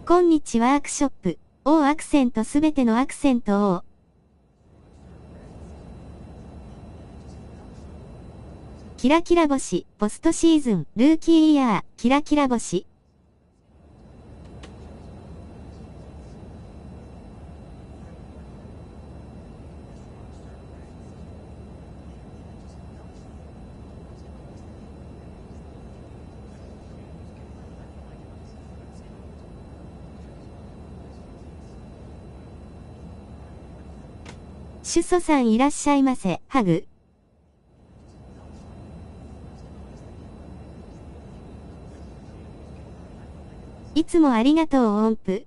今日ワークショップ。Oアクセントすべてのアクセント O。キラキラ星、ポストシーズン、ルーキーイヤー、キラキラ星。主祖さんいらっしゃいませ、ハグ。いつもありがとう音符。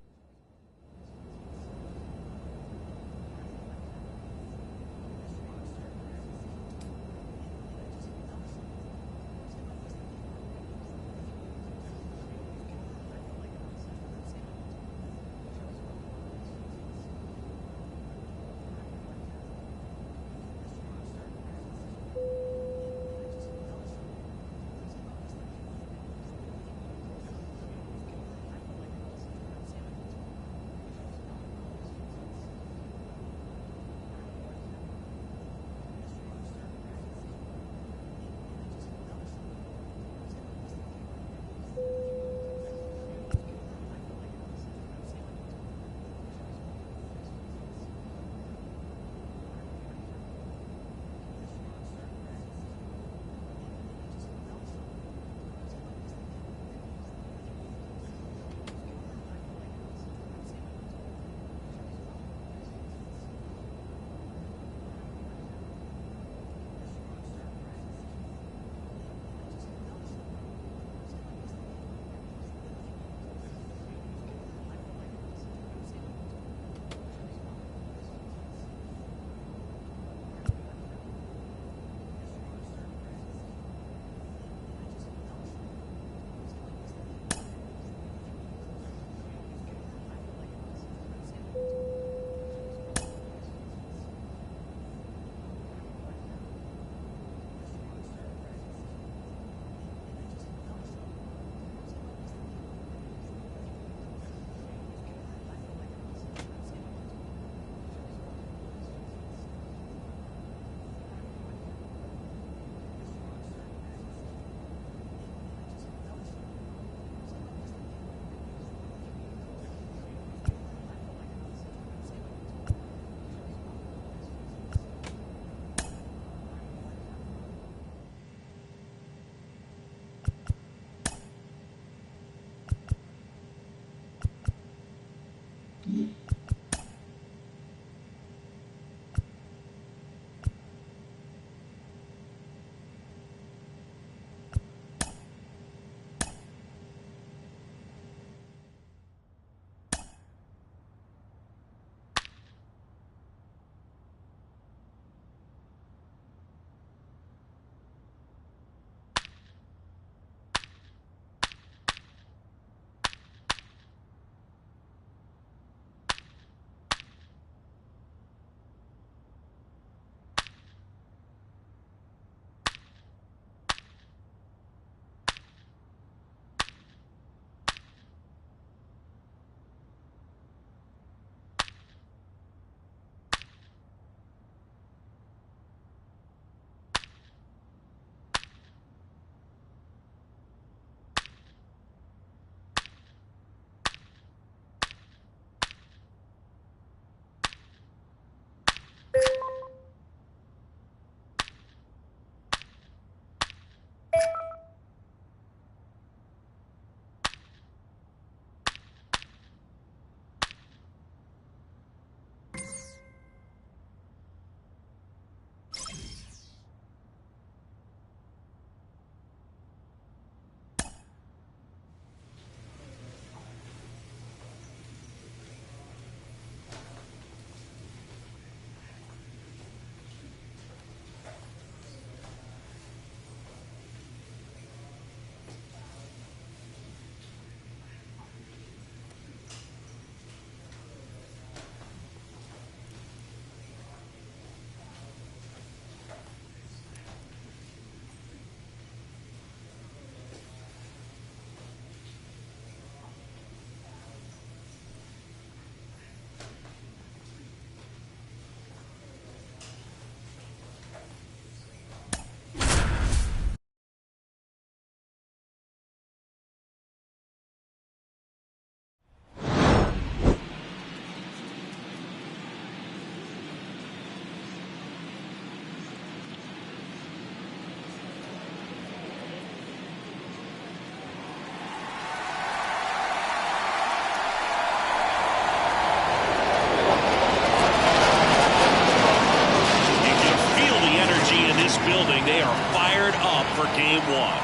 building. They are fired up for game one.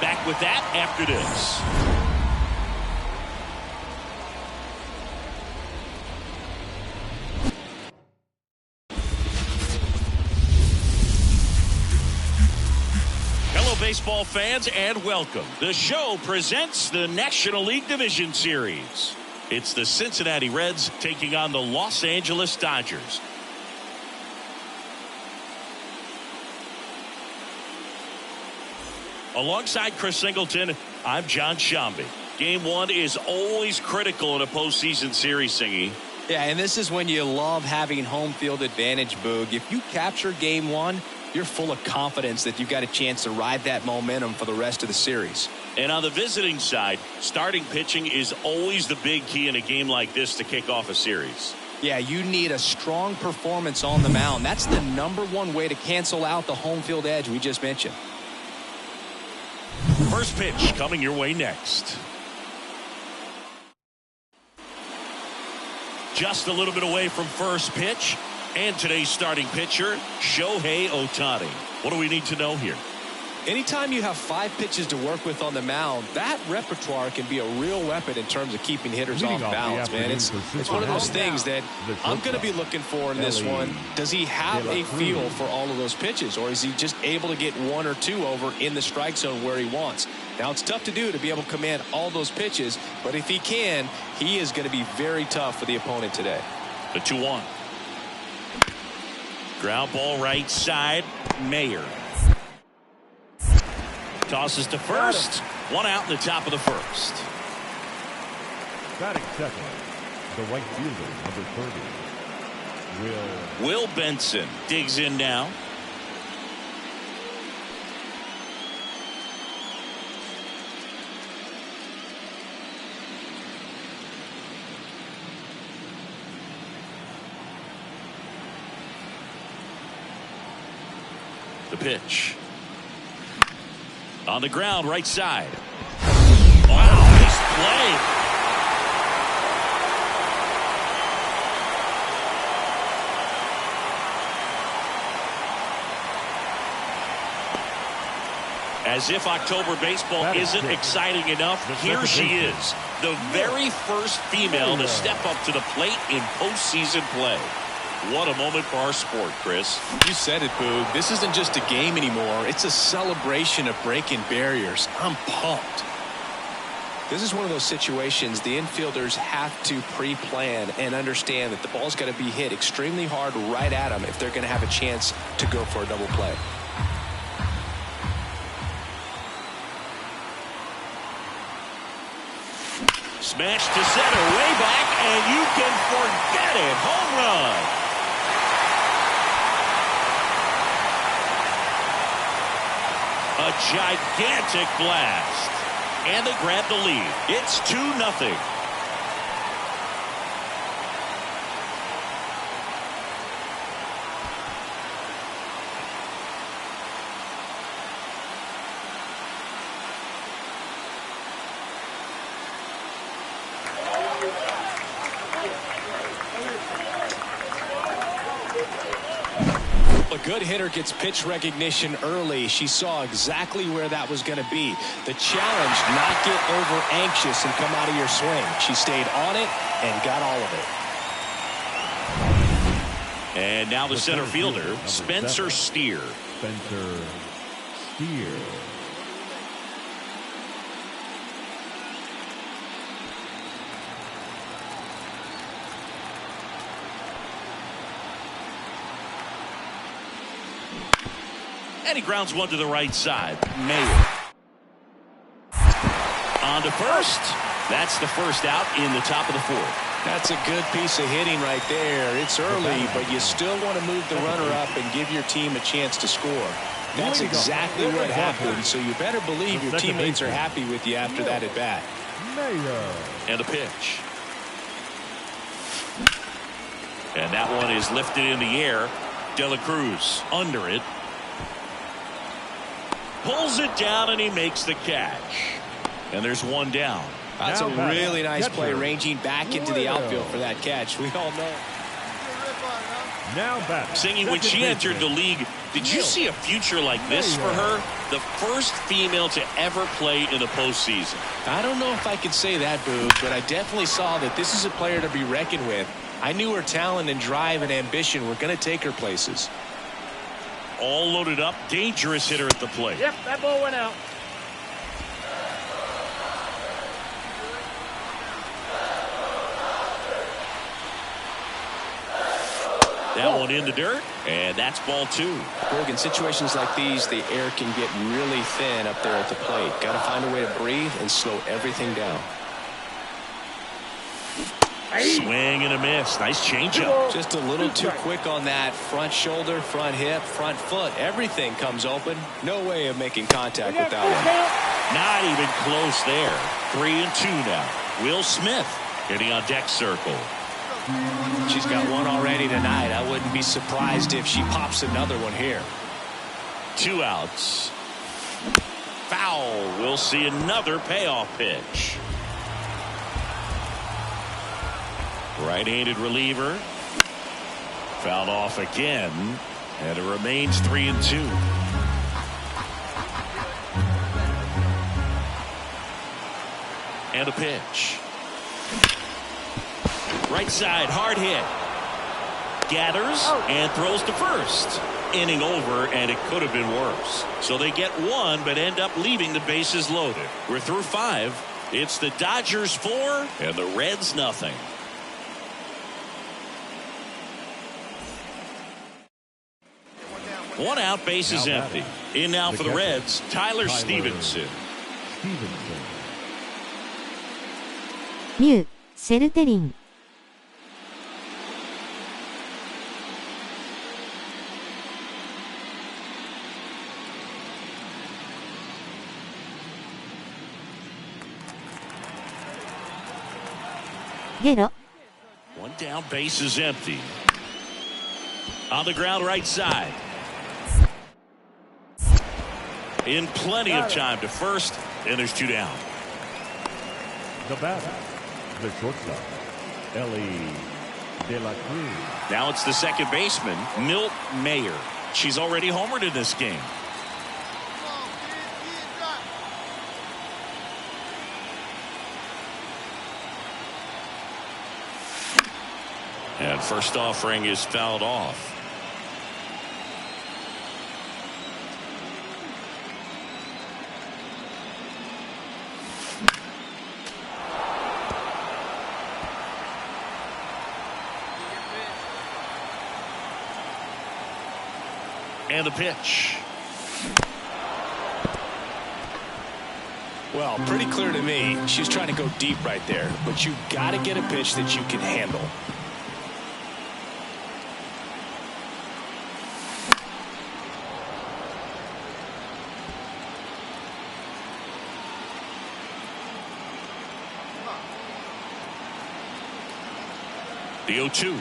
Back with that after this. Hello, baseball fans, and welcome. The show presents the National League Division Series. It's the Cincinnati Reds taking on the Los Angeles Dodgers. Alongside Chris Singleton, I'm John Shambi. Game one is always critical in a postseason series, Singy. Yeah, and this is when you love having home field advantage, Boog. If you capture game one, you're full of confidence that you've got a chance to ride that momentum for the rest of the series. And on the visiting side, starting pitching is always the big key in a game like this to kick off a series. Yeah, you need a strong performance on the mound. That's the #1 way to cancel out the home field edge we just mentioned. First pitch coming your way next. Just a little bit away from first pitch. And today's starting pitcher, Shohei Ohtani. What do we need to know here? Anytime you have 5 pitches to work with on the mound, that repertoire can be a real weapon in terms of keeping hitters off balance, man. It's one of those things that I'm going to be looking for in this one. Does he have a feel for all of those pitches, or is he just able to get 1 or 2 over in the strike zone where he wants? Now, it's tough to do, to be able to command all those pitches, but if he can, he is going to be very tough for the opponent today. The 2-1. Ground ball right side. Mayer tosses to first. 1 out in the top of the first. Batting second, the right fielder, number 30, Will Benson digs in now. The pitch. On the ground, right side. Wow, nice play. As if October baseball isn't exciting enough, here she is, the very first female to step up to the plate in postseason play. What a moment for our sport, Chris. You said it, Boog. This isn't just a game anymore. It's a celebration of breaking barriers. I'm pumped. This is one of those situations the infielders have to pre-plan and understand that the ball's got to be hit extremely hard right at them if they're going to have a chance to go for a double play. Smash to center, way back, and you can forget it. Home run. A gigantic blast. And they grab the lead. It's 2-0. A good hitter gets pitch recognition early. She saw exactly where that was going to be. The challenge, not get over anxious and come out of your swing. She stayed on it and got all of it. And now the center fielder, Spencer Steer. And he grounds 1 to the right side. Mayer. On to first. That's the first out in the top of the 4th. That's a good piece of hitting right there. It's early, but you still want to move the runner up and give your team a chance to score. That's exactly what happened, so you better believe your teammates are happy with you after that at bat. And a pitch. And that one is lifted in the air. De La Cruz under it. Pulls it down and he makes the catch. And there's 1 down. That's a really nice play, ranging back into the outfield for that catch. We all know. Now back. Singing, when she entered the league, did you see a future like this for her? The first female to ever play in the postseason. I don't know if I could say that, Boog, but I definitely saw that this is a player to be reckoned with. I knew her talent and drive and ambition were going to take her places. All loaded up, dangerous hitter at the plate. Yep, that ball went out. That one in the dirt, and that's ball 2. Boog, in situations like these, the air can get really thin up there at the plate. Got to find a way to breathe and slow everything down. Swing and a miss. Nice changeup. Just a little too quick on that. Front shoulder, front hip, front foot. Everything comes open. No way of making contact with that one. Not even close there. 3-2 now. Will Smith hitting on deck circle. She's got one already tonight. I wouldn't be surprised if she pops another one here. 2 outs. Foul. We'll see another payoff pitch. Right-handed reliever. Fouled off again. And it remains 3-2. And a pitch. Right side, hard hit. Gathers and throws to first. Inning over, and it could have been worse. So they get 1, but end up leaving the bases loaded. We're through 5. It's the Dodgers 4 and the Reds nothing. One out, bases empty. In now for the Reds, Tyler Stevenson.ミュシェルテリン。ゲロ。One down, base is empty. On the ground, right side. In plenty of time to first, and there's 2 down. The batter, the shortstop, Ellie De La Cruz. Now it's the second baseman, Milt Mayer. She's already homered in this game. And first offering is fouled off. And the pitch. Well, pretty clear to me. She's trying to go deep right there, but you got to get a pitch that you can handle. The 0-2.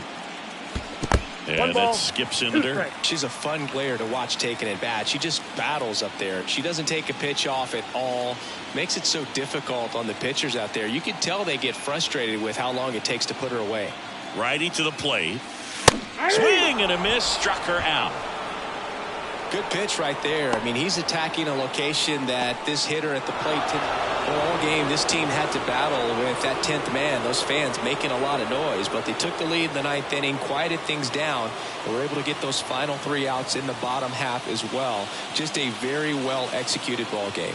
And it skips in there. She's a fun player to watch taking at bat. She just battles up there. She doesn't take a pitch off at all. Makes it so difficult on the pitchers out there. You can tell they get frustrated with how long it takes to put her away. Righty to the plate. Swing and a miss. Struck her out. Good pitch right there. I mean, he's attacking a location that this hitter at the plate all game, this team had to battle with that 10th man. Those fans making a lot of noise, but they took the lead in the 9th inning, quieted things down, and were able to get those final 3 outs in the bottom half as well. Just a very well executed ball game.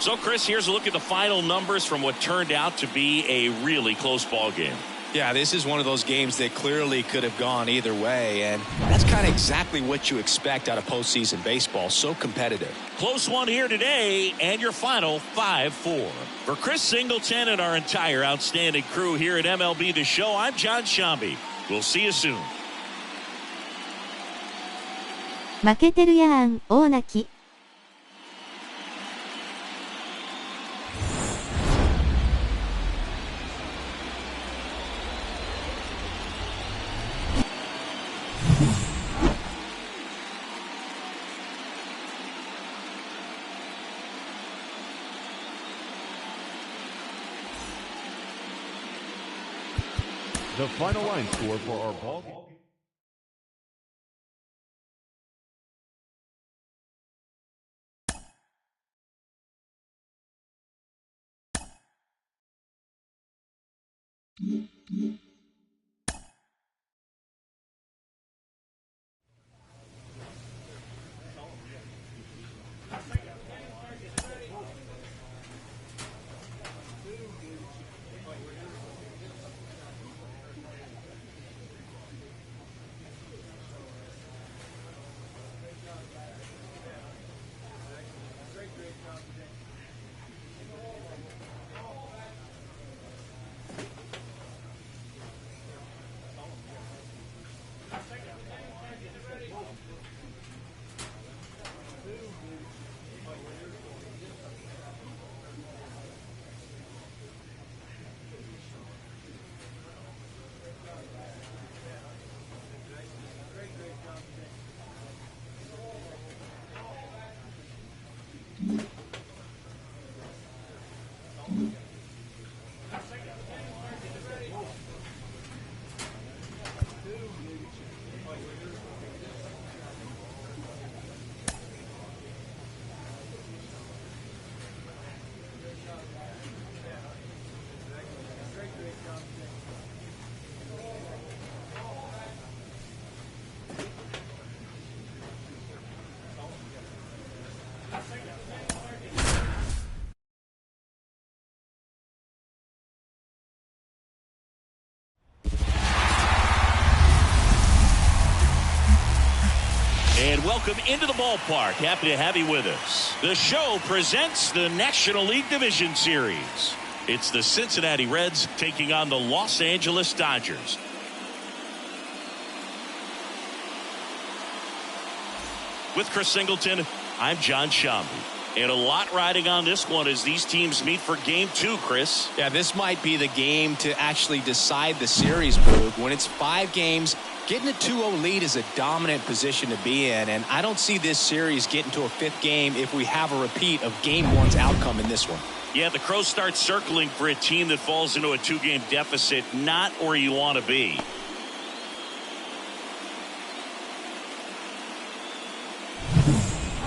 So, Chris, here's a look at the final numbers from what turned out to be a really close ball game. Yeah, this is one of those games that clearly could have gone either way, and that's kind of exactly what you expect out of postseason baseball. So competitive. Close one here today, and your final 5-4. For Chris Singleton and our entire outstanding crew here at MLB The Show, I'm John Shambi. We'll see you soon. 負けてるやん、大泣き。The final line score for our ball game. And welcome into the ballpark. Happy to have you with us. The show presents the National League Division Series. It's the Cincinnati Reds taking on the Los Angeles Dodgers. With Chris Singleton, I'm John Shambi. And a lot riding on this one as these teams meet for Game 2, Chris. Yeah, this might be the game to actually decide the series, Boog. When it's 5 games, getting a 2-0 lead is a dominant position to be in, and I don't see this series getting to a 5th game if we have a repeat of Game 1's outcome in this one. Yeah, the Crows start circling for a team that falls into a 2-game deficit, not where you want to be.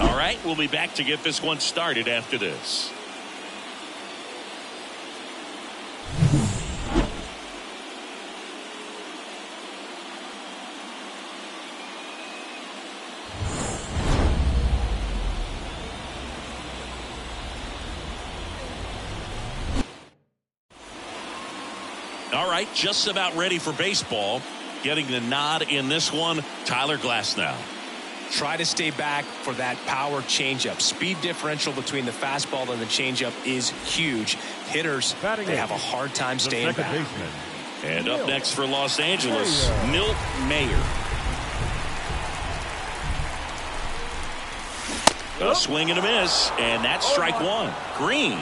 All right, we'll be back to get this one started after this. All right, just about ready for baseball. Getting the nod in this one, Tyler Glasnow. Try to stay back for that power changeup. Speed differential between the fastball and the changeup is huge. Hitters, they have a hard time staying back. And up next for Los Angeles, Milt Mayer. A swing and a miss, and that's strike one. Green,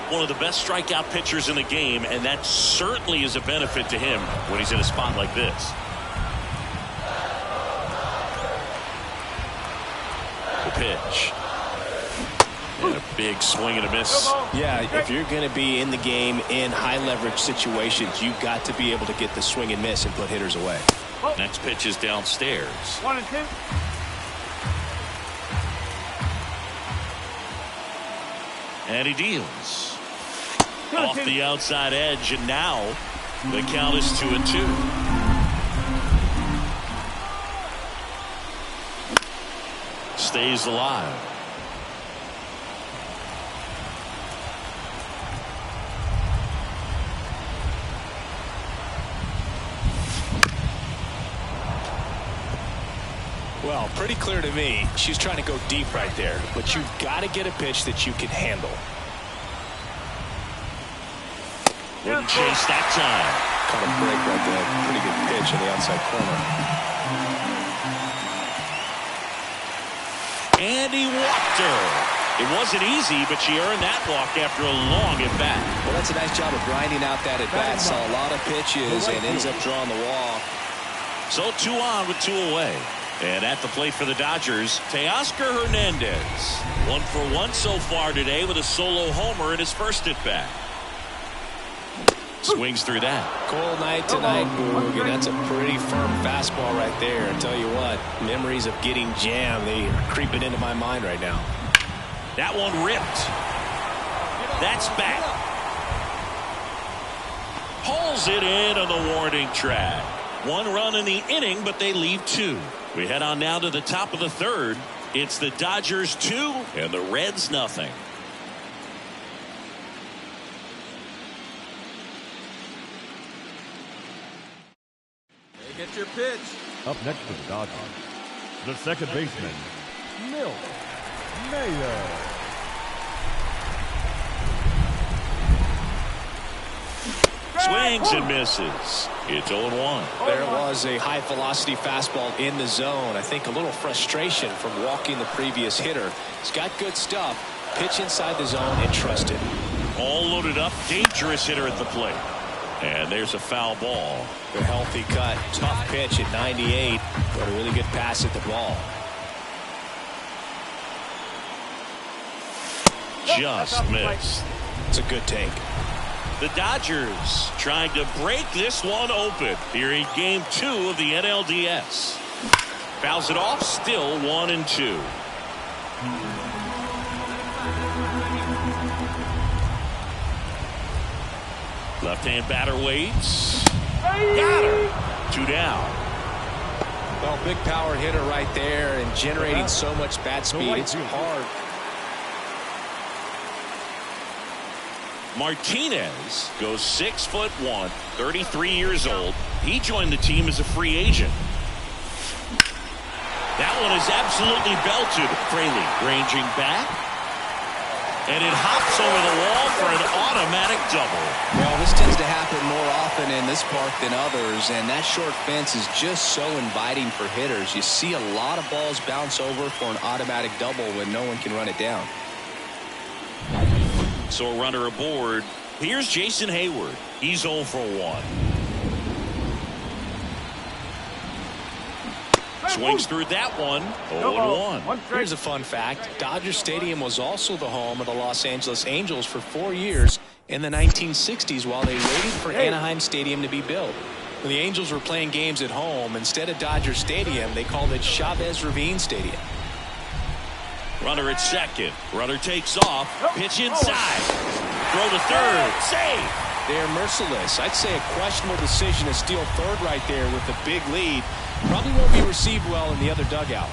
one of the best strikeout pitchers in the game, and that certainly is a benefit to him when he's in a spot like this. The pitch. And a big swing and a miss. Yeah, if you're going to be in the game in high leverage situations, you've got to be able to get the swing and miss and put hitters away. Next pitch is downstairs. 1-2. And he deals. Off the outside edge, and now the count is 2-2. Stays alive. Well, pretty clear to me, she's trying to go deep right there, but you've got to get a pitch that you can handle. Wouldn't chase that time. Caught a break right there. Pretty good pitch in the outside corner. And he walked her. It wasn't easy, but she earned that walk after a long at-bat. Well, that's a nice job of grinding out that at-bat. Saw a lot of pitches and ends up drawing the walk. So 2 on with 2 away. And at the plate for the Dodgers, Teoscar Hernandez. 1 for 1 so far today with a solo homer in his first at-bat. Swings through that. Cold night tonight, Boog, and that's a pretty firm fastball right there. I tell you what, memories of getting jammed, they are creeping into my mind right now. That one ripped. That's back. Pulls it in on the warning track. 1 run in the inning, but they leave 2. We head on now to the top of the 3rd. It's the Dodgers 2 and the Reds nothing. Get your pitch. Up next for the Dodgers, the second baseman, Mayo. Swings and misses. It's 0-1. There was a high-velocity fastball in the zone. I think a little frustration from walking the previous hitter. He's got good stuff. Pitch inside the zone and trust it. All loaded up. Dangerous hitter at the plate. And there's a foul ball. A healthy cut. Tough pitch at 98. But a really good pass at the ball. Just missed. It's a good take. The Dodgers trying to break this one open here in Game 2 of the NLDS. Fouls it off. Still 1-2. Left-hand batter waits. Got her. 2 down. Well, big power hitter right there and generating so much bat speed. It's hard. Martinez goes 6'1", 33 years old. He joined the team as a free agent. That one is absolutely belted. Fraley ranging back. And it hops over the wall for an automatic double. Well, this tends to happen more often in this park than others, and that short fence is just so inviting for hitters. You see a lot of balls bounce over for an automatic double when no one can run it down. So a runner aboard. Here's Jason Hayward. He's 0 for 1. Swings through that one. 0-1. Here's a fun fact. Dodger Stadium was also the home of the Los Angeles Angels for 4 years in the 1960s while they waited for Anaheim Stadium to be built. When the Angels were playing games at home, instead of Dodger Stadium, they called it Chavez Ravine Stadium. Runner at second. Runner takes off. Pitch inside. Throw to third. Save. They're merciless. I'd say a questionable decision to steal third right there with a big lead. Probably won't be received well in the other dugout.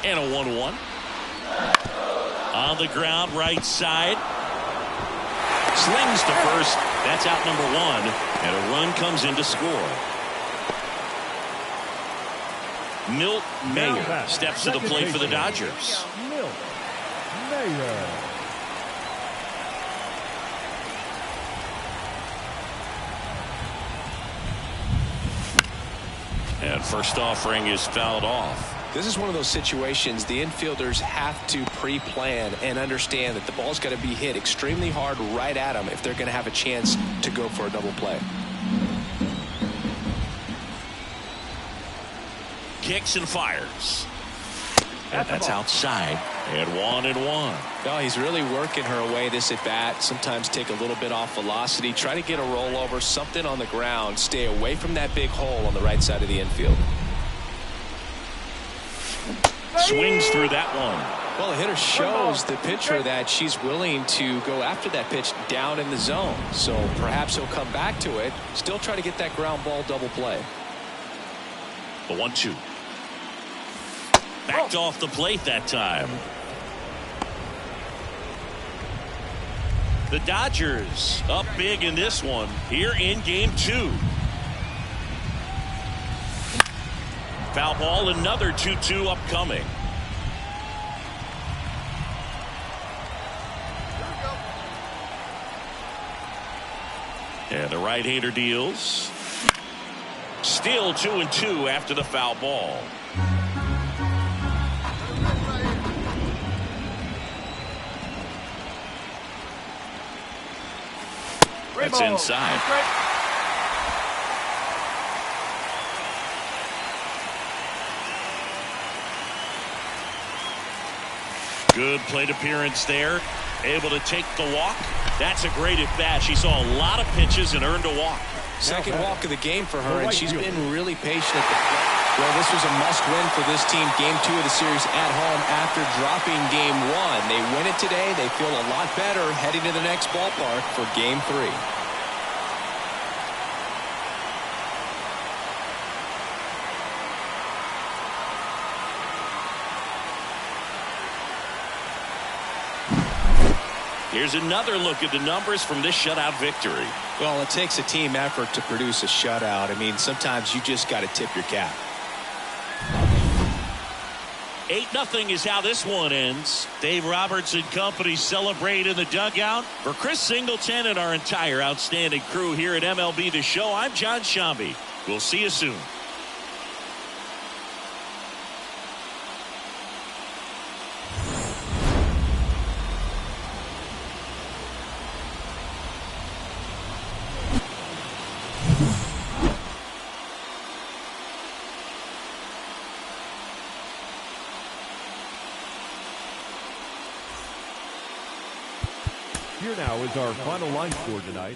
And a 1-1. On the ground, right side. Slings to first. That's out number 1. And a run comes in to score. Milt Mayer steps to the plate for the Dodgers. Milt Mayer. And first offering is fouled off. This is one of those situations the infielders have to pre-plan and understand that the ball's got to be hit extremely hard right at them if they're going to have a chance to go for a double play. Kicks and fires. And that's outside. And 1-1. Oh, he's really working her away this at bat. Sometimes take a little bit off velocity. Try to get a rollover, something on the ground. Stay away from that big hole on the right side of the infield. Swings through that one. Well, the hitter shows the pitcher that she's willing to go after that pitch down in the zone. So perhaps he'll come back to it. Still try to get that ground ball double play. The 1-2. Backed off the plate that time. The Dodgers up big in this one here in Game 2. Foul ball, another 2-2 upcoming. And the right-hander deals. Still 2-2 after the foul ball. That's inside. Good plate appearance there. Able to take the walk. That's a great at bat. She saw a lot of pitches and earned a walk. Second walk of the game for her, and she's been really patient at the plate. Well, this was a must-win for this team. Game 2 of the series at home after dropping Game 1. They win it today. They feel a lot better heading to the next ballpark for Game 3. Here's another look at the numbers from this shutout victory. Well, it takes a team effort to produce a shutout. I mean, sometimes you just got to tip your cap. 8-0 is how this one ends. Dave Roberts and company celebrate in the dugout. For Chris Singleton and our entire outstanding crew here at MLB The Show, I'm John Shambi. We'll see you soon. Here now is our final line score tonight.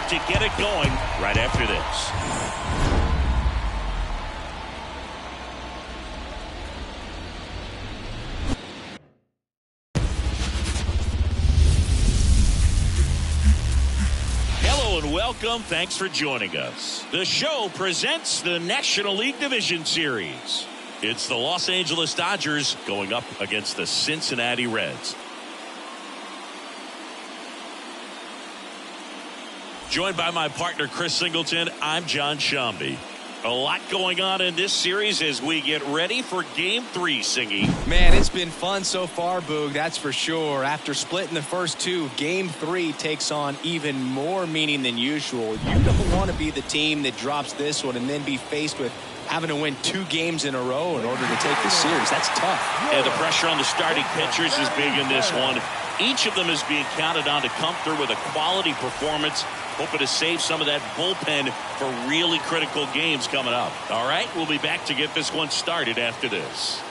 To get it going right after this. Hello and welcome. Thanks for joining us. The show presents the National League Division Series. It's the Los Angeles Dodgers going up against the Cincinnati Reds. Joined by my partner, Chris Singleton, I'm John Shambi. A lot going on in this series as we get ready for Game 3, Singy. Man, it's been fun so far, Boog, that's for sure. After splitting the first two, Game 3 takes on even more meaning than usual. You don't want to be the team that drops this one and then be faced with having to win 2 games in a row in order to take the series. That's tough. And the pressure on the starting pitchers is big in this one. Each of them is being counted on to come through with a quality performance, hoping to save some of that bullpen for really critical games coming up. All right, we'll be back to get this one started after this.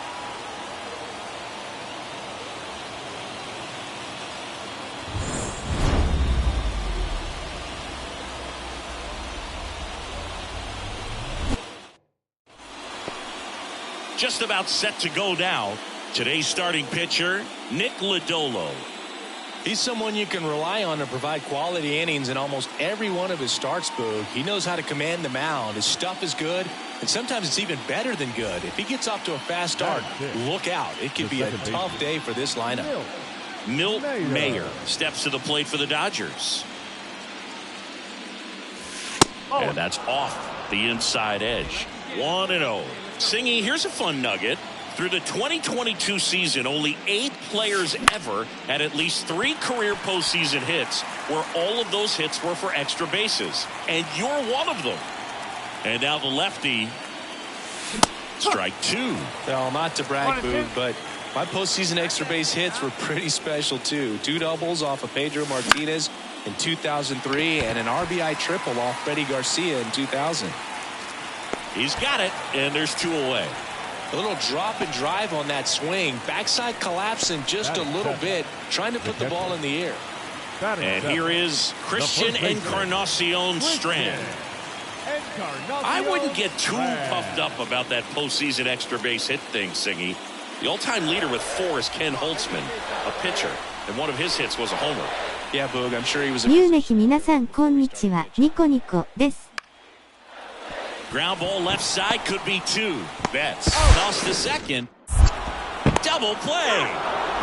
Just about set to go now. Today's starting pitcher, Nick Lodolo. He's someone you can rely on to provide quality innings in almost every one of his starts, Boog. He knows how to command the mound. His stuff is good, and sometimes it's even better than good. If he gets off to a fast start, look out. It could be a tough day for this lineup. Milt Mayer steps to the plate for the Dodgers. And that's off the inside edge. 1-0. Singy, here's a fun nugget. Through the 2022 season, only 8 players ever had at least 3 career postseason hits, where all of those hits were for extra bases. And you're one of them. And now the lefty, strike 2. Well, not to brag, Boog, but my postseason extra base hits were pretty special, too. 2 doubles off of Pedro Martinez in 2003 and an RBI triple off Freddie Garcia in 2000. He's got it, and there's 2 away. A little drop and drive on that swing. Backside collapsing just a little bit, trying to put the ball in the air. And here is Christian Encarnacion Strand. I wouldn't get too puffed up about that postseason extra base hit thing, Singy. The all-time leader with 4 is Ken Holtzman, a pitcher, and one of his hits was a homer. Yeah, Boog, I'm sure he was a... ゆうねひ皆さんこんにちは、ニコニコです。Ground ball left side could be 2. Betts toss to second. Double play.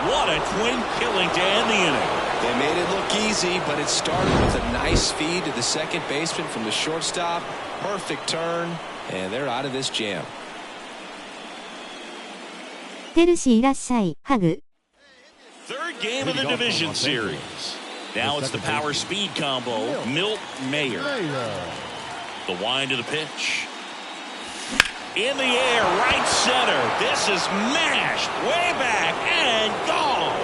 What a twin killing to end the inning. They made it look easy, but it started with a nice feed to the second baseman from the shortstop. Perfect turn, and they're out of this jam. テルシーいらっしゃい、ハグ。Third game of the division series. Now it's the power speed combo. Milt Mayer. The wind of the pitch. In the air, right center. This is mashed way back and gone.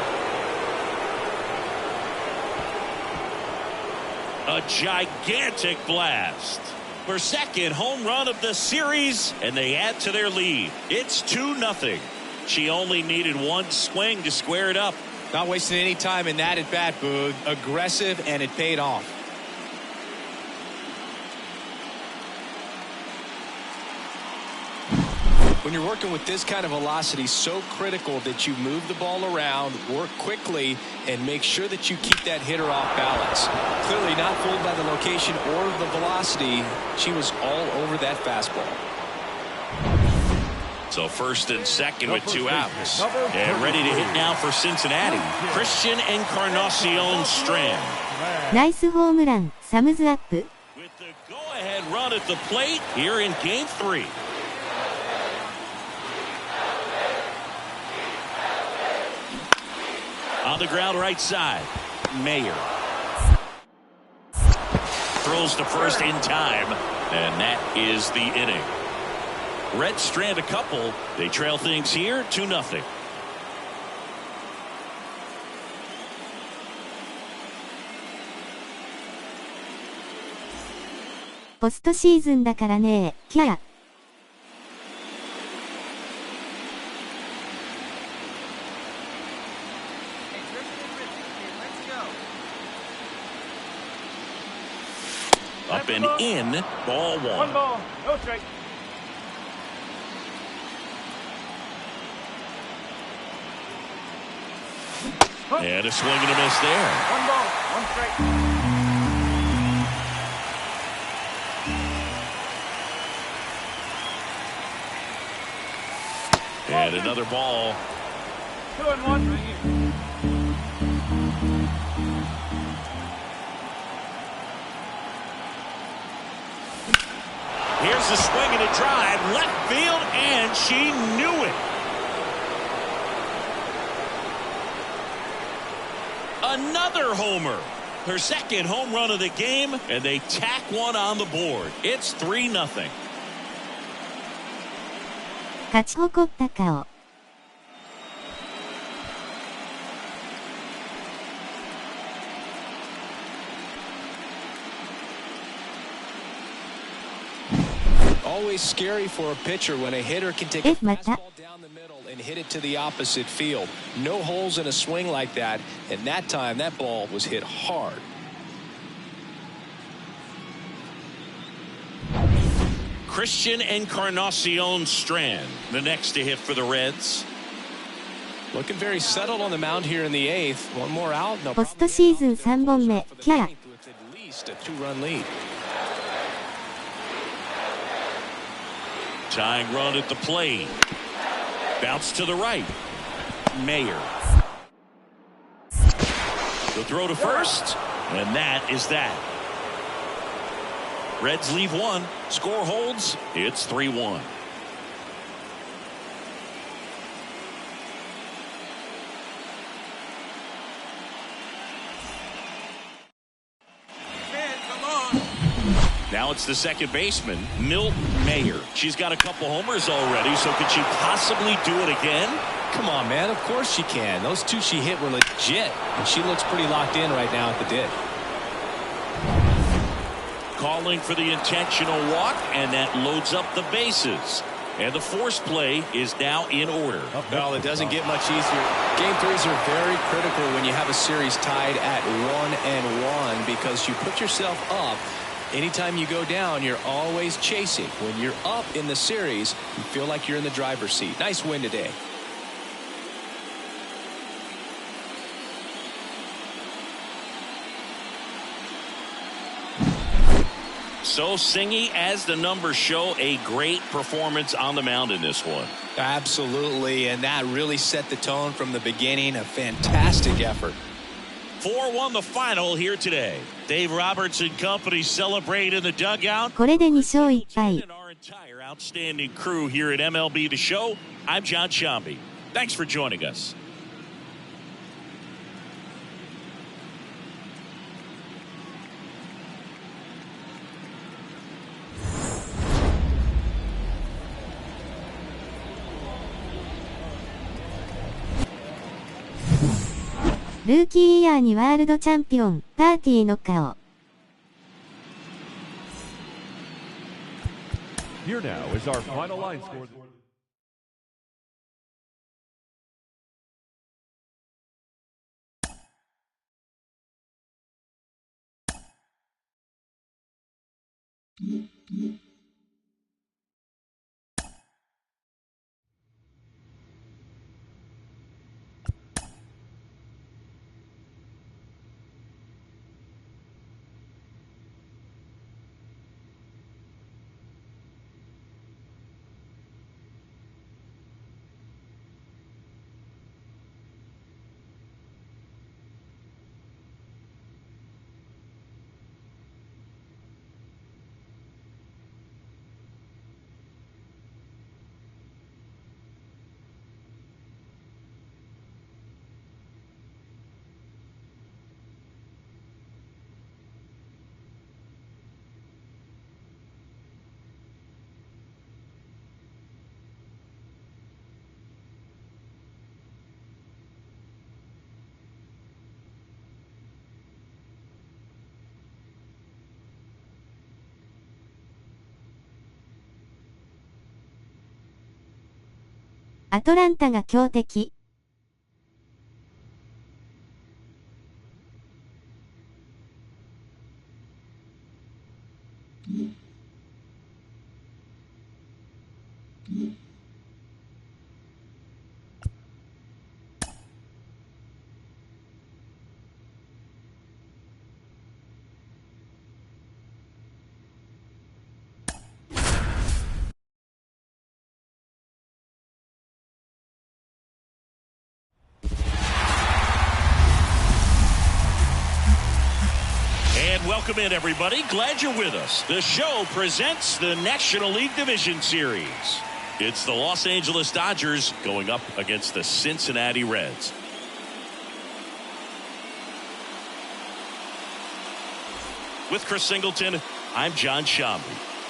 A gigantic blast. For second home run of the series, and they add to their lead. It's 2-0. She only needed 1 swing to square it up. Not wasting any time in that at bat, Boog. Aggressive, and it paid off. When you're working with this kind of velocity, so critical that you move the ball around, work quickly, and make sure that you keep that hitter off balance. Clearly not fooled by the location or the velocity. She was all over that fastball. So first and second with 2 outs. And ready to hit now for Cincinnati, Christian Encarnacion Strand. ナイスホームラン、サムズアップ。With the go-ahead run at the plate here in Game 3. On the ground right side, Mayer. Throws to first in time, and that is the inning. Reds strand a couple. They trail things here 2-0. ポストシーズンだからね、キャー。Up and in, ball 1. 1 ball, no strike. And a swing and a miss there. 1 ball, 1 strike. And another ball. 2-1. Here's the swing and a drive, left field, and she knew it. Another homer. Her second home run of the game, and they tack 1 on the board. It's 3-0. 勝ち誇った顔。Always scary for a pitcher when a hitter can take aまた。 fastball down the middle and hit it to the opposite field. No holes in a swing like that, and that time that ball was hit hard. Christian Encarnacion Strand, the next to hit for the Reds. Looking very settled on the mound here in the 8th. 1 more out. ポストシーズン3本目、キャー。 With at least a 2-run lead. Tying run at the plate. Bounce to the right. Mayer. The throw to first, and that is that. Reds leave 1. Score holds. It's 3-1. Now it's the second baseman, Milt Mayer. She's got a couple homers already, so could she possibly do it again? Come on, man. Of course she can. Those two she hit were legit. And she looks pretty locked in right now at the dick. Calling for the intentional walk, and that loads up the bases. And the force play is now in order. Well, it doesn't get much easier. Game threes are very critical when you have a series tied at 1-1 because you put yourself up. Anytime you go down, you're always chasing. When you're up in the series, you feel like you're in the driver's seat. Nice win today. So Singy, as the numbers show, a great performance on the mound in this one. Absolutely, and that really set the tone from the beginning. A fantastic effort. 4-1 the final here today. Dave Roberts and company celebrate in the dugout. これで2勝1敗。 And our entire outstanding crew here at MLB The Show. I'm John Shambi. Thanks for joining us. Rookieルーキーイヤーにワールドチャンピオン、パーティーの顔。Here now is our final line score.アトランタが強敵。Welcome in, everybody. Glad you're with us. The show presents the National League Division Series. It's the Los Angeles Dodgers going up against the Cincinnati Reds. With Chris Singleton, I'm John Shambi.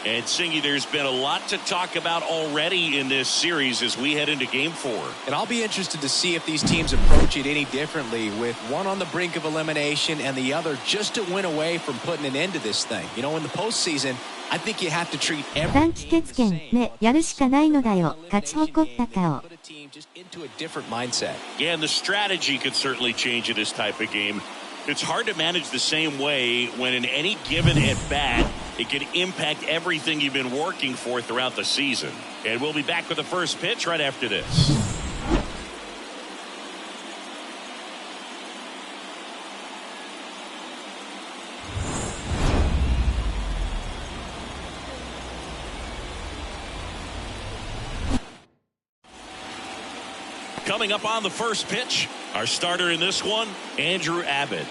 And Singy, there's been a lot to talk about already in this series as we head into Game 4. And I'll be interested to see if these teams approach it any differently, with one on the brink of elimination and the other just to win away from putting an end to this thing. You know, in the postseason, I think you have to treat every 短期決戦ね、やるしかないのだよ。勝ち誇った顔。put a team just into a different mindset. Yeah, and the strategy could certainly change in this type of game. It's hard to manage the same way when in any given at-bat, it can impact everything you've been working for throughout the season. And we'll be back with the first pitch right after this. Coming up on the first pitch, our starter in this one, Andrew Abbott.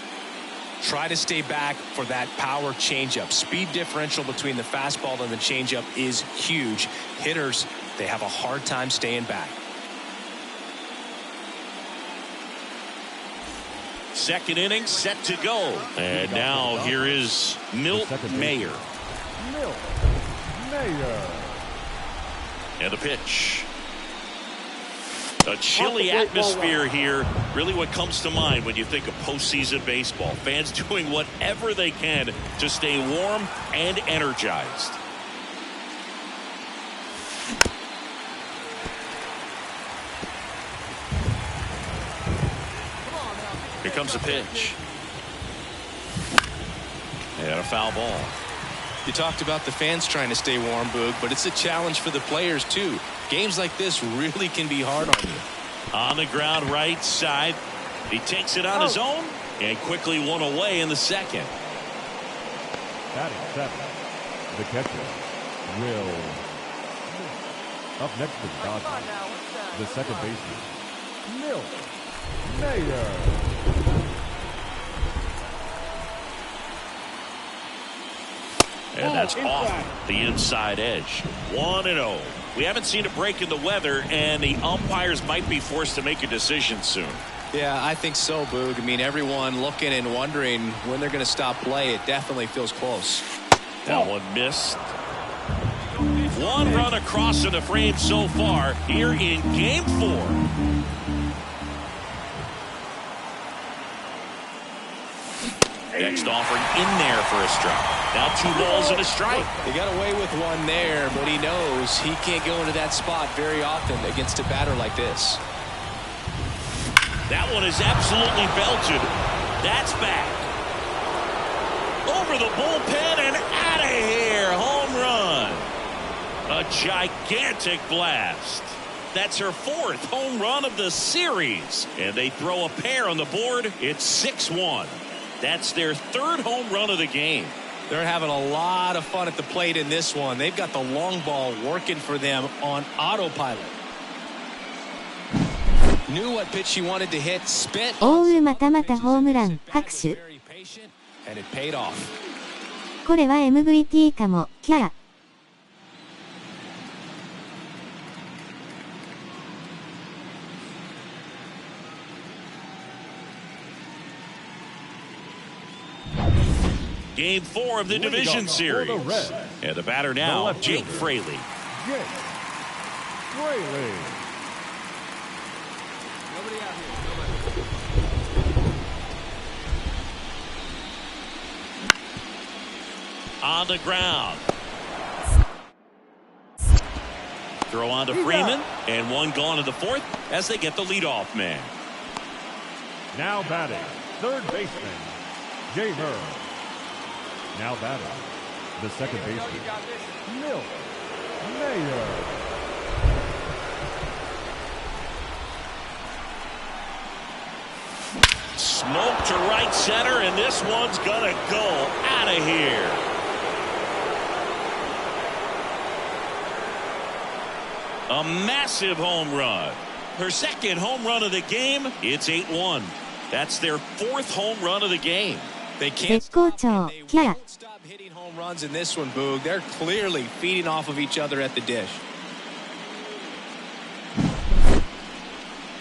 Try to stay back for that power changeup. Speed differential between the fastball and the changeup is huge. Hitters, they have a hard time staying back. Second inning set to go. And now here is Milt Mayer. And the pitch. A chilly atmosphere here. Really what comes to mind when you think of postseason baseball. Fans doing whatever they can to stay warm and energized. Here comes a pitch. And a foul ball. You talked about the fans trying to stay warm, Boog, but it's a challenge for the players, too. Games like this really can be hard on you. On the ground right side. He takes it on his own and quickly one away in the second. Batting seven, the catcher, Will. Up next is Dodger, the second baseman, Mayer. And that's off the inside edge. 1-0. We haven't seen a break in the weather, and the umpires might be forced to make a decision soon. Yeah, I think so, Boog. I mean, everyone looking and wondering when they're going to stop play. It definitely feels close. That one missed. One run across in the frame so far here in Game 4. Next offering in there for a strike. Now 2 balls and a strike. He got away with one there, but he knows he can't go into that spot very often against a batter like this. That one is absolutely belted. That's back. Over the bullpen and out of here. Home run. A gigantic blast. That's her 4th home run of the series. And they throw a pair on the board. It's 6-1. That's their 3rd home run of the game. They're having a lot of fun at the plate in this one. They've got the long ball working for them on autopilot. Knew what pitch she wanted to hit. Spit. おうまたまたホームラン拍手。 And it paid off. これは MVT かも。キャー。Game 4 of the division series. And the batter now, Jake Fraley. Jake Fraley. On the ground. Throw on to Freeman. And one gone in the 4th as they get the leadoff man. Now batting, third baseman, Jamer. Now batting, the second baseman, Mayer. Smoke to right center, and this one's gonna go out of here. A massive home run. Her 2nd home run of the game. It's 8-1. That's their 4th home run of the game. They can't 絶好調。キャー。 stop hitting home runs in this one, Boog. They're clearly feeding off of each other at the dish.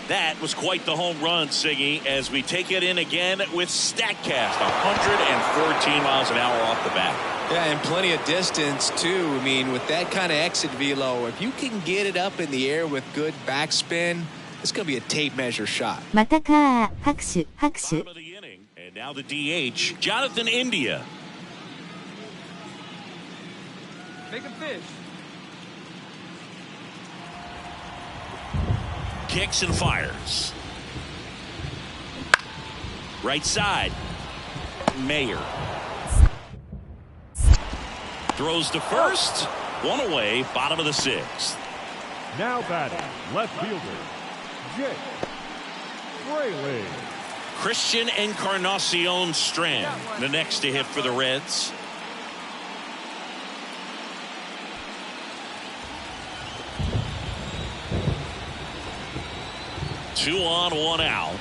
That was quite the home run, Siggy, as we take it in again with StatCast. 114 miles an hour off the bat. Yeah, and plenty of distance, too. I mean, with that kind of exit velo, if you can get it up in the air with good backspin, it's going to be a tape measure shot. またかー。拍手、拍手。 Bottom of the inning, and now the DH, Jonathan India. Make him fish. Kicks and fires. Right side. Mayer. Throws to first. One away, bottom of the 6th. Now batting, left fielder, Jake Fraley. Christian Encarnacion Strand, the next to hit for the Reds. Two on, one out.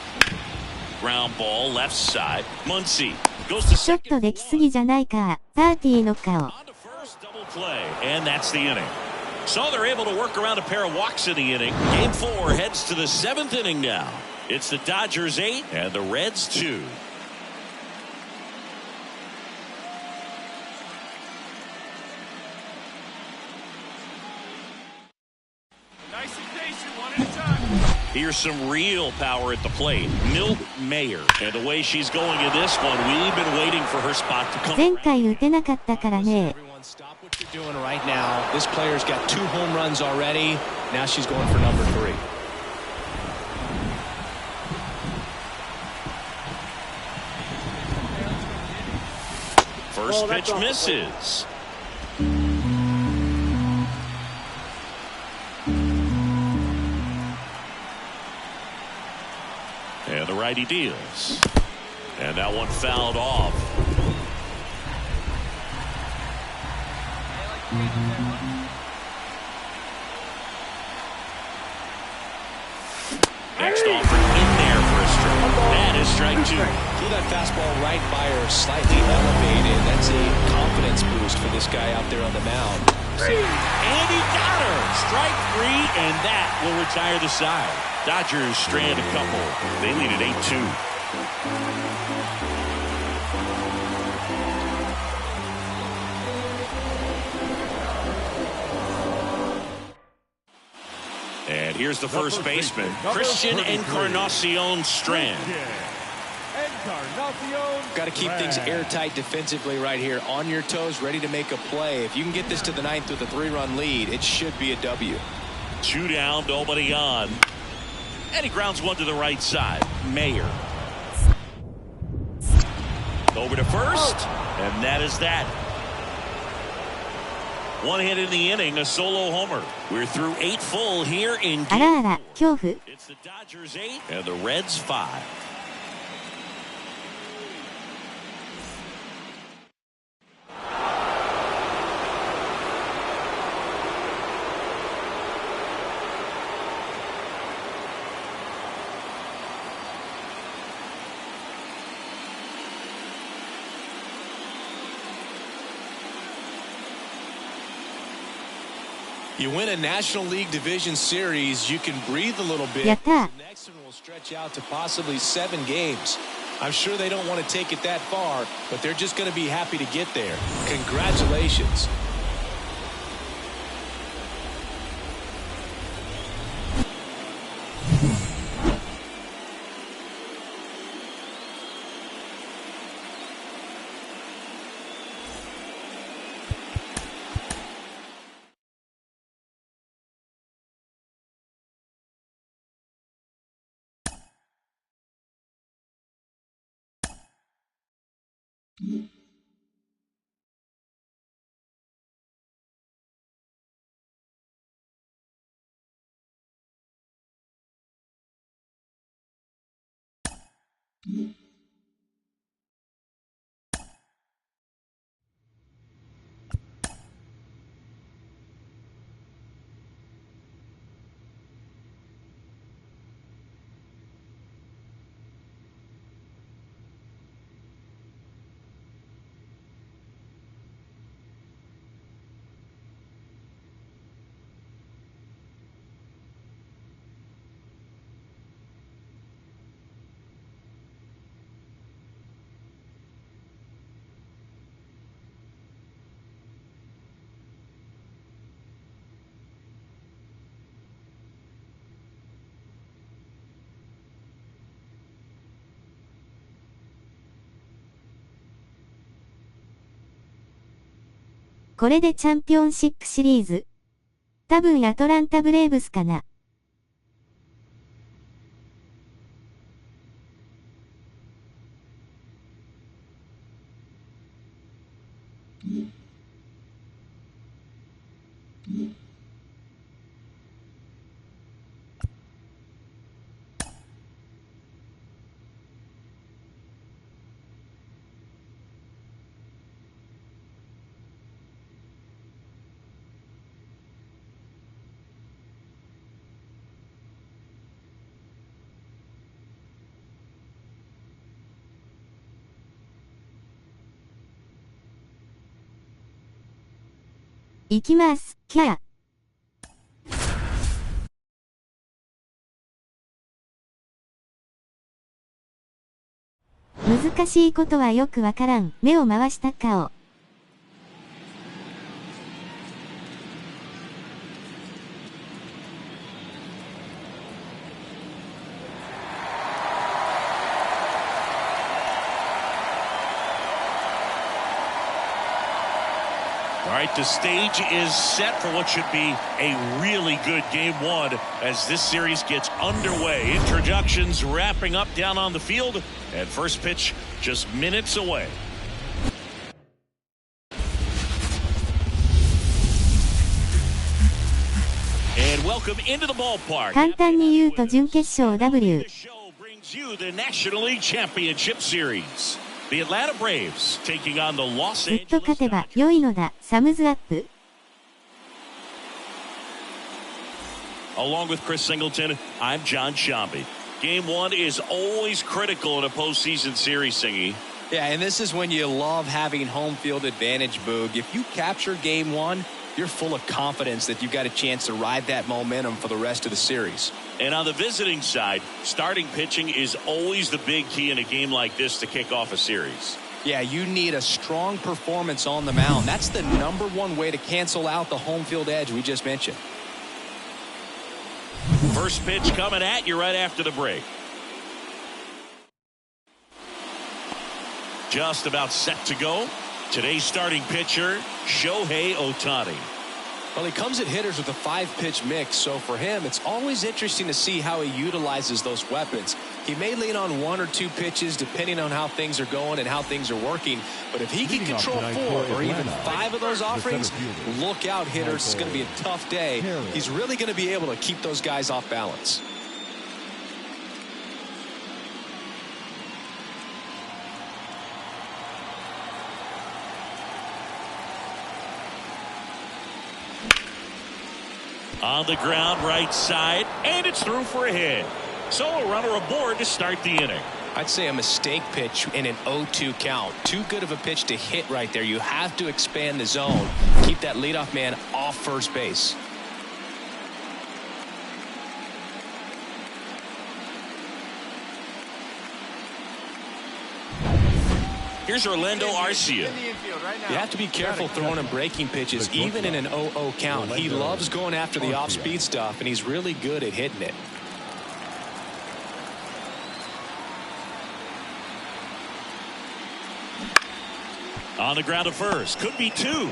Ground ball, left side. Muncy goes to ちょっ second. とできすぎじゃないか。パーティーの顔。 On to first, double play, and that's the inning. So they're able to work around a pair of walks in the inning. Game 4 heads to the 7th inning now. It's the Dodgers 8 and the Reds 2. Here's some real power at the plate. Milt Mayer. And the way she's going in this one, we've been waiting for her spot to come. 前回打てなかったからね。Everyone stop what you're doing right now. This player's got 2 home runs already. Now she's going for number 3. First pitch misses. And the righty deals. And that one fouled off. Next offer in there for a strike. That is strike 2. Threw that fastball right by her, slightly elevated. That's a confidence boost for this guy out there on the mound. And he got her. Strike 3, and that will retire the side. Dodgers strand a couple. They lead at 8-2. And here's the first baseman, Christian Encarnacion Strand. Got to keep things airtight defensively right here. On your toes, ready to make a play. If you can get this to the 9th with a 3-run lead, it should be a W. 2 down, nobody on. And he grounds one to the right side. Mayer. Over to first. And that is that. 1 hit in the inning, a solo homer. We're through 8 full here in あらあら、恐怖。 It's the Dodgers 8 and the Reds 5. You win a National League Division Series, you can breathe a little bit. やったー。 The next one will stretch out to possibly 7 games. I'm sure they don't want to take it that far, but they're just going to be happy to get there. Congratulations.これでチャンピオンシップシリーズ。多分アトランタブレーブスかな。行きます、キャー。難しいことはよくわからん。目を回した顔。right, the stage is set for what should be a really good game one as this series gets underway. Introductions wrapping up down on the field, and first pitch just minutes away. And welcome into the ballpark. 簡単に言うと準決勝 W。You the National League Championship Series. The Atlanta Braves taking on the Los ずっと Angeles 勝てば良いのだ。サムズアップ。Along with Chris Singleton, I'm John Shambi. Game one is always critical in a postseason series, Singy. Yeah, and this is when you love having home field advantage, Boog. If you capture game one, you're full of confidence that you've got a chance to ride that momentum for the rest of the series. And on the visiting side, starting pitching is always the big key in a game like this to kick off a series. Yeah, you need a strong performance on the mound. That's the #1 way to cancel out the home field edge we just mentioned. First pitch coming at you right after the break. Just about set to go. Today's starting pitcher, Shohei Ohtani. Well, he comes at hitters with a 5-pitch mix, so for him, it's always interesting to see how he utilizes those weapons. He may lean on 1 or 2 pitches depending on how things are going and how things are working, but if he can control 4 or even 5 of those offerings, look out, hitters. It's going to be a tough day. He's really going to be able to keep those guys off balance. On the ground, right side, and it's through for a hit. So a runner aboard to start the inning. I'd say a mistake pitch in an 0-2 count. Too good of a pitch to hit right there. You have to expand the zone. Keep that leadoff man off first base. Here's Orlando Arcia. You have to be careful throwing him breaking pitches, even in an 0-0 count. He loves going after the off-speed stuff, and he's really good at hitting it. On the ground to first. Could be 2.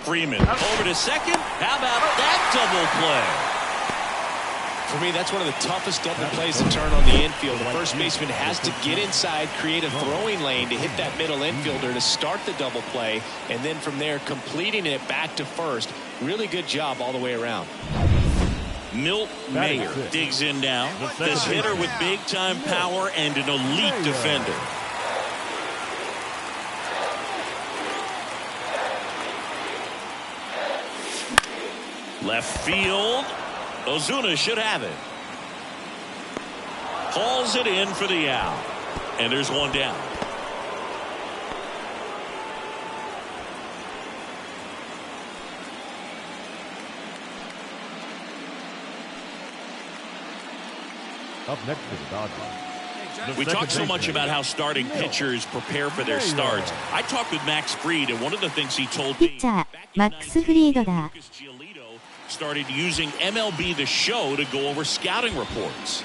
Freeman over to second. How about that double play? For me, that's one of the toughest double plays to turn on the infield. The first baseman has to get inside, create a throwing lane to hit that middle infielder to start the double play, and then from there completing it back to first. Really good job all the way around. Milt Mayer digs in now. This hitter with big-time power and an elite defender. Left field. Ozuna should have it. Hauls it in for the out. And there's one down. Up next to the Dodgers. We talk so much about how starting pitchers prepare for their starts. I talked with Max Fried, and one of the things he told ピ me ッチャー、マックス・フリードだ。 started using MLB The Show to go over scouting reports.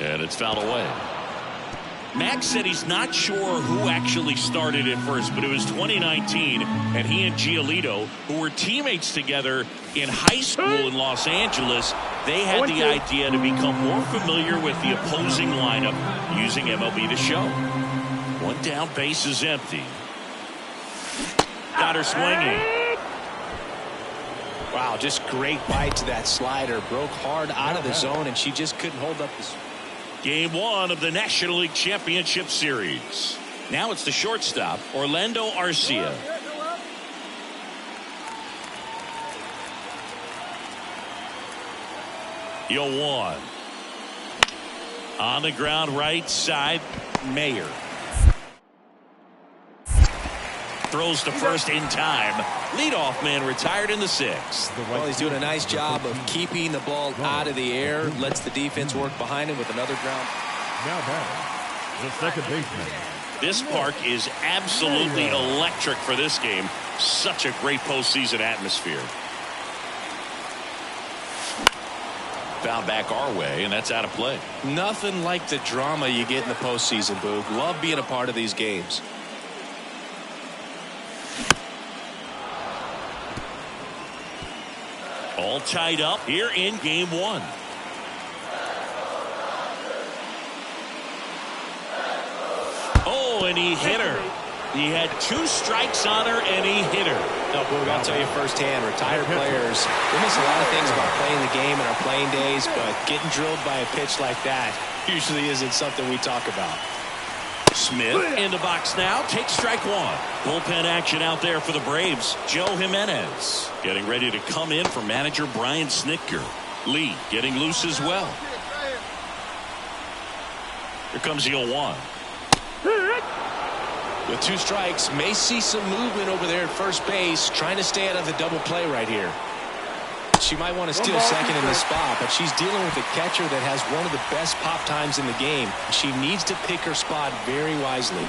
And it's fouled away. Max said he's not sure who actually started at first, but it was 2019, and he and Giolito, who were teammates together in high school in Los Angeles, they had the idea to become more familiar with the opposing lineup using MLB The Show. One down, base is empty. Got her swinging. Wow, just great bite to that slider. Broke hard out of the zone, and she just couldn't hold up the... Game one of the National League Championship Series. Now it's the shortstop, Orlando Arcia. Yo one. On the ground right side, Mayer. Throws to first in time. Leadoff man retired in the 6th. Well, he's doing a nice job of keeping the ball out of the air. Lets the defense work behind him with another ground. Now batting, the second baseman. This park is absolutely electric for this game. Such a great postseason atmosphere. fouled back our way, and that's out of play. Nothing like the drama you get in the postseason, Boog. Love being a part of these games. All tied up here in game one. Oh, and he hit her. He had 2 strikes on her, and he hit her. No, Boog, I'll tell you firsthand, retired players, they miss a lot of things about playing the game in our playing days, but getting drilled by a pitch like that usually isn't something we talk about. Smith in the box now. Takes strike 1. Bullpen action out there for the Braves. Joe Jimenez getting ready to come in for manager Brian Snitker. Lee getting loose as well. Here comes the 0-1. With 2 strikes, may see some movement over there at first base, trying to stay out of the double play right here. She might want to steal second in this spot, but she's dealing with a catcher that has one of the best pop times in the game. She needs to pick her spot very wisely.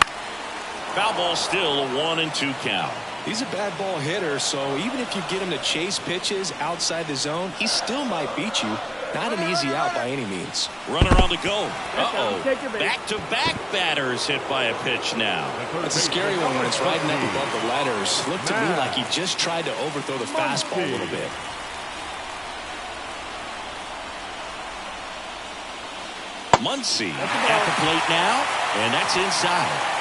Foul ball still, a 1-2 count. He's a bad ball hitter, so even if you get him to chase pitches outside the zone, he still might beat you. Not an easy out by any means. Runner on the go. Uh-oh. Back-to-back batters hit by a pitch now. That's a scary one when it's riding up above the letters. Looked to me like he just tried to overthrow the fastball a little bit. Muncy at the plate now, and that's inside.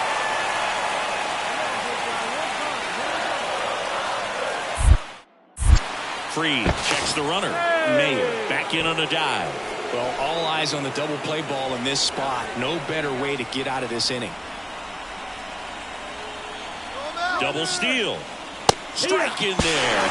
Freed checks the runner. Mayer back in on a dive. Well, all eyes on the double play ball in this spot. No better way to get out of this inning. Double steal. Strike in there.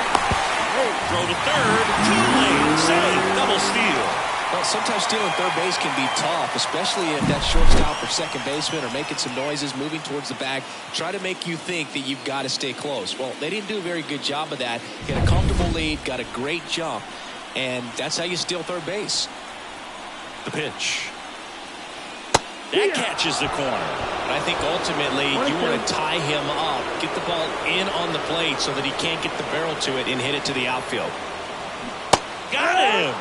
Throw to third. Too late. Save. Double steal. Well, sometimes stealing third base can be tough, especially if that shortstop or second baseman are making some noises, moving towards the bag, try to make you think that you've got to stay close. Well, they didn't do a very good job of that. Get a comfortable lead, got a great jump, and that's how you steal third base. The pitch. That catches the corner. But I think ultimately you want to tie him up, get the ball in on the plate so that he can't get the barrel to it and hit it to the outfield. Got him.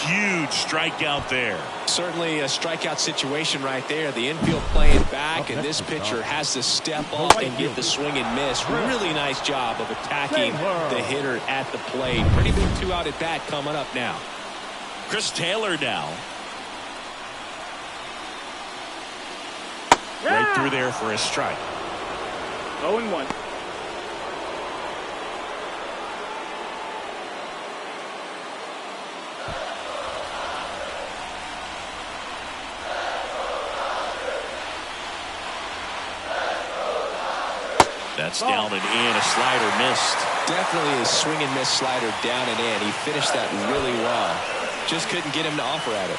Huge strikeout there. Certainly a strikeout situation right there. The infield playing back, and this pitcher has to step up and get the swing and miss. Really nice job of attacking the hitter at the plate. Pretty big 2-out at bat coming up now. Chris Taylor now. Right through there for a strike. 0-1. That's down and in. A slider missed. Definitely a swing and miss slider down and in. He finished that really well. Just couldn't get him to offer at it.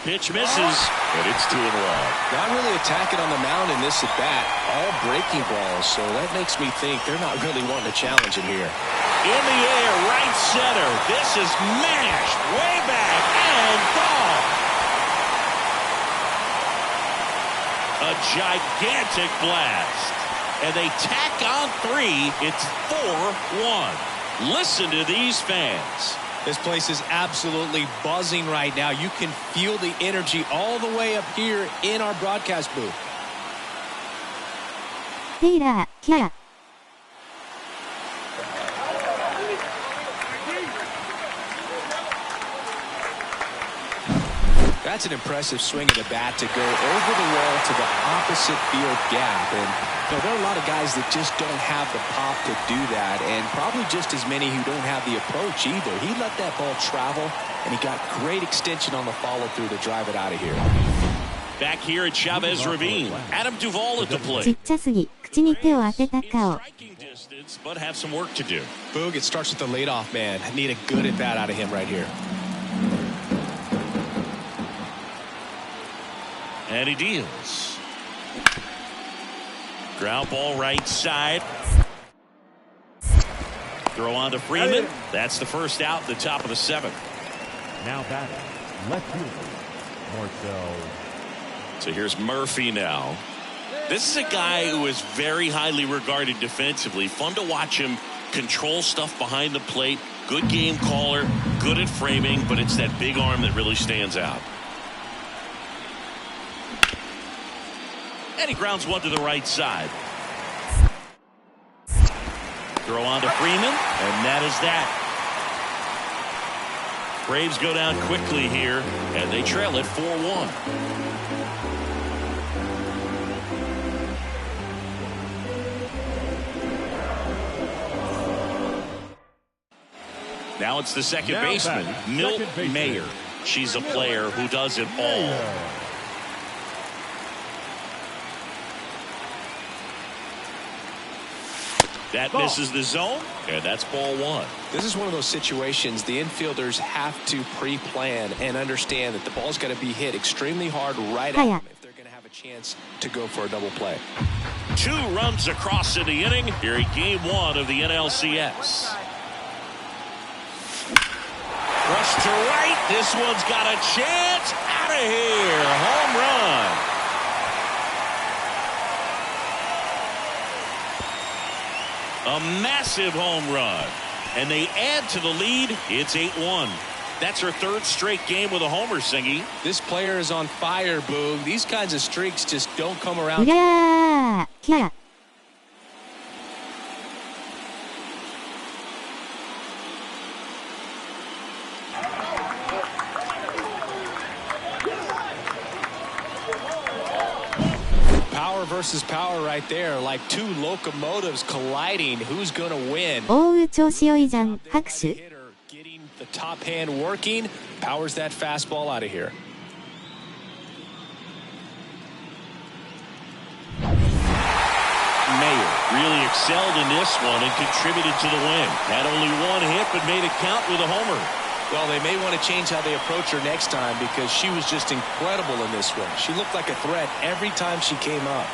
Pitch misses, but it's 2-1. Not really attacking on the mound in this at bat. All breaking balls, so that makes me think they're not really wanting to challenge him here. In the air, right center. This is mashed way back and gone. A gigantic blast. And they tack on 3. It's 4-1. Listen to these fans. This place is absolutely buzzing right now. You can feel the energy all the way up here in our broadcast booth. Taylor, Kia. That's an impressive swing of the bat to go over the wall to the opposite field gap. And you know, there are a lot of guys that just don't have the pop to do that, and probably just as many who don't have the approach either. He let that ball travel, and he got great extension on the follow-through to drive it out of here. Back here at Chavez Ravine, Adam Duvall at the plate. ちっちゃすぎ、口に手を当てた顔。 Striking distance, but have some work to do. Boog, it starts with the leadoff man. I need a good at bat out of him right here. And he deals. Ground ball right side. Throw on to Freeman. That's the first out, the top of the 7th. Now batting, left fielder, Marcel. So here's Murphy now. This is a guy who is very highly regarded defensively. Fun to watch him control stuff behind the plate, good game caller, good at framing, but it's that big arm that really stands out. And he grounds one to the right side. Throw on to Freeman, and that is that. Braves go down quickly here, and they trail it 4-1. Now it's the second baseman, Milt Mayer. She's a player who does it all. That misses the zone, and that's ball one. This is one of those situations the infielders have to pre-plan and understand that the ball's got to be hit extremely hard right at them if they're going to have a chance to go for a double play. 2 runs across in the inning here in game 1 of the NLCS. Rush to right. This one's got a chance. Out of here. Home run. A massive home run. And they add to the lead. It's 8-1. That's her 3rd straight game with a homer, Singy. This player is on fire, Boog. These kinds of streaks just don't come around. Power versus power right there, like 2 locomotives colliding. Who's going to win? 調子良いじゃん。拍手。 Getting the top hand working, powers that fastball out of here. Mayer really excelled in this one and contributed to the win. Had only 1 hit but made it count with a homer. Well, they may want to change how they approach her next time because she was just incredible in this one. She looked like a threat every time she came up.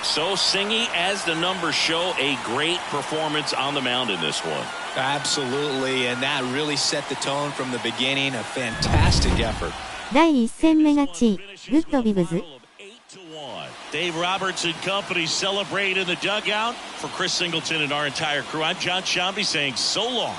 So Singy, as the numbers show, a great performance on the mound in this one. Absolutely, and that really set the tone from the beginning. A fantastic effort. 第1戦目勝ち。グッドビブズ。 Dave Roberts and company celebrate in the dugout. For Chris Singleton and our entire crew, I'm John Shambi saying so long.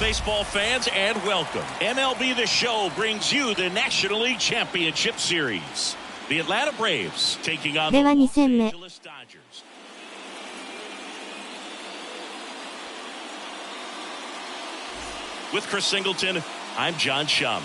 Baseball fans, and welcome. MLB The Show brings you the National League Championship Series. The Atlanta Braves taking on the Los Angeles Dodgers. With Chris Singleton, I'm John Shambi.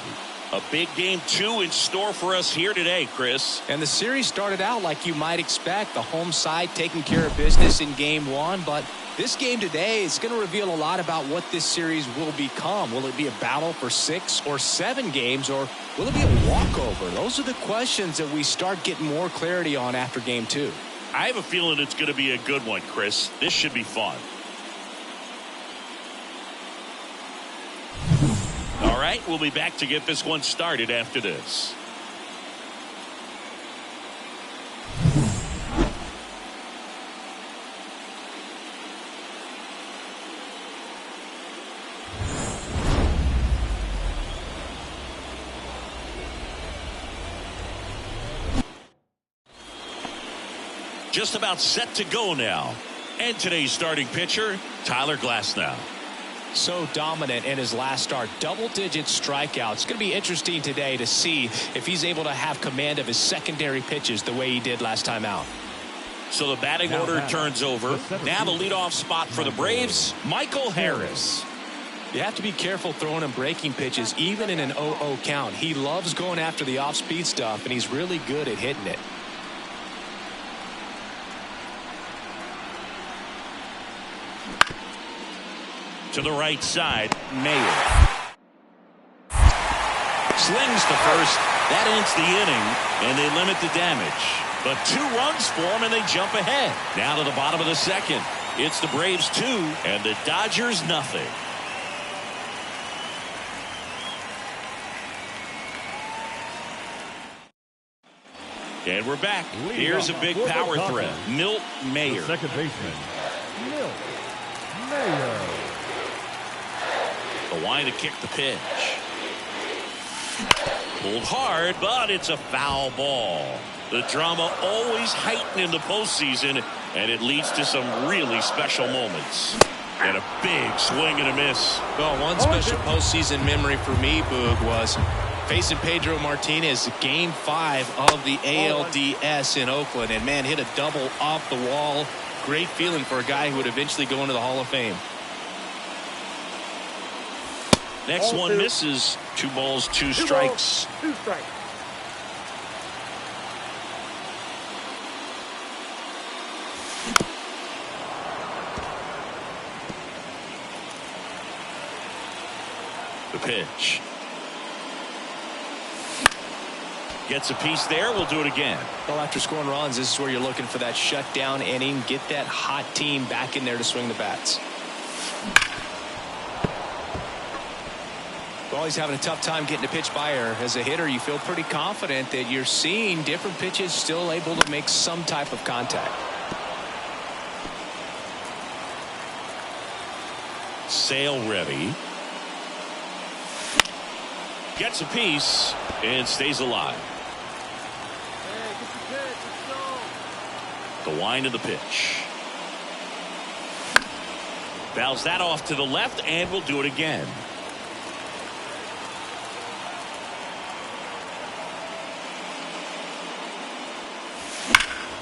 A big game 2 in store for us here today, Chris. And the series started out like you might expect. The home side taking care of business in game 1, but This game today is going to reveal a lot about what this series will become. Will it be a battle for 6 or 7 games, or will it be a walkover? Those are the questions that we start getting more clarity on after game 2. I have a feeling it's going to be a good one, Chris. This should be fun. All right, we'll be back to get this one started after this. Just about set to go now. And today's starting pitcher, Tyler Glasnow. So dominant in his last start, double-digit strikeouts. It's going to be interesting today to see if he's able to have command of his secondary pitches the way he did last time out. So the batting order turns over. Now the leadoff spot for the Braves, Michael Harris. You have to be careful throwing him breaking pitches, even in an 0-0 count. He loves going after the off-speed stuff, and he's really good at hitting it. To the right side, Mayer. Slings to first. That ends the inning, and they limit the damage. But 2 runs for them, and they jump ahead. Now to the bottom of the second. It's the Braves 2, and the Dodgers nothing. And we're back. Here's a big power threat. Milt Mayer. Second baseman, Milt Mayer. The line to kick the pitch. Pulled hard, but it's a foul ball. The drama always heightened in the postseason, and it leads to some really special moments. And a big swing and a miss. Well, one special postseason memory for me, Boog, was facing Pedro Martinez, Game 5 of the ALDS in Oakland. And, man, hit a double off the wall. Great feeling for a guy who would eventually go into the Hall of Fame. Next one misses. 2 balls, 2 strikes. 2 strikes. The pitch. Gets a piece there. We'll do it again. Well, after scoring runs, this is where you're looking for that shutdown inning. Get that hot team back in there to swing the bats. Well, he's having a tough time getting a pitch by her. As a hitter, you feel pretty confident that you're seeing different pitches still able to make some type of contact. Sale ready. Gets a piece and stays alive. The wind of the pitch. Fouls that off to the left, and we'll do it again.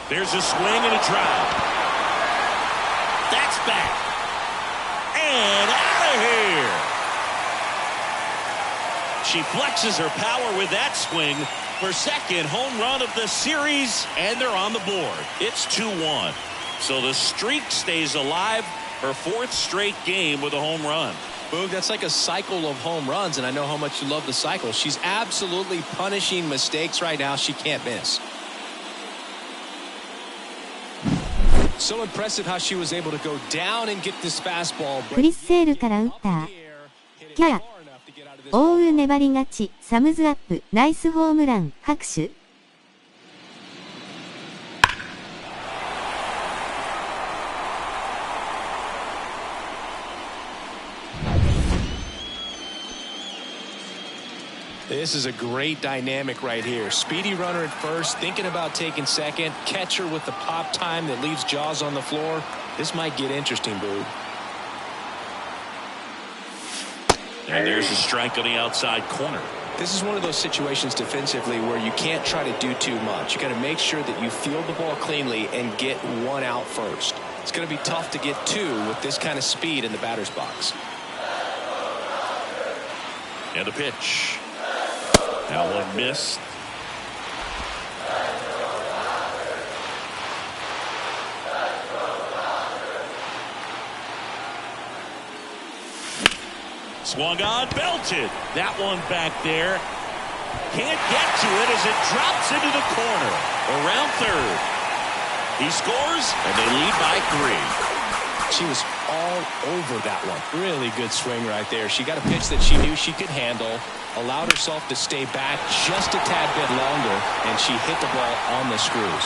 There's a swing and a drive. That's back. And out of here. She flexes her power with that swing. Her second home run of the series, and they're on the board. It's 2-1. So the streak stays alive. Her 4th straight game with a home run. Boog, that's like a cycle of home runs, and I know how much you love the cycle. She's absolutely punishing mistakes right now she can't miss. So impressive how she was able to go down and get this fastball. クリス・セールから打った。キャー。追う粘り勝ち、サムズアップ、ナイスホームラン、拍手。This is a great dynamic right here. Speedy runner at first, thinking about taking second. Catcher with the pop time that leaves Jaws on the floor. This might get interesting, Boo. And there's a strike on the outside corner. This is one of those situations defensively where you can't try to do too much. You got to make sure that you field the ball cleanly and get 1 out first. It's going to be tough to get 2 with this kind of speed in the batter's box. And the pitch. That one missed. Swung on, belted. That one back there. Can't get to it as it drops into the corner. Around third. He scores, and they lead by 3. She was all over that one. Really good swing right there. She got a pitch that she knew she could handle, allowed herself to stay back just a tad bit longer, and she hit the ball on the screws.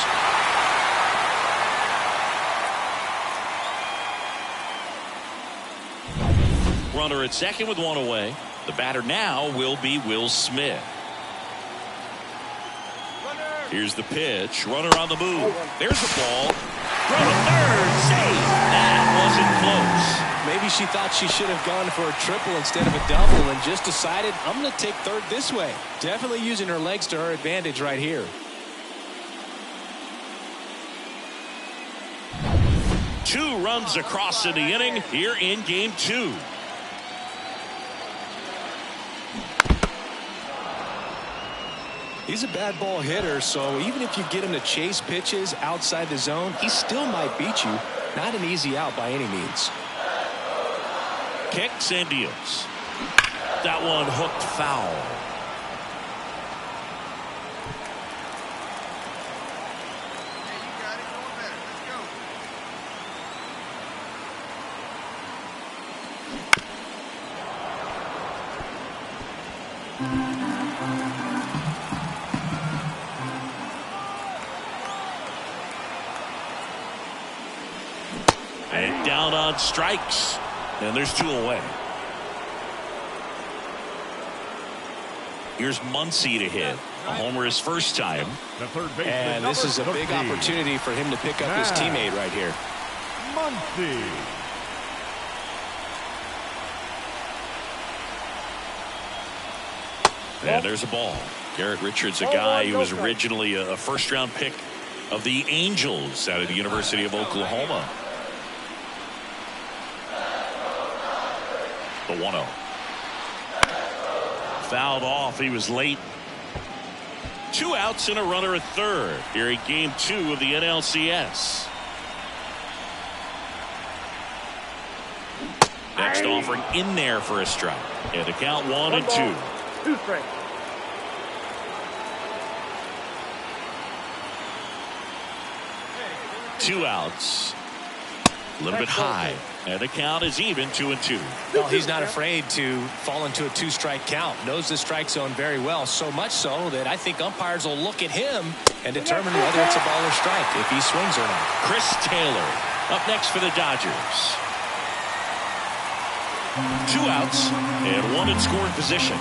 Runner at second with 1 away. The batter now will be Will Smith. Here's the pitch. Runner on the move. There's the ball. Throw to third. Save. That wasn't close. Maybe she thought she should have gone for a triple instead of a double and just decided, I'm going to take third this way. Definitely using her legs to her advantage right here. Two runs across in the inning here in game 2. He's a bad ball hitter, so even if you get him to chase pitches outside the zone, he still might beat you. Not an easy out by any means. Kicks and deals. That one hooked foul. And down on strikes. And there's 2 away. Here's Muncy to hit. A homer his first time. And this is a big opportunity for him to pick up his teammate right here. Muncy. And there's a ball. Garrett Richards, a guy who was originally a first-round pick of the Angels out of the University of Oklahoma. The 1-0. Fouled off. He was late. 2 outs and a runner at third here in game 2 of the NLCS. Next offering in there for a strike. And the count 1-2. 2 strikes. Two outs. A little bit high. And the count is even 2-2. Well, he's not afraid to fall into a 2-strike count. Knows the strike zone very well. So much so that I think umpires will look at him and determine whether it's a ball or strike if he swings or not. Chris Taylor up next for the Dodgers. 2 outs and 1 in scoring position.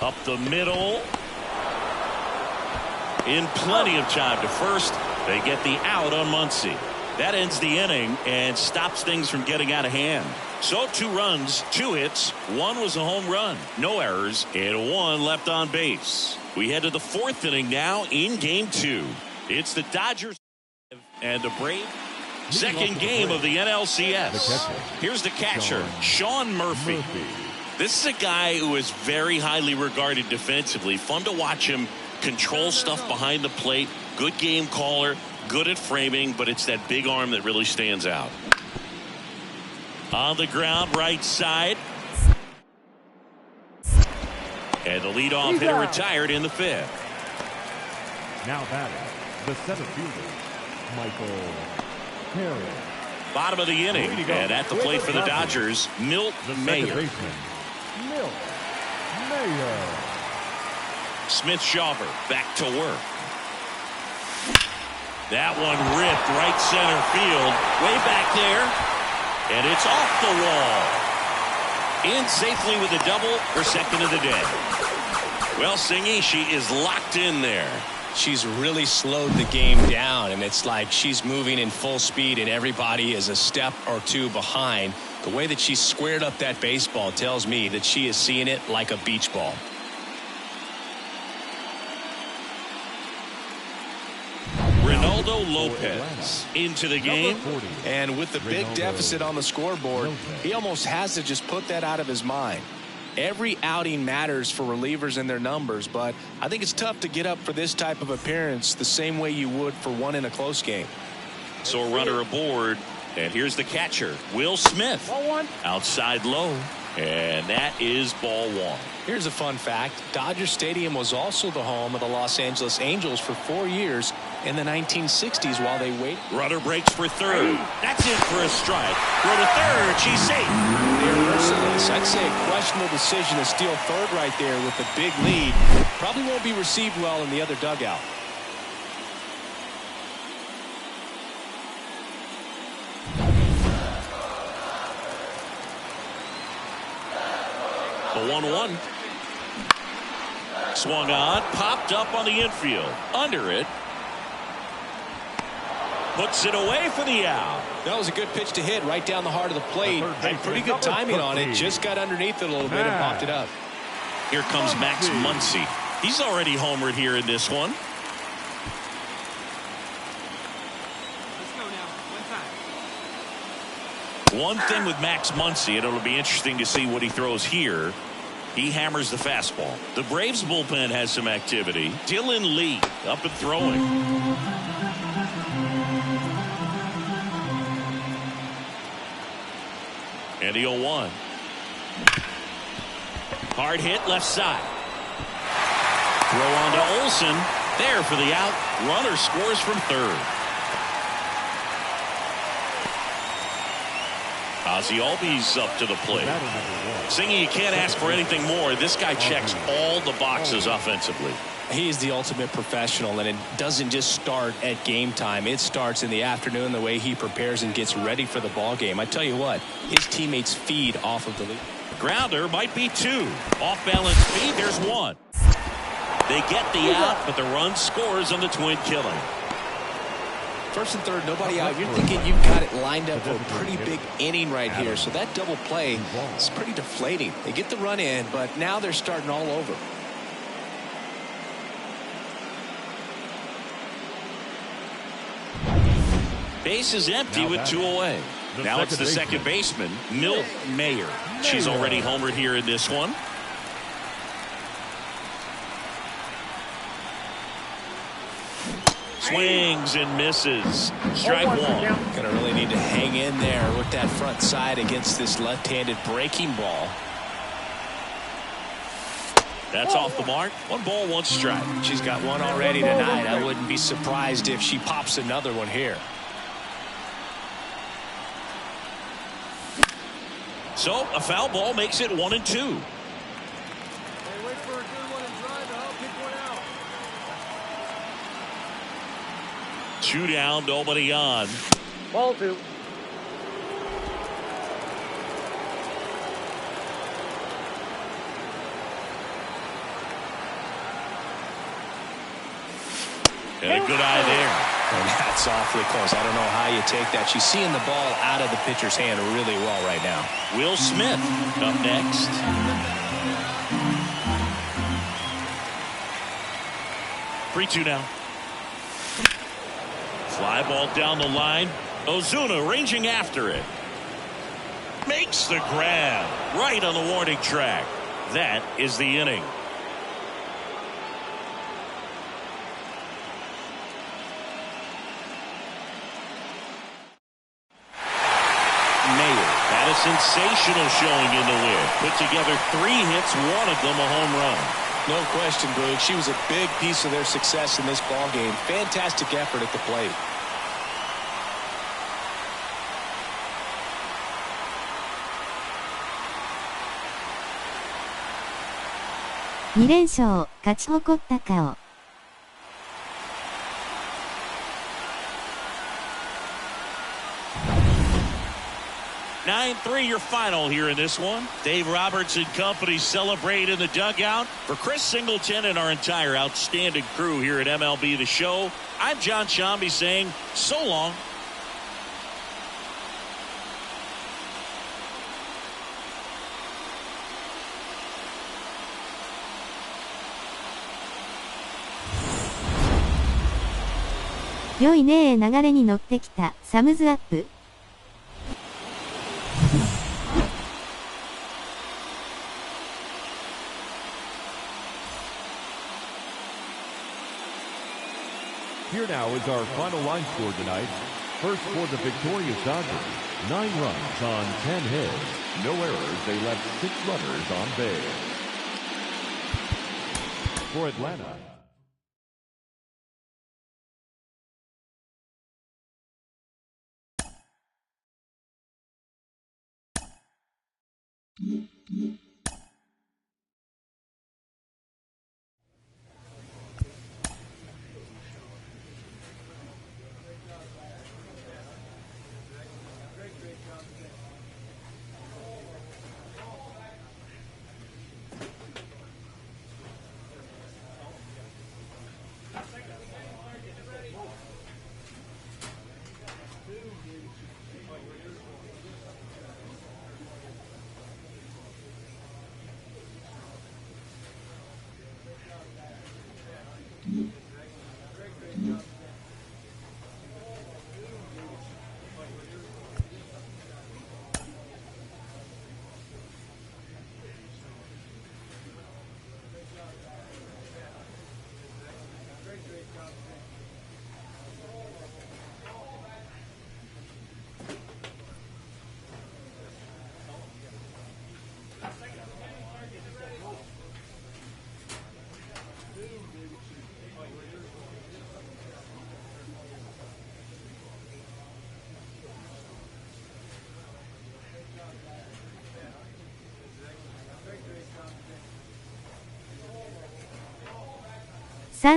Up the middle. In plenty of time to first. They get the out on Muncy. That ends the inning and stops things from getting out of hand. So 2 runs, 2 hits. 1 was a home run. No errors. And 1 left on base. We head to the 4th inning now in game 2. It's the Dodgers and the Braves. Second game of the NLCS. Here's the catcher, Sean Murphy. This is a guy who is very highly regarded defensively. Fun to watch him control stuff behind the plate. Good game caller. Good at framing, but it's that big arm that really stands out. On the ground, right side. And the leadoff hitter retired in the 5th. Now batting, the 7th fielder, Michael Perry. Bottom of the inning, and at the plate for the Dodgers, Milt Mayer. Milt Mayer. Smith Shawver back to work. That one ripped right center field, way back there, and it's off the wall. In safely with a double, her second of the day. Well, Singy, she is locked in there. She's really slowed the game down, and it's like she's moving in full speed and everybody is a step or 2 behind. The way that she squared up that baseball tells me that she is seeing it like a beach ball. Ronaldo Lopez into the game. And with the big deficit on the scoreboard, he almost has to just put that out of his mind. Every outing matters for relievers and their numbers, but I think it's tough to get up for this type of appearance the same way you would for one in a close game. So a runner aboard, and here's the catcher, Will Smith. Ball one. Outside low, and that is ball one. Here's a fun fact. Dodger Stadium was also the home of the Los Angeles Angels for 4 years in the 1960s while they wait. Runner breaks for third. That's in for a strike. Throw to third. She's safe. They're merciless. I'd say a questionable decision to steal third right there with a big lead. Probably won't be received well in the other dugout. The 1-1. Swung on, popped up on the infield. Under it. Puts it away for the out. That was a good pitch to hit right down the heart of the plate. Had pretty good timing on it. Just got underneath it a little bit and popped it up. Here comes Max Muncy. He's already homered here in this one. One thing with Max Muncy, and it'll be interesting to see what he throws here. He hammers the fastball. The Braves bullpen has some activity. Dylan Lee up and throwing. And the 0-1. Hard hit left side. Throw on to Olsen. There for the out. Runner scores from third. Ozzie Albies up to the plate. Singing, you can't ask for anything more. This guy checks all the boxes offensively. He's the ultimate professional, and it doesn't just start at game time. It starts in the afternoon, the way he prepares and gets ready for the ball game. I tell you what, his teammates feed off of the lead. Grounder might be two. Off balance speed, there's one. They get the out, but the run scores on the twin killing. First and third, nobody out. You're thinking you've got it lined up for a pretty big inning right here. So that double play is pretty deflating. They get the run in, but now they're starting all over. Base is empty with two away. Now it's the second baseman, Milt Mayer. She's already homered here in this one. Swings and misses. Strike one. Gonna really need to hang in there with that front side against this left-handed breaking ball. That's off the mark. 1 ball, 1 strike. She's got one already tonight. I wouldn't be surprised if she pops another one here. So a foul ball makes it 1-2. Wait for a good one and drive. I'll pick one out. 2 down, nobody on. Ball 2. And a good eye there. And that's awfully close. I don't know how you take that. She's seeing the ball out of the pitcher's hand really well right now. Will Smith up next. Three-two now. Fly ball down the line. Ozuna ranging after it. Makes the grab right on the warning track. That is the inning. Mayer had a sensational showing in the win. Put together 3 hits, one of them a home run. No question, Brooke. She was a big piece of their success in this ball game. Fantastic effort at the plate.2連勝、勝ち誇った顔。9-3 your final here in this one. Dave Roberts and company celebrate in the dugout. For Chris Singleton and our entire outstanding crew here at MLB The Show, I'm John Shambi saying so long.良いねー流れに乗ってきた、サムズアップ。Here now is our final line score tonight. First for the victorious Dodgers, 9 runs on 10 hits. No errors, they left 6 runners on base. For Atlanta,3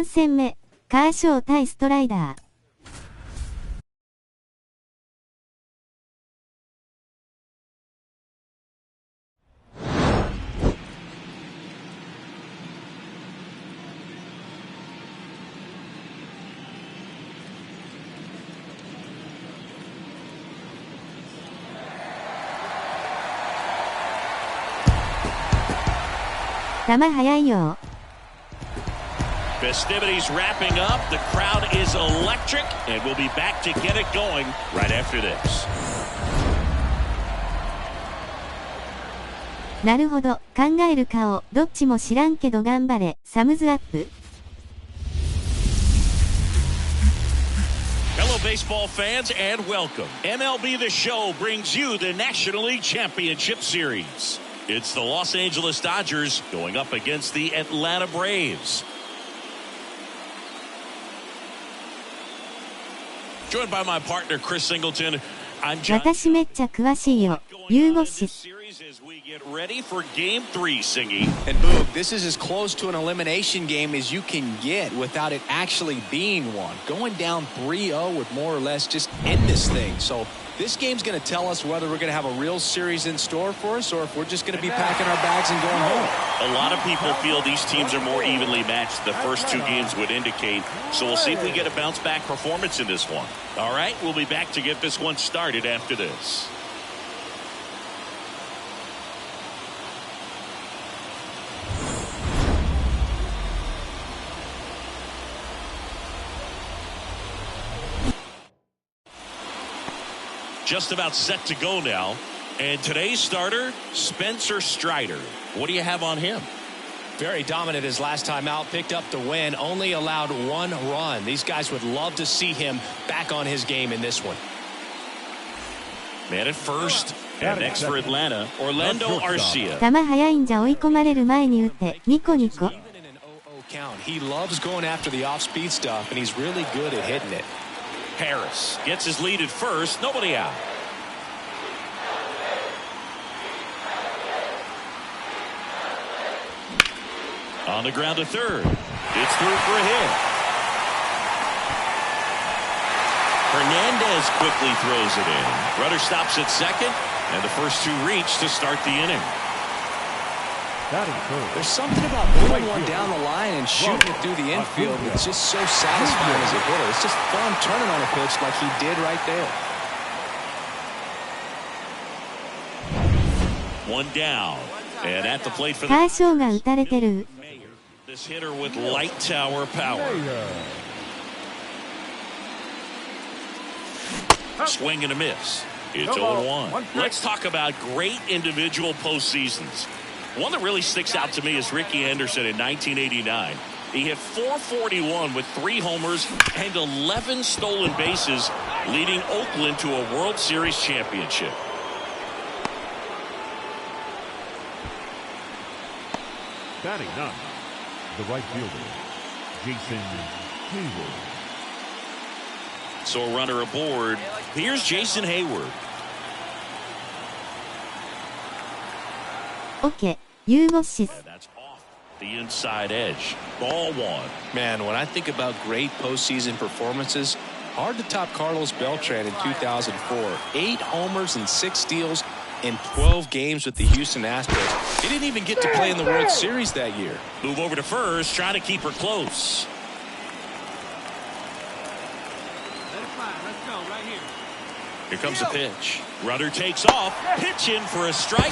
戦目、カーショー対ストライダー。球速いよ。Festivities wrapping up. The crowd is electric, and we'll be back to get it going right after this. なるほど、考える顔、どっちも知らんけど頑張れ、サムズアップ。Hello, baseball fans, and welcome. MLB The Show brings you the National League Championship Series. It's the Los Angeles Dodgers going up against the Atlanta Braves. Joined by my partner, Chris Singleton. I'm John. 私めっちゃ詳しいよ。ユーゴシス。As we get ready for Game 3, Singy. And Boog, this is as close to an elimination game as you can get without it actually being one. Going down 3-0 would more or less just end this thing. So this game's going to tell us whether we're going to have a real series in store for us or if we're just going to be packing our bags and going home. A lot of people feel these teams are more evenly matched. The first 2 games would indicate. So we'll see if we get a bounce-back performance in this one. All right, we'll be back to get this one started after this. Just about set to go now. And today's starter, Spencer Strider. What do you have on him? Very dominant his last time out, picked up the win, only allowed 1 run. These guys would love to see him back on his game in this one. Man at first. And next for Atlanta, Orlando Arcia. 球速いんじゃ追い込まれる前に打て、ニコニコ。He loves going after the off-speed stuff, and he's really good at hitting it. Harris gets his lead at first. Nobody out. On the ground to third. It's through for a hit. Hernandez quickly throws it in. Rudder stops at second, and the first 2 reach to start the inning. There's something about pulling one down the line and shooting it through the infield that's just so satisfying as a hitter. It's just fun turning on a pitch like he did right there. 1 down. And at the plate for the カーショーが打たれてる。This hitter with light tower power. Swing and a miss. It's 0-1. Let's talk about great individual postseasons. One that really sticks out to me is Ricky Henderson in 1989. He hit .441 with 3 homers and 11 stolen bases, leading Oakland to a World Series championship. Batting 9, the right fielder, Jason Hayward. So a runner aboard. Here's Jason Hayward. OK、ユーゴシス。 That's off the inside edge. Ball 1. Man, when I think about great postseason performances, hard to top Carlos Beltran in 2004. 8 homers and 6 steals in 12 games with the Houston Astros. He didn't even get to play in the World Series that year. Move over to first, trying to keep her close. Let it fly. Let's go right here. Here comes the pitch. Runner takes off. Pitch in for a strike.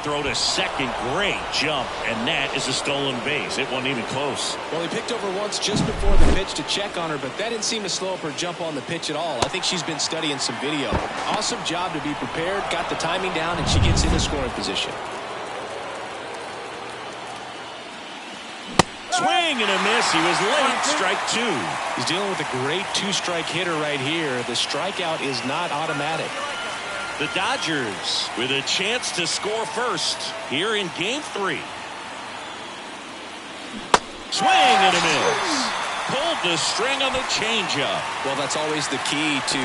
Throw to second. Great jump. And that is a stolen base. It wasn't even close. Well, he picked over once just before the pitch to check on her, but that didn't seem to slow up her jump on the pitch at all. I think she's been studying some video. Awesome job to be prepared, got the timing down, and she gets into scoring position. Swing and a miss. He was late. Strike 2. He's dealing with a great 2-strike hitter right here. The strikeout is not automatic. The Dodgers with a chance to score first here in Game 3. Swing and a miss. Pulled the string on the changeup. Well, that's always the key to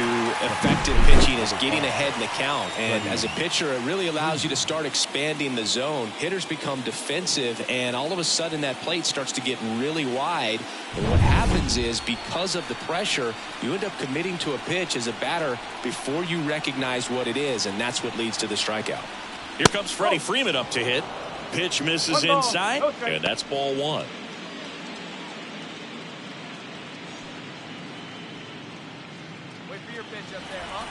effective pitching, is getting ahead in the count. And as a pitcher, it really allows you to start expanding the zone. Hitters become defensive, and all of a sudden that plate starts to get really wide. And what happens is, because of the pressure, you end up committing to a pitch as a batter before you recognize what it is, and that's what leads to the strikeout. Here comes Freddie Freeman up to hit. Pitch misses inside, and that's ball 1. Wait for your pitch up there, huh?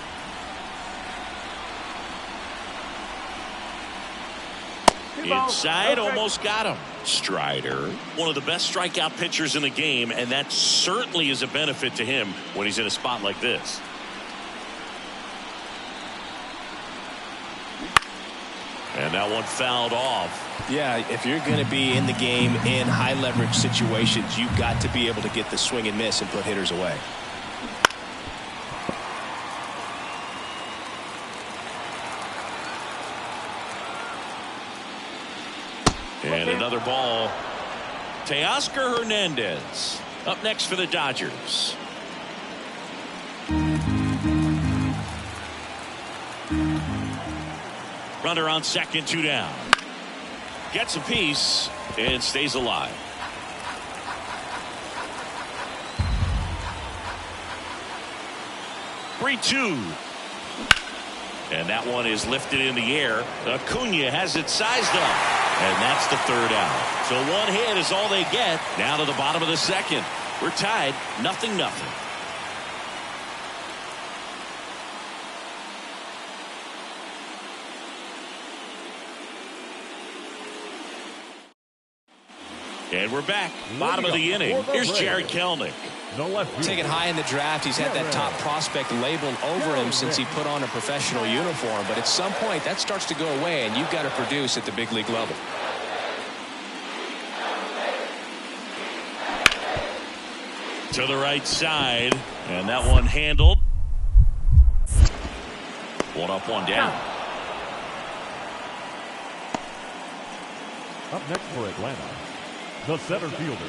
Inside, almost got him. Strider, one of the best strikeout pitchers in the game, and that certainly is a benefit to him when he's in a spot like this. And that one fouled off. Yeah, if you're going to be in the game in high leverage situations, you've got to be able to get the swing and miss and put hitters away. And another ball. Teoscar Hernandez up next for the Dodgers. Runner on second, 2 down. Gets a piece and stays alive. Three-2. And that one is lifted in the air. Acuna has it sized up. And that's the 3rd out. So 1 hit is all they get. Down to the bottom of the 2nd. We're tied, 0-0. And we're back. Bottom of the inning. Here's Jared Kelenic. Taken high in the draft, he's had that top prospect labeled over him since he put on a professional uniform. But at some point, that starts to go away, and you've got to produce at the big league level. To the right side, and that one handled. 1 up, 1 down. Up next for Atlanta, the center fielder,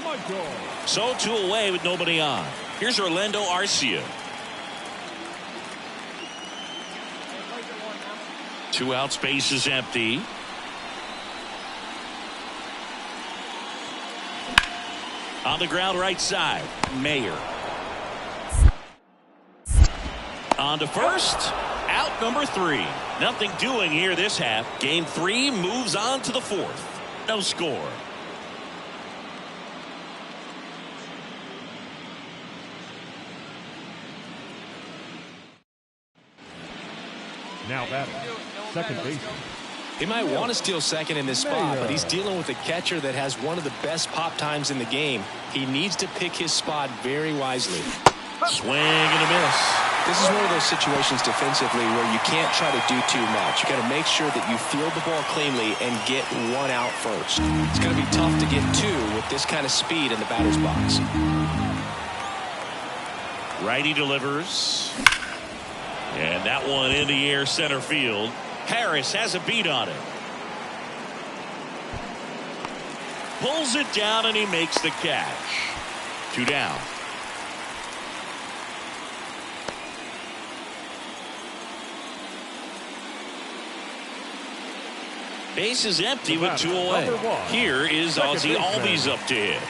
Michael. So 2 away with nobody on. Here's Orlando Arcia. 2 out, space is empty. On the ground, right side, Mayer. On to first, out number 3. Nothing doing here this half. Game 3 moves on to the 4th. No score. Now batting, second baseman. He might want to steal second in this spot, but he's dealing with a catcher that has one of the best pop times in the game. He needs to pick his spot very wisely. Swing and a miss. This is one of those situations defensively where you can't try to do too much. You got to make sure that you field the ball cleanly and get one out first. It's going to be tough to get two with this kind of speed in the batter's box. Righty delivers. And that one in the air center field. Harris has a beat on it. Pulls it down and he makes the catch. 2 down. Base is empty with 2 away. Here is Ozzie Albies up to hit.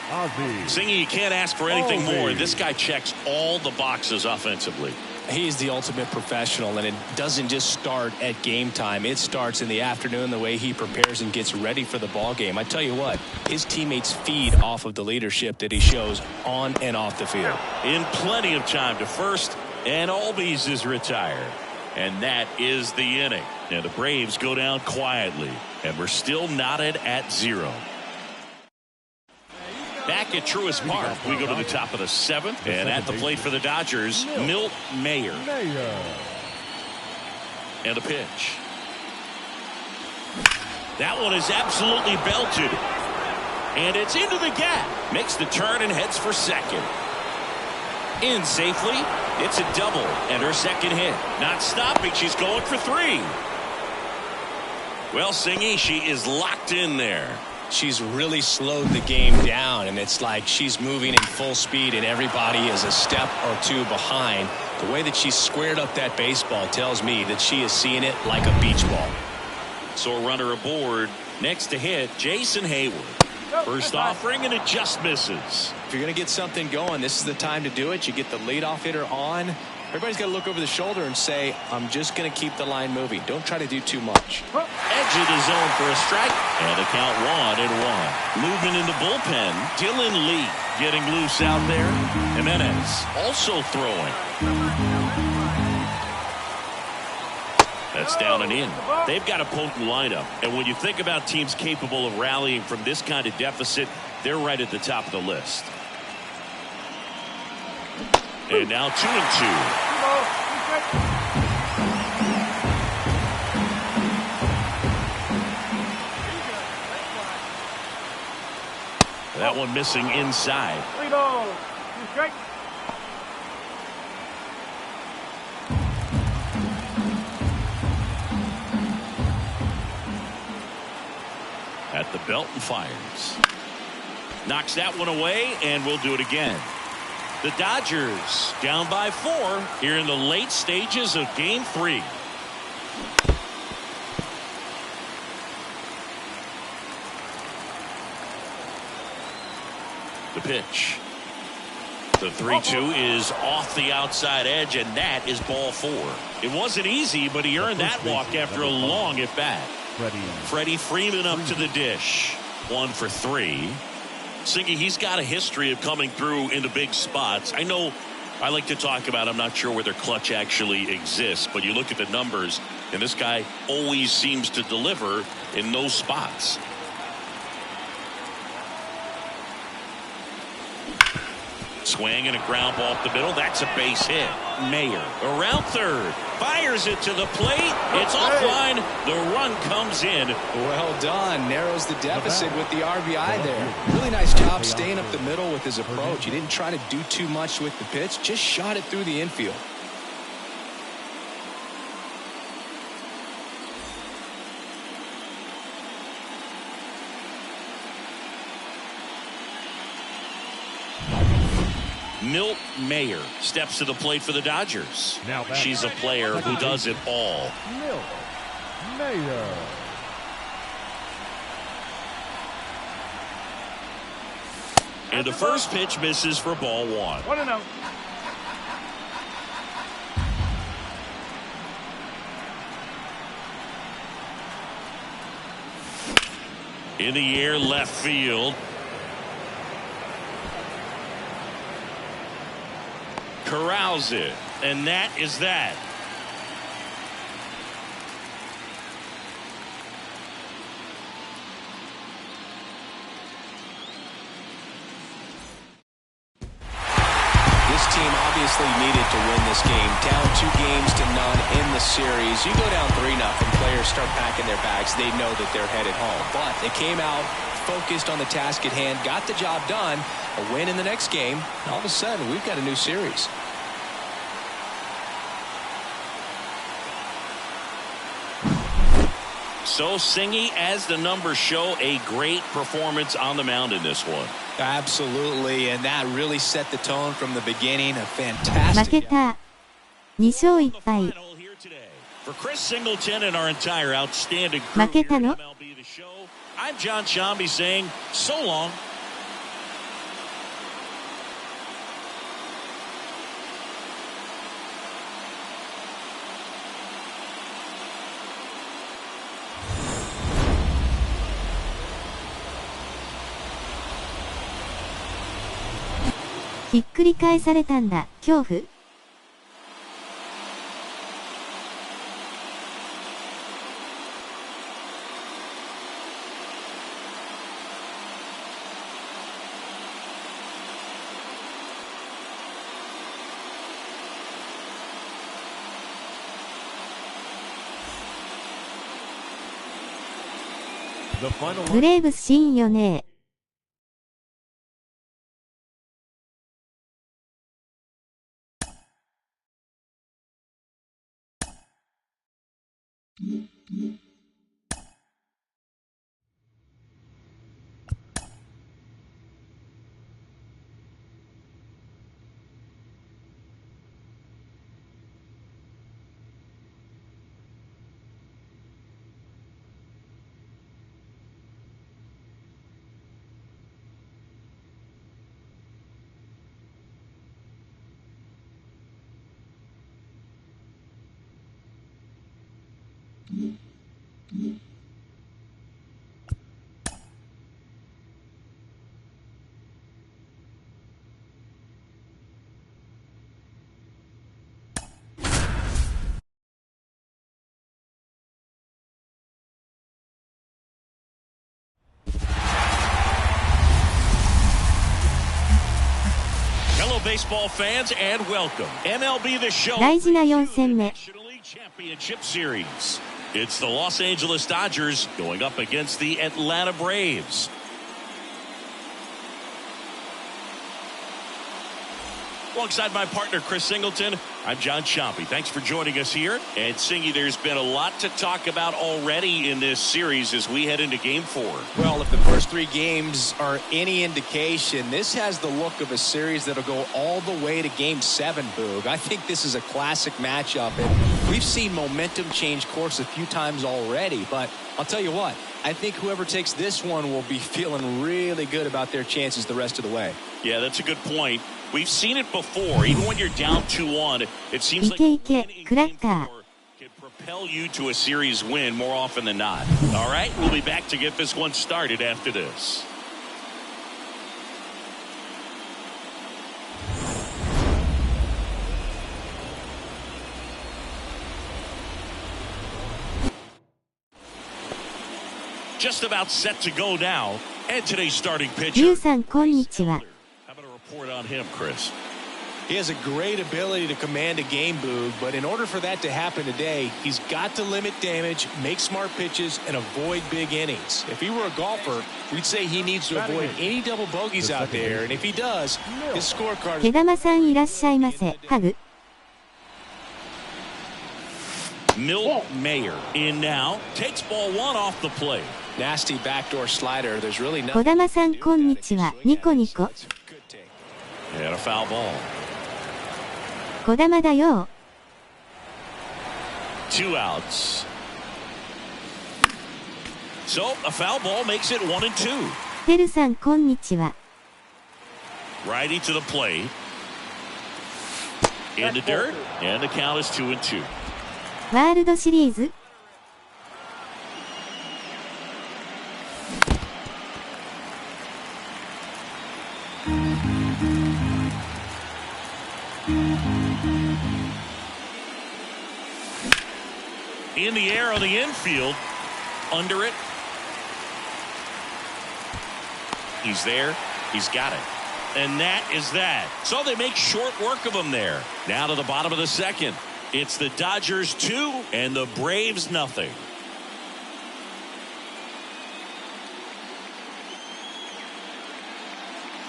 Singy, you can't ask for anything more. This guy checks all the boxes offensively. He's the ultimate professional, and it doesn't just start at game time. It starts in the afternoon, the way he prepares and gets ready for the ball game. I tell you what, his teammates feed off of the leadership that he shows on and off the field. In plenty of time to first, and Albies is retired. And that is the inning. And the Braves go down quietly, and we're still knotted at 0. Back at Truist Park, we go to the top of the 7th, and at the plate for the Dodgers, Milt Mayer. And a pitch. That one is absolutely belted. And it's into the gap. Makes the turn and heads for second. In safely. It's a double and her second hit. Not stopping. She's going for 3. Well, Singy, she is locked in there. She's really slowed the game down, and it's like she's moving in full speed and everybody is a step or 2 behind. The way that she squared up that baseball tells me that she is seeing it like a beach ball. So a runner aboard. Next to hit, Jason Hayward. First offering, and it just misses. If you're going to get something going, this is the time to do it. You get the leadoff hitter on. Everybody's got to look over the shoulder and say, I'm just going to keep the line moving. Don't try to do too much. Edge of the zone for a strike. And a count 1-1. Moving in the bullpen, Dylan Lee getting loose out there. Jimenez also throwing. That's down and in. They've got a potent lineup. And when you think about teams capable of rallying from this kind of deficit, they're right at the top of the list. And now 2-2. That one missing inside. 3 balls. 2 strikes. At the belt and fires. Knocks that one away, and we'll do it again. The Dodgers down by 4 here in the late stages of Game 3. The pitch. The 3-2 is off the outside edge, and that is ball 4. It wasn't easy, but he earned that walk after a long at bat. Freddie Freeman up to the dish. 1 for 3. Singy, he's got a history of coming through in the big spots. I know I like to talk about, I'm not sure whether clutch actually exists, but you look at the numbers, and this guy always seems to deliver in those spots. Swing and a ground ball up the middle. That's a base hit. Mayer around third. Fires it to the plate. It's offline. The run comes in. Well done. Narrows the deficit with the RBI there. Really nice job staying up the middle with his approach. He didn't try to do too much with the pitch. Just shot it through the infield. Milt Mayer steps to the plate for the Dodgers. She's a player who does it all. Milt Mayer. And the first pitch misses for ball 1. 1-0. In the air, left field. Corrals it, and that is that. This team obviously needed to to win this game. Down 2 games to none in the series. You go down 3-0, players start packing their bags. They know that they're headed home. But they came out focused on the task at hand, got the job done, a win in the next game. All of a sudden, we've got a new series. So Singy, as the numbers show, a great performance on the mound in this one. Absolutely, and that really set the tone from the beginning. A fantastic. 負けた。2勝1敗。 For Chris Singleton and our entire outstanding crew 負け here た at の MLB The Show, I'm John Shambi saying so long. ?ひっくり返されたんだ、恐怖。ブレーブスシーンよねHello, baseball fans, and welcome. MLB The Show. 大事な4戦目。 National League Championship Series. It's the Los Angeles Dodgers going up against the Atlanta Braves. Alongside my partner, Chris Singleton, I'm John Shambi. Thanks for joining us here. And Singy, there's been a lot to talk about already in this series as we head into Game 4. Well, if the first 3 games are any indication, this has the look of a series that'll go all the way to Game 7, Boog. I think this is a classic matchup, and we've seen momentum change course a few times already. But I'll tell you what, I think whoever takes this one will be feeling really good about their chances the rest of the way. Yeah, that's a good point. We've seen it before. Even when you're down 2-1, it seems like いけいけ、クラッカー。 can propel you to a series win more often than not. All right, we'll be back to get this one started after this. Just about set to go now, and today's starting pitcher. リュウさんこんにちは。 How about a report on him, Chris? He has a great ability to command a game, Boog, but in order for that to happen today, he's got to limit damage, make smart pitches, and avoid big innings. If he were a golfer, we'd say he needs to avoid any double bogeys out there, and if he does, his scorecard is... 毛玉さんいらっしゃいませ。ハグ。 Milt Mayer in now, takes ball 1 off the plate. Nasty backdoor slider. There's really 小 nothing. 玉さんこんにちは。ニコニコ。 And a foul ball. 小玉だよ。 2 outs. So a foul ball makes it 1-2. てるさんこんにちは。 Righty to the plate. In the dirt, and the count is 2-2. ワールドシリーズIn the air on the infield, under it. He's there. He's got it. And that is that. So they make short work of him there. Now to the bottom of the second. It's the Dodgers 2 and the Braves nothing.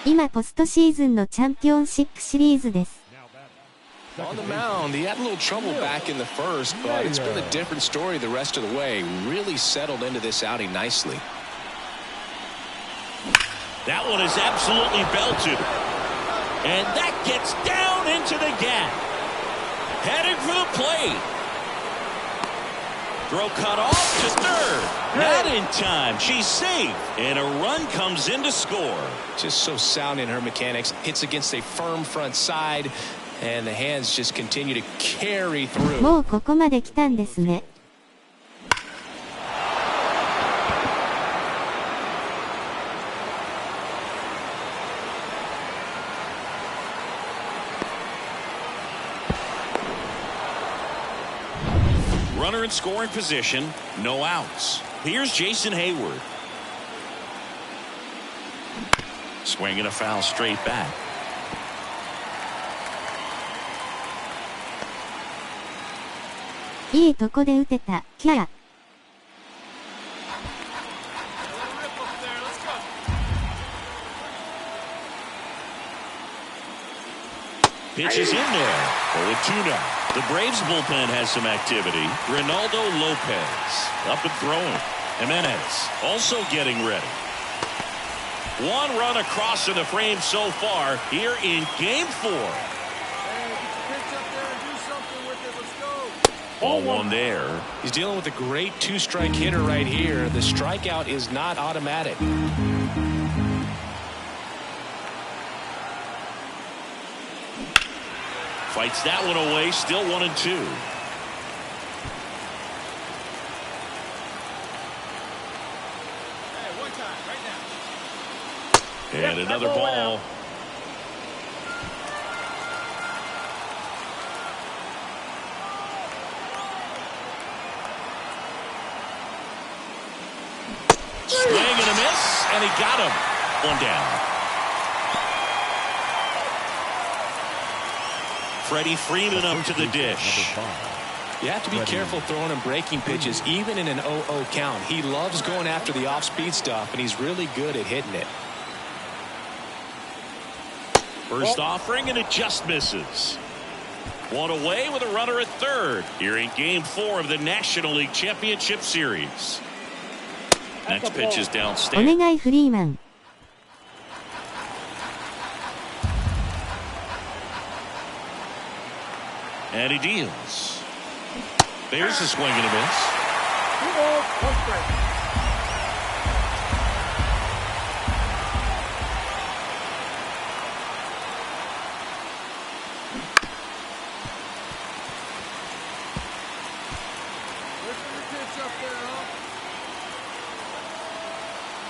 Now ポストシーズンのチャンピオンシップシリーズです。On the mound, he had a little trouble back in the first, but it's been a different story the rest of the way. Really settled into this outing nicely. That one is absolutely belted. And that gets down into the gap. Headed for the plate. Throw cut off to third. Not in time. She's safe. And a run comes in to score. Just so sound in her mechanics. Hits against a firm front side. And the hands just continue to carry through. もうここまで来たんですね。Runner in scoring position, no outs. Here's Jason Hayward. Swinging a foul straight back.いいとこで打てた、キャー。Pitch is in there. 0-2 now. The Braves bullpen has some activity. Ronaldo Lopez up and throwing. Jimenez also getting ready. One run across in the frame so far here in Game 4. Ball one there. He's dealing with a great two-strike hitter right here. The strikeout is not automatic. Fights that one away. Still 1-2. Hey, one time, right now. And another ball. Swing and a miss, and he got him. One down. Freddie Freeman up to the dish. You have to be careful throwing him breaking pitches, even in an 0-0 count. He loves going after the off-speed stuff, and he's really good at hitting it. First offering, and it just misses. One away with a runner at third here in Game 4 of the National League Championship Series. Next pitch is お downstairs. 願いフリーマン。And he deals. There's a swing and a miss.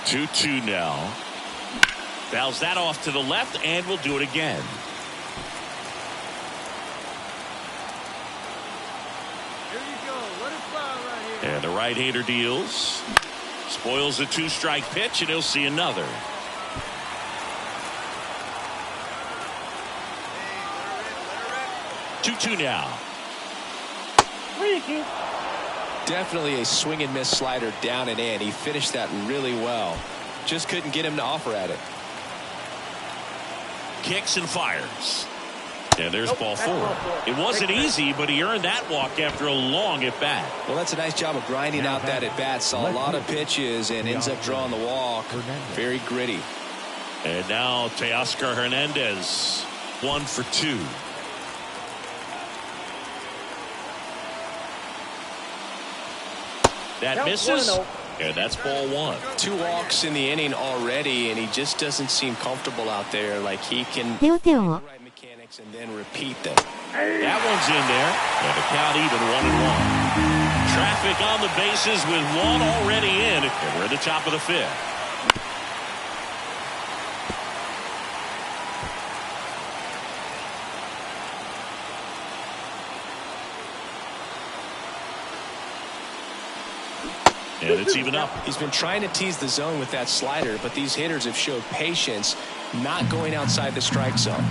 2-2 now. Fouls that off to the left, and we'll do it again. Here you go. Let it fly right here. And the right-hander deals. Spoils a two-strike pitch, and he'll see another. Hey, 2-2 now. Definitely a swing and miss slider down and in. He finished that really well. Just couldn't get him to offer at it. Kicks and fires. And there's ball four. It wasn't easy, but he earned that walk after a long at-bat. Well, that's a nice job of grinding out that at-bat. Saw a lot of pitches and ends up drawing the walk. Very gritty. And now Teoscar Hernandez, 1 for 2. That misses, and that's ball one. 2 walks in the inning already, and he just doesn't seem comfortable out there. Like he can 手を手を。 right mechanics and then repeat them. That one's in there, and the count even 1-1. Traffic on the bases with one already in, and we're at the top of the 5th. And it's even up. He's been trying to tease the zone with that slider, but these hitters have showed patience not going outside the strike zone.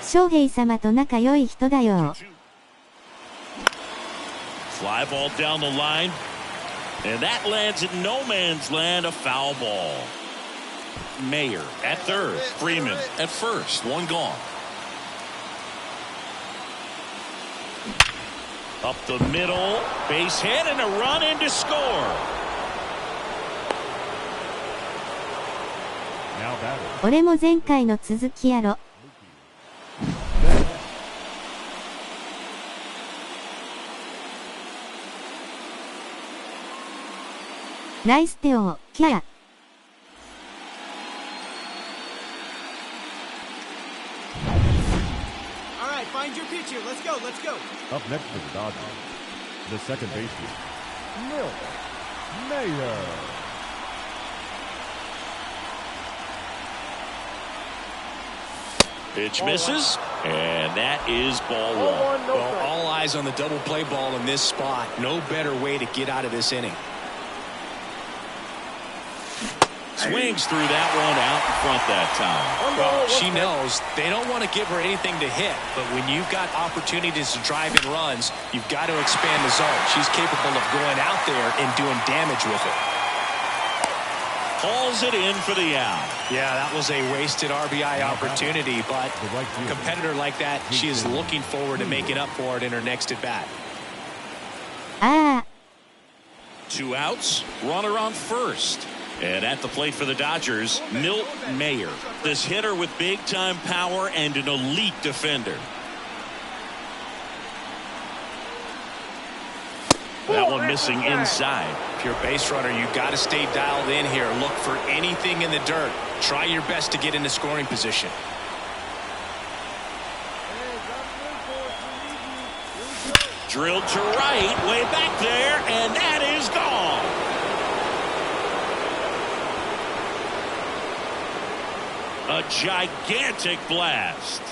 翔平様と仲良い人だよ。Fly ball down the line, and that lands in no man's land, a foul ball. Mayer at third, Freeman at first, one gone. Up the middle, base hit, and a run in to score. Now batter. 俺も前回の続きやろ。ナイステオー、キャー。Find your pitcher. Let's go. Let's go. Up next for the Dodgers, the second baseman, Mayer. Pitch misses, and that is ball one. Well, all eyes on the double play ball in this spot. No better way to get out of this inning. Swings through that one out in front that time. Well, she knows they don't want to give her anything to hit, but when you've got opportunities to drive in runs, you've got to expand the zone. She's capable of going out there and doing damage with it. Calls it in for the out. Yeah, that was a wasted RBI opportunity, but a competitor like that, she is looking forward to making up for it in her next at-bat. Two outs, runner on first. And at the plate for the Dodgers, Milt Mayer. This hitter with big-time power and an elite defender. That one missing inside. If you're a base runner, you got to stay dialed in here. Look for anything in the dirt. Try your best to get into scoring position. Drilled to right, way back there, and that is gone. A gigantic blast.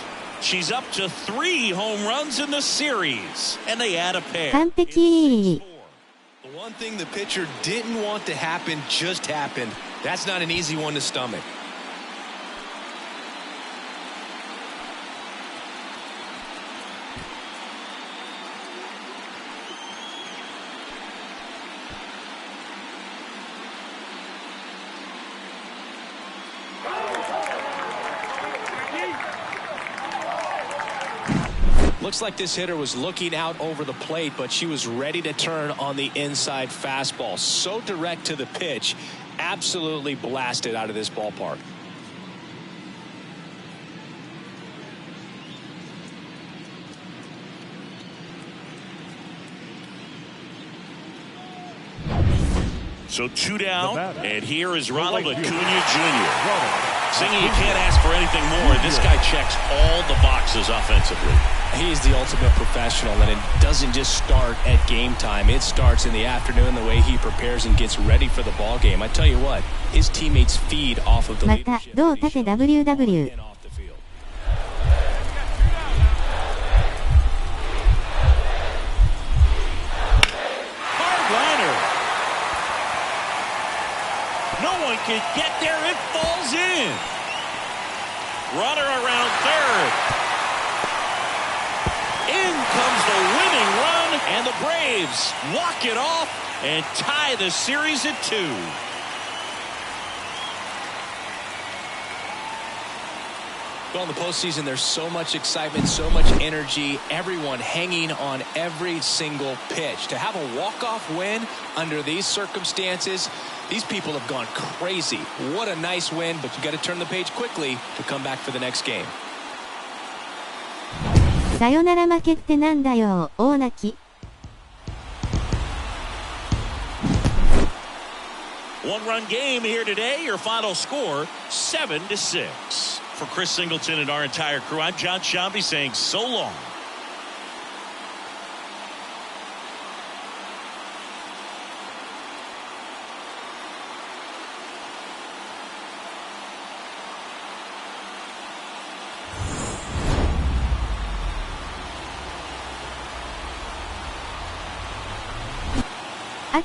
She's up to 3 home runs in the series, and they add a pair. 完璧。 The one thing the pitcher didn't want to happen just happened. That's not an easy one to stomach. Looks like this hitter was looking out over the plate, but she was ready to turn on the inside fastball. So direct to the pitch, absolutely blasted out of this ballpark. So 2 down, and here is Ronald Acuna Jr. Singing, you can't ask for anything more. This guy checks all the boxes offensively. He's the ultimate professional, and it doesn't just start at game time. It starts in the afternoon, the way he prepares and gets ready for the ball game. I tell you what, his teammates feed off of the また、どう立て WW。No one can get there. It falls in. Runner around third. In comes the winning run, and the Braves walk it off and tie the series at 2. Well, in the postseason, there's so much excitement, so much energy, everyone hanging on every single pitch. To have a walk-off win under these circumstances, these people have gone crazy. What a nice win, but you got to turn the page quickly to come back for the next game. さよなら負けってなんだよ、大泣き。One-run game here today. Your final score, 7-6. For Chris Singleton and our entire crew, I'm John Shambi saying so long.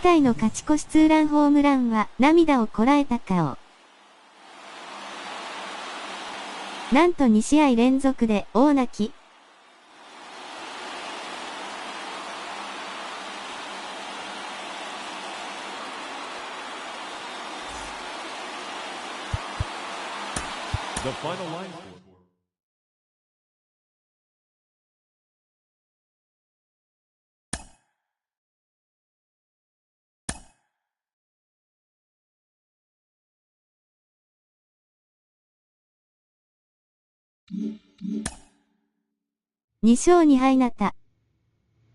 値の勝ち越しツーランホームランは涙をこらえた顔。なんと2試合連続で大泣き。The final line score. ?2 勝2敗なた。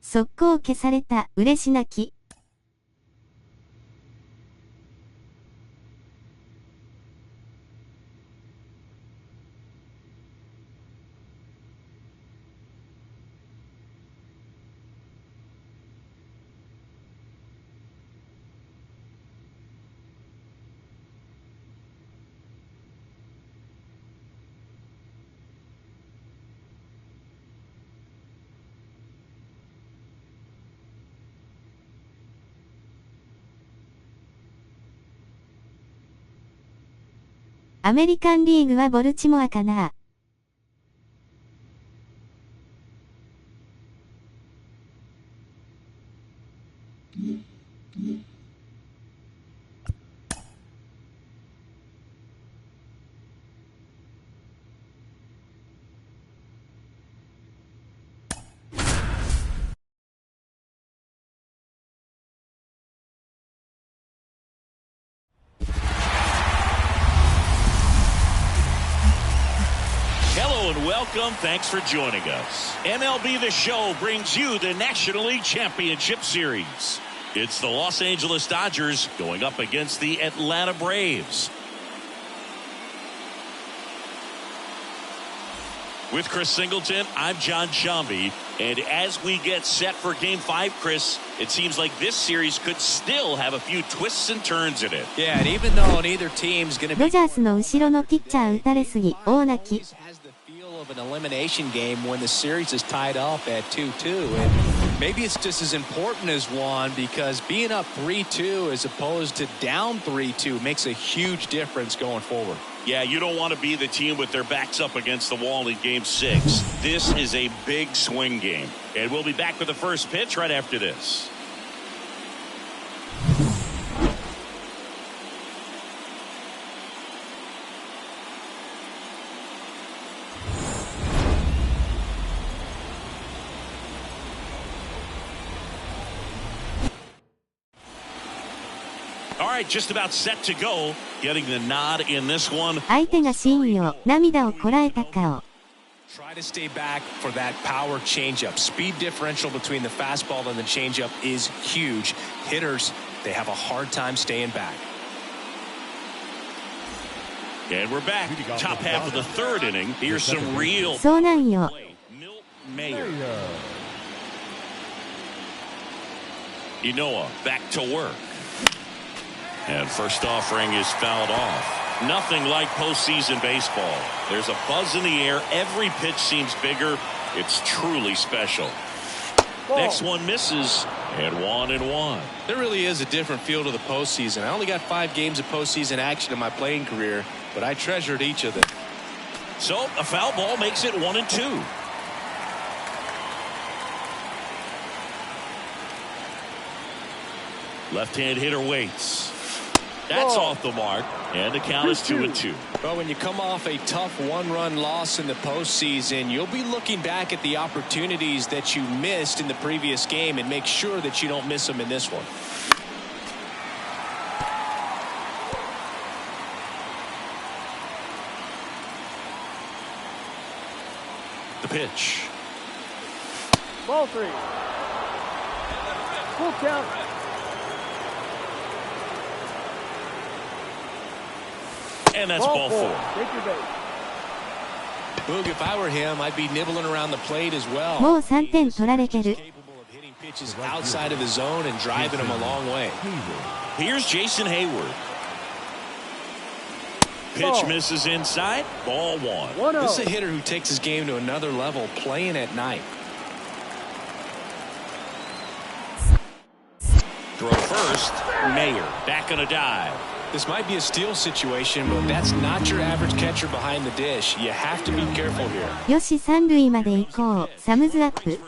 速攻消された、嬉し泣き。アメリカンリーグはボルチモアかな。Hello and welcome. Thanks for joining us. MLB The Show brings you the National League Championship Series. It's the Los Angeles Dodgers going up against the Atlanta Braves. With Chris Singleton, I'm John Shambi. And as we get set for Game 5, Chris, it seems like this series could still have a few twists and turns in it. Yeah, and even though neither team's going to be... ドジャースの後ろのピッチャー打たれすぎ、大泣き。of an elimination game when the series is tied up at 2-2, and maybe it's just as important as one because being up 3-2 as opposed to down 3-2 makes a huge difference going forward. Yeah, you don't want to be the team with their backs up against the wall in Game 6. This is a big swing game, and we'll be back with the first pitch right after this. All right, just about set to go. Getting the nod in this one. 相手が真意を、涙をこらえた顔。Try to stay back for that power changeup. Speed differential between the fastball and the changeup is huge. Hitters, they have a hard time staying back. And we're back. Top half of the third inning. Here's some real. そうなんよ。Mayer. Inoa back to work. And first offering is fouled off. Nothing like postseason baseball. There's a buzz in the air. Every pitch seems bigger. It's truly special. Next one misses. And 1-1. There really is a different feel to the postseason. I only got 5 games of postseason action in my playing career, but I treasured each of them. So a foul ball makes it 1-2. Left-hand hitter waits. That's off the mark, and the count is 2-2. Well, when you come off a tough one-run loss in the postseason, you'll be looking back at the opportunities that you missed in the previous game and make sure that you don't miss them in this one. The pitch. Ball 3. Full count. And that's ball 4. Take your base. Boog, if I were him, I'd be nibbling around the plate as well. もう3点取られてる。Capable of hitting pitches outside of the zone and driving them a long way. Here's Jason Hayward. Pitch misses inside. Ball 1. This is a hitter who takes his game to another level, playing at night. Throw first. Mayer back on a dive. This might be a steal situation, but that's not your average catcher behind the dish. You have to be careful here. よし三塁まで行こう。サムズアップ。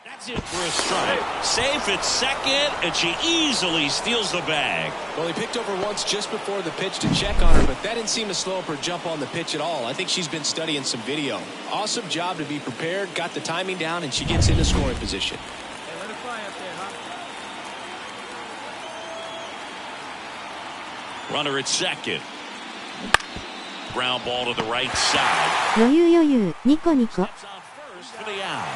That's it for a strike. Safe at second, and she easily steals the bag. Well, he picked over once just before the pitch to check on her, but that didn't seem to slow up her jump on the pitch at all. I think she's been studying some video. Awesome job to be prepared, got the timing down, and she gets into scoring position. Hey, let it fly up there, huh? Runner at second. Ground ball to the right side. 余裕ニコニコ。 That's on first for the out.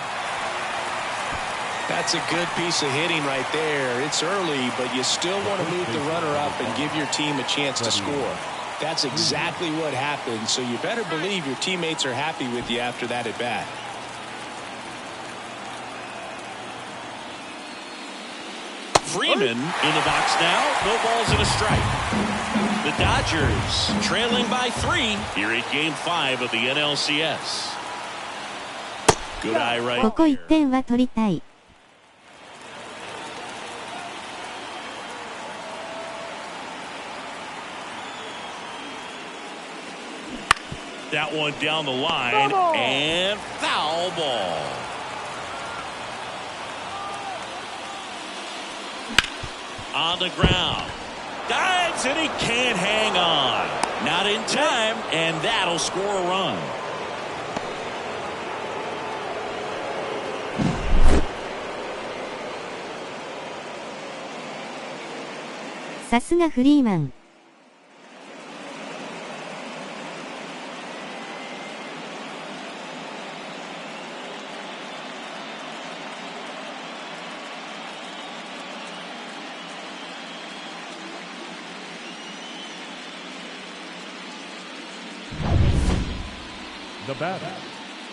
That's a good piece of hitting right there. It's early, but you still want to move the runner up and give your team a chance to score. That's exactly what happened, so you better believe your teammates are happy with you after that at bat. Freeman in the box now. No balls and a strike. The Dodgers trailing by 3 here at Game 5 of the NLCS. Good eye right ここ here. 1点は取りたい。That one down the line and foul ball. On the ground. Dives and he can't hang on. Not in time, and that'll score a run.「さすがフリーマン」The batter,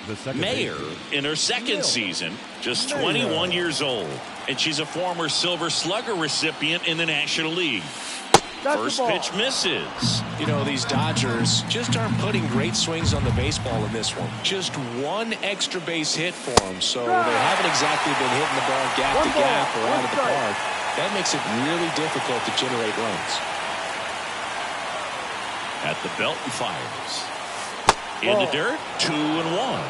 the second Mayer in her second season, just 21 years old, and she's a former Silver Slugger recipient in the National League. First pitch misses. You know, these Dodgers just aren't putting great swings on the baseball in this one. Just one extra base hit for them, so they haven't exactly been hitting the ball gap to gap or out of the park. That makes it really difficult to generate runs. At the belt and fires. In the dirt, 2-1.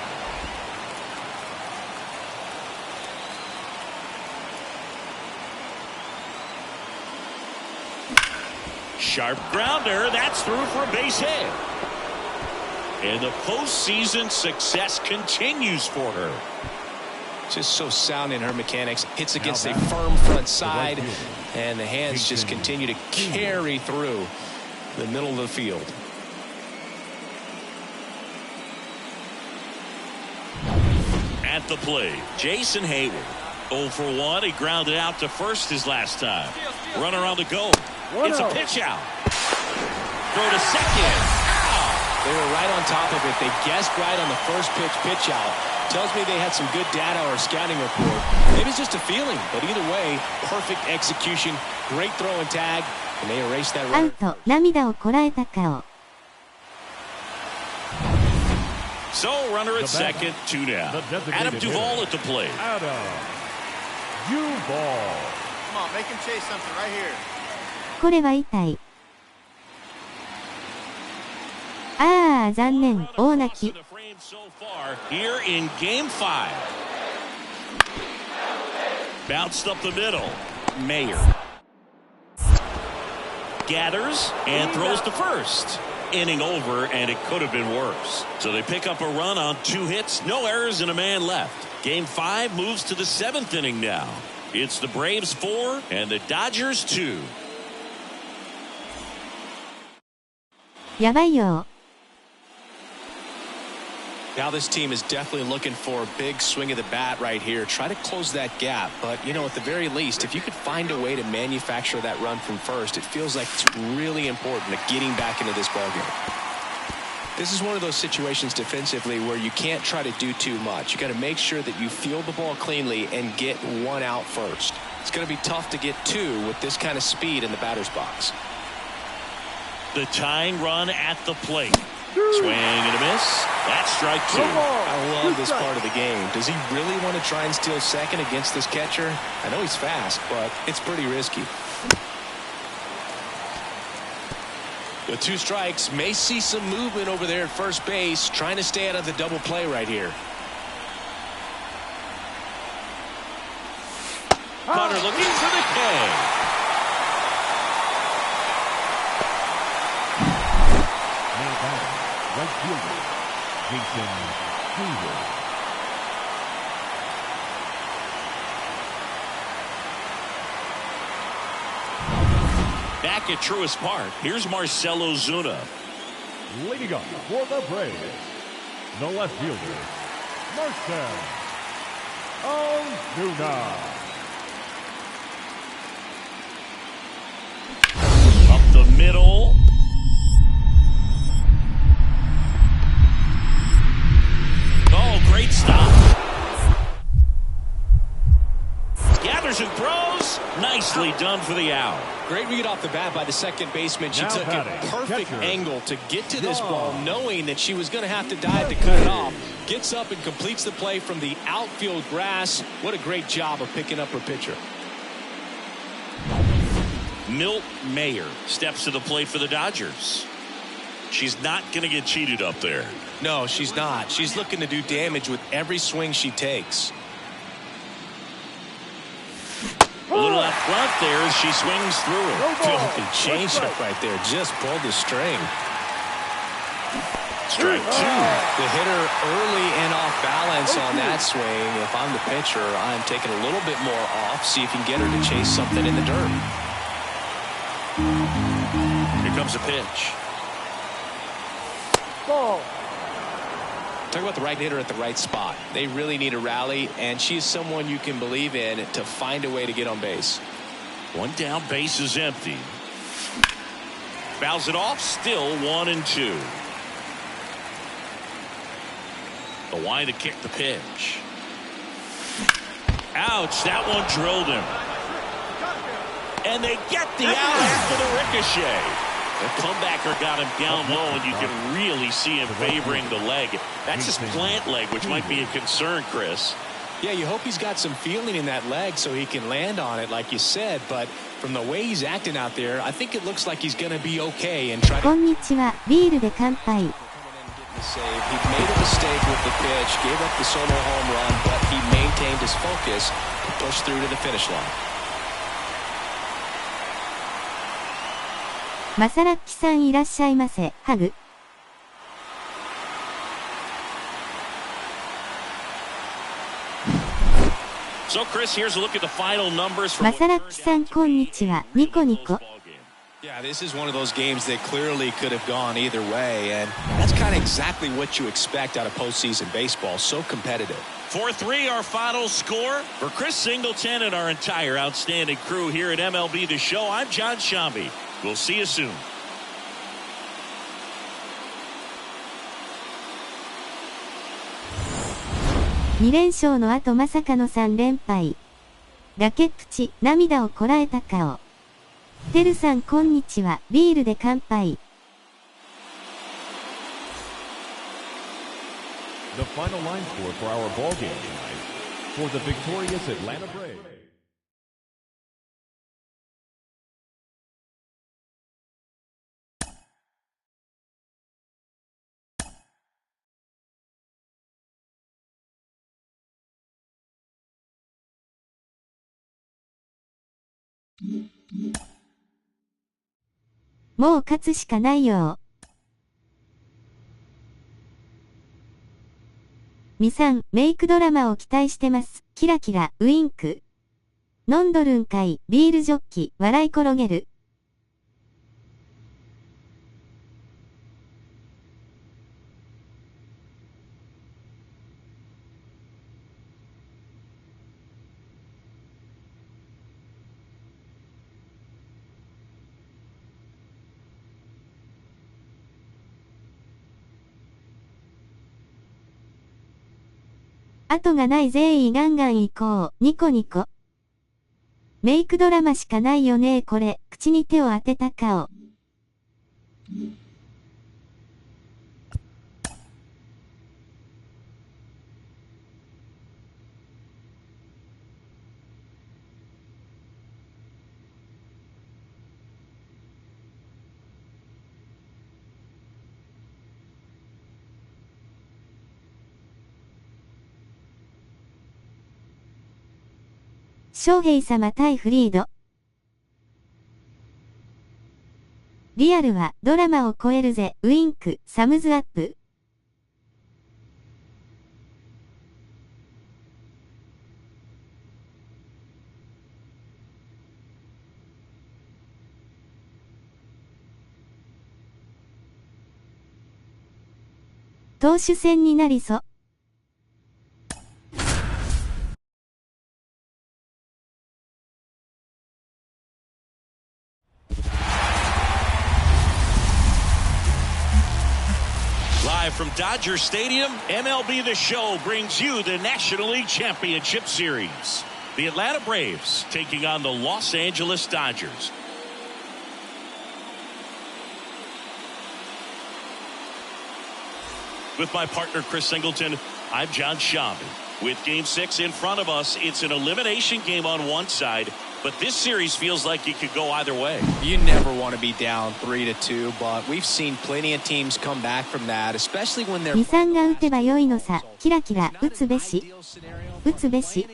Sharp grounder, that's through for a base hit. And the postseason success continues for her. Just so sound in her mechanics. Hits against a firm front side, and the hands just continue to carry through the middle of the field. At the plate, Jason Hayward. 0 for 1. He grounded out to first his last time. Runner on the go. It's a pitch out. Throw to second. They were right on top of it. They guessed right on the first pitch out. Tells me they had some good data or scouting report. Maybe it's just a feeling, but either way, perfect execution, great throw and tag, and they erased that アウ runner. ト、涙をこらえた顔。 So, runner at second, 2 down. Adam Duvall at the plate. Adam Duvall. Come on, make him chase something right here. これは痛い。ああ、残念、大泣き。 Here in Game 5. Bounced up the middle. Mayer. Gathers and throws to first. Inning over, and it could have been worse. So they pick up a run on 2 hits, no errors, and a man left. Game 5 moves to the 7th inning now. It's the Braves 4 and the Dodgers 2. やばいよ。 Now this team is definitely looking for a big swing of the bat right here. Try to close that gap. But, you know, at the very least, if you could find a way to manufacture that run from first, it feels like it's really important to getting back into this ballgame. This is one of those situations defensively where you can't try to do too much. You got to make sure that you field the ball cleanly and get 1 out first. It's going to be tough to get 2 with this kind of speed in the batter's box. The tying run at the plate. Swing and a miss. That's strike 2. I love this part of the game. Does he really want to try and steal second against this catcher? I know he's fast, but it's pretty risky. The 2 strikes, may see some movement over there at first base, trying to stay out of the double play right here. Carter looking for the K. Now batting, right fielder, Jason Hayward. Back at Truist Park, here's Marcell Ozuna. Leading up for the Braves, the left fielder, Marcell Ozuna. Up the middle. Oh, great stop. Gathers and throws. Nicely done for the out. Great read off the bat by the second baseman. She took a perfect angle to get to this ball, knowing that she was going to have to dive to cut it off. Gets up and completes the play from the outfield grass. What a great job of picking up her pitcher. Milt Mayer steps to the plate for the Dodgers. She's not going to get cheated up there. No, she's not. She's looking to do damage with every swing she takes. A little up front there as she swings through it. Filthy changeup right there. Just pulled the string. Strike 2. The hitter early and off balance on that swing. If I'm the pitcher, I'm taking a little bit more off. See if you can get her to chase something in the dirt. Here comes a pitch. Ball. Talk about the right hitter at the right spot. They really need a rally, and she's someone you can believe in to find a way to get on base. One down, base is empty. Fouls it off, still 1-2. The line to kick the pitch. Ouch, that one drilled him. And they get the out after the ricochet. The comebacker got him down low, and you can really see him favoring the leg. That's his plant leg, which might be a concern, Chris. Yeah, you hope he's got some feeling in that leg so he can land on it, like you said. But from the way he's acting out there, I think it looks like he's going to be okay and try to. こんにちは、ビールで乾杯。He made a mistake with the pitch, gave up the solo home run, but he maintained his focus to push through to the finish line. マサラッキさんいらっしゃいませ。ハグ。So, Chris, here's a look at the final numbers from マサラッキさんこんにちは。ニコニコ。Yeah, this is one of those games that clearly could have gone either way, and that's kind of exactly what you expect out of postseason baseball. So competitive. 4-3, our final score. For Chris Singleton and our entire outstanding crew here at MLB The Show, I'm John Shambi. We'll see you soon. 2連勝の後まさかの3連敗。崖っぷち、涙をこらえた顔。てるさんこんにちは、ビールで乾杯。The final line score for our ball game tonight for the victorious Atlanta Braves.「もう勝つしかないよ。みさん、メイクドラマを期待してます。キラキラ、ウインク。飲んどるんかい、ビールジョッキ、笑い転げる。後がない善意ガンガン行こう。ニコニコ。メイクドラマしかないよねこれ。口に手を当てた顔。翔平様対フリード。リアルはドラマを超えるぜ、ウインク、サムズアップ。投手戦になりそ。Live from Dodger Stadium, MLB The Show brings you the National League Championship Series. The Atlanta Braves taking on the Los Angeles Dodgers. With my partner Chris Singleton, I'm John Schaub. With Game 6 in front of us, it's an elimination game on one side, but this series feels like it could go either way. You never want to be down 3-2, but we've seen plenty of teams come back from that, especially when they're... 2、3が打てば良いのさ、キラキラ、打つべし。打つべし。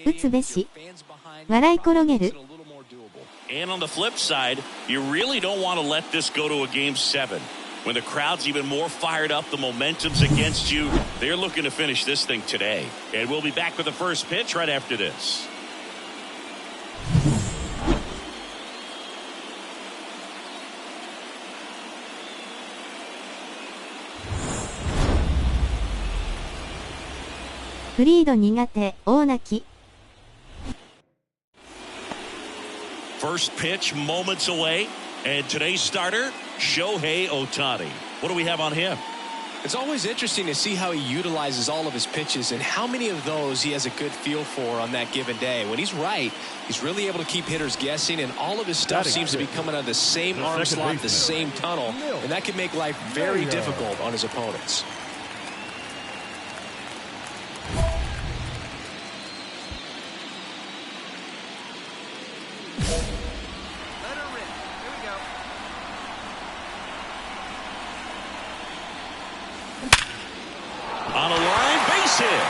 打つべし。笑い転げる。And on the flip side, you really don't want to let this go to a Game 7. When the crowd's even more fired up, the momentum's against you. They're looking to finish this thing today. And we'll be back with the first pitch right after this. フリード苦手、大泣き。 First pitch moments away. And today's starter, Shohei Ohtani. What do we have on him? It's always interesting to see how he utilizes all of his pitches and how many of those he has a good feel for on that given day. When he's right, he's really able to keep hitters guessing, and all of his stuff seems to be coming out of the same arm slot, the same tunnel, and that can make life very difficult on his opponents. On a line base hit.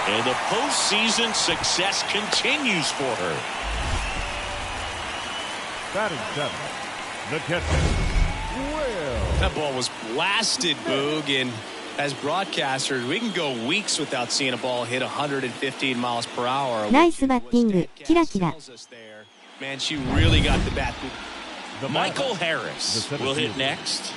And the postseason success continues for her. Batting seventh, the catcher. Well, that ball was blasted, Boog, and as broadcasters, we can go weeks without seeing a ball hit 115 miles per hour. Nice batting, キラキラ。 Man, she really got the bat. Michael Harris will hit next.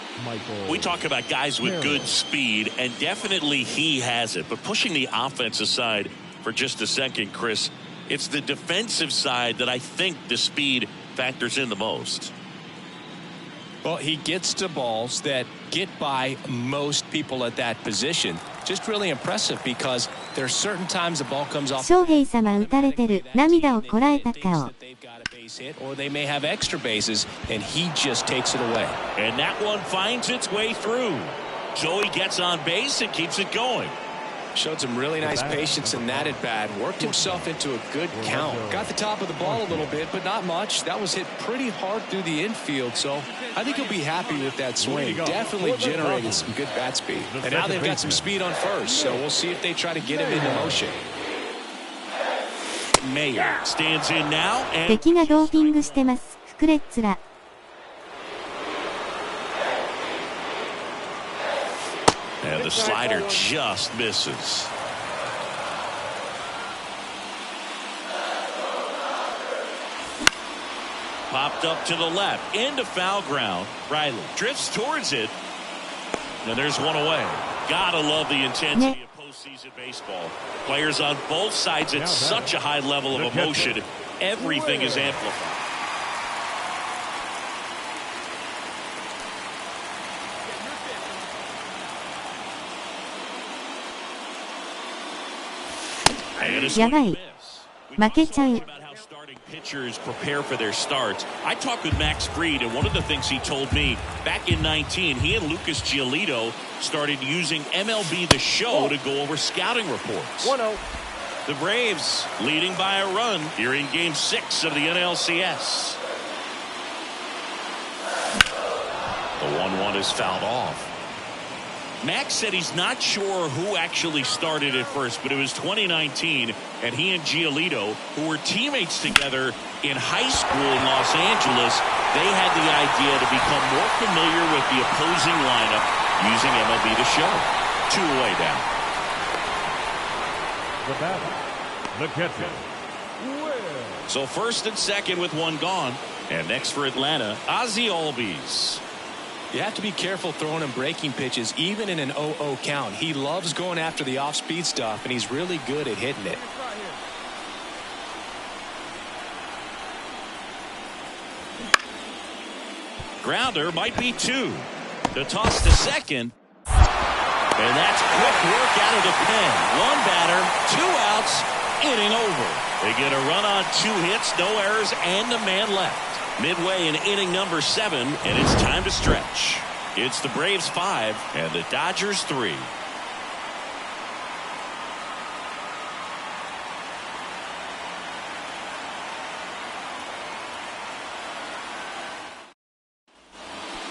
We talk about guys with good speed, and definitely he has it. But pushing the offense aside for just a second, Chris, it's the defensive side that I think the speed factors in the most. Well, he gets to balls that get by most people at that position. Just really impressive because there are certain times the ball comes off. 翔平様打たれてる、涙をこらえた顔。 Or they may have extra bases, and he just takes it away. And that one finds its way through. Joey gets on base and keeps it going. Showed some really nice patience in that at bat. Worked himself into a good count. Got the top of the ball a little bit, but not much. That was hit pretty hard through the infield, so I think he'll be happy with that swing. Definitely generated some good bat speed. And now they've got some speed on first, so we'll see if they try to get him into motion. Mayer stands in now and 敵がドーピングしてます。フクレッツラ。 And the slider just misses. Popped up to the left into foul ground. Riley drifts towards it. And there's one away. Gotta love the intensity of postseason baseball. Players on both sides at such a high level of emotion. Everything is amplified. And a swing and a miss. We also talked about how starting pitchers prepare for their starts. I talked with Max Fried, and one of the things he told me back in 19, he and Lucas Giolito started using MLB The Show to go over scouting reports. 1-0. The Braves leading by a run here in Game 6 of the NLCS. The 1-1 is fouled off. Max said he's not sure who actually started at first, but it was 2019, and he and Giolito, who were teammates together in high school in Los Angeles, they had the idea to become more familiar with the opposing lineup using MLB The Show. 2 away down. The batter, the catcher. So first and second with 1 gone. And next for Atlanta, Ozzie Albies. You have to be careful throwing him breaking pitches, even in an 0-0 count. He loves going after the off-speed stuff, and he's really good at hitting it. Grounder might be 2. The toss to second. And that's quick work out of the pen. 1 batter, 2 outs, inning over. They get a run on 2 hits, no errors, and a man left. Midway in inning number 7, and it's time to stretch. It's the Braves 5 and the Dodgers 3.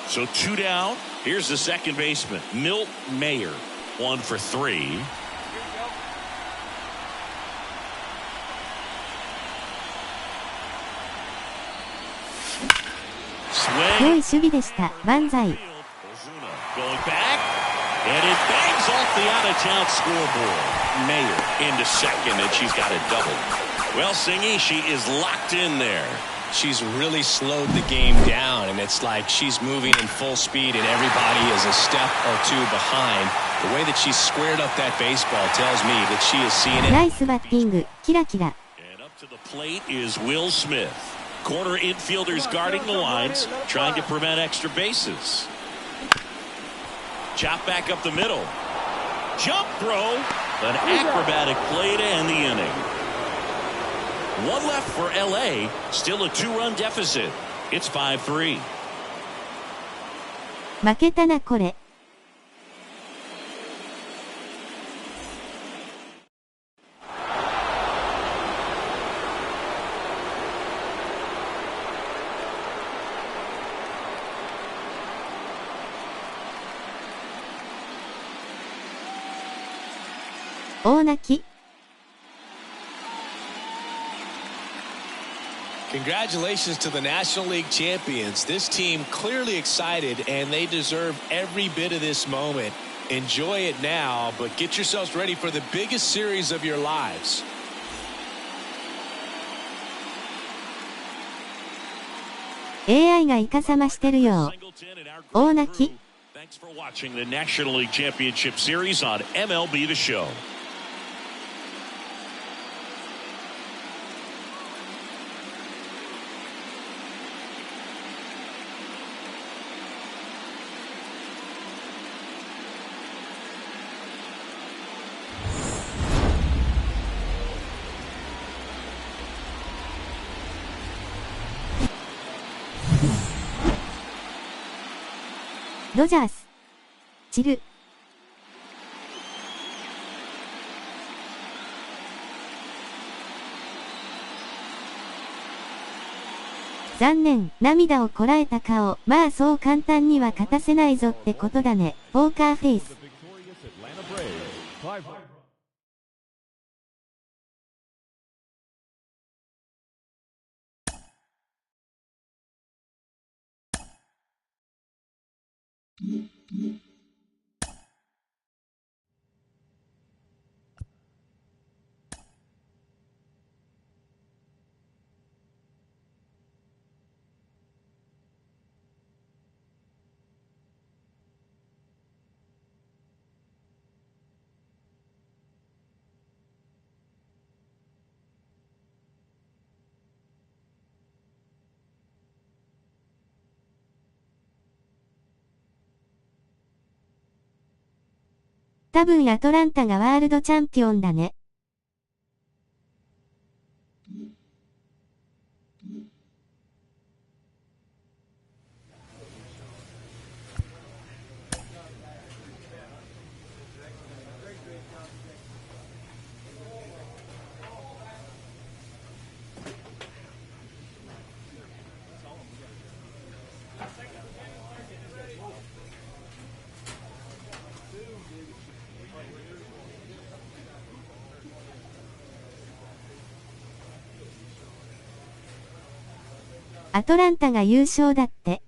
So 2 down. Here's the second baseman, Milt Mayer. 1 for 3.良い守備でした。万歳。Going back, and it bangs off the out-of-town scoreboard. Mayer into second, and she's got a double. Well, Singy, she is locked in there. She's really slowed the game down, and it's like she's moving in full speed, and everybody is a step or 2 behind. The way that she's squared up that baseball tells me that she is seeing it. ナイスバッティング。キラキラ。And up to the plate is Will Smith. Corner infielders guarding the lines, trying to prevent extra bases. Chop back up the middle. Jump throw. An acrobatic play to end the inning. 1 left for LA. Still a 2-run deficit. It's 5-3. 負けたなこれ。大泣き。Congratulations to the National League champions. This team clearly excited, and they deserve every bit of this moment. Enjoy it now, but get yourselves ready for the biggest series of your lives. AI がイカサマしてるよ。大泣き。Thanks for watching the National League Championship Series on MLB The Show. Dodgers ドジャース。散る。残念、涙をこらえた顔。まあそう簡単には勝たせないぞってことだね。ポーカーフェイス。多分アトランタがワールドチャンピオンだね。アトランタが優勝だって。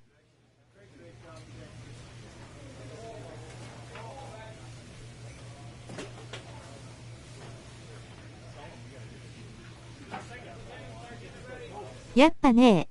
やっぱねえ。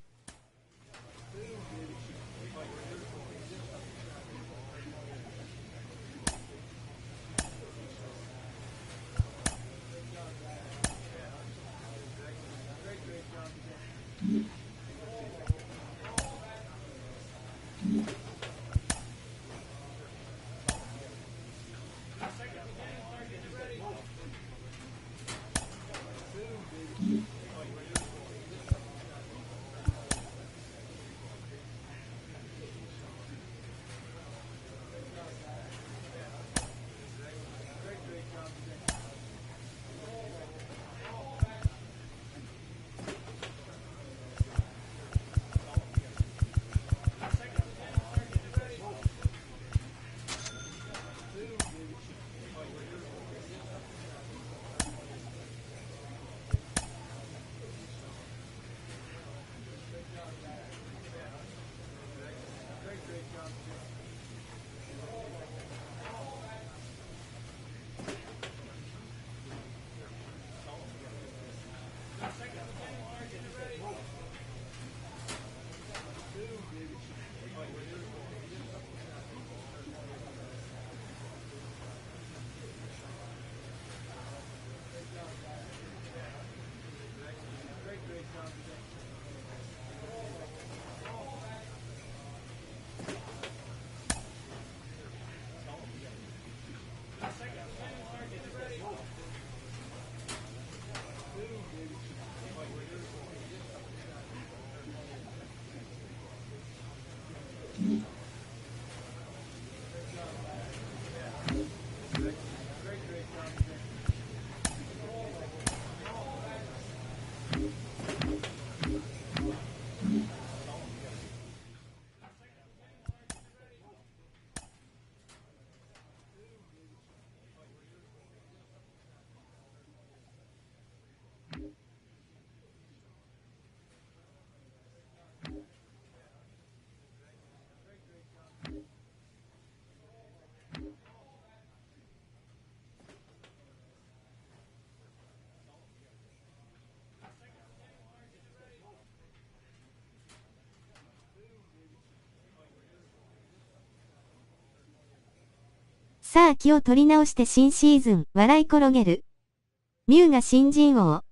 さあ気を取り直して新シーズン、笑い転げる。ミュウが新人王。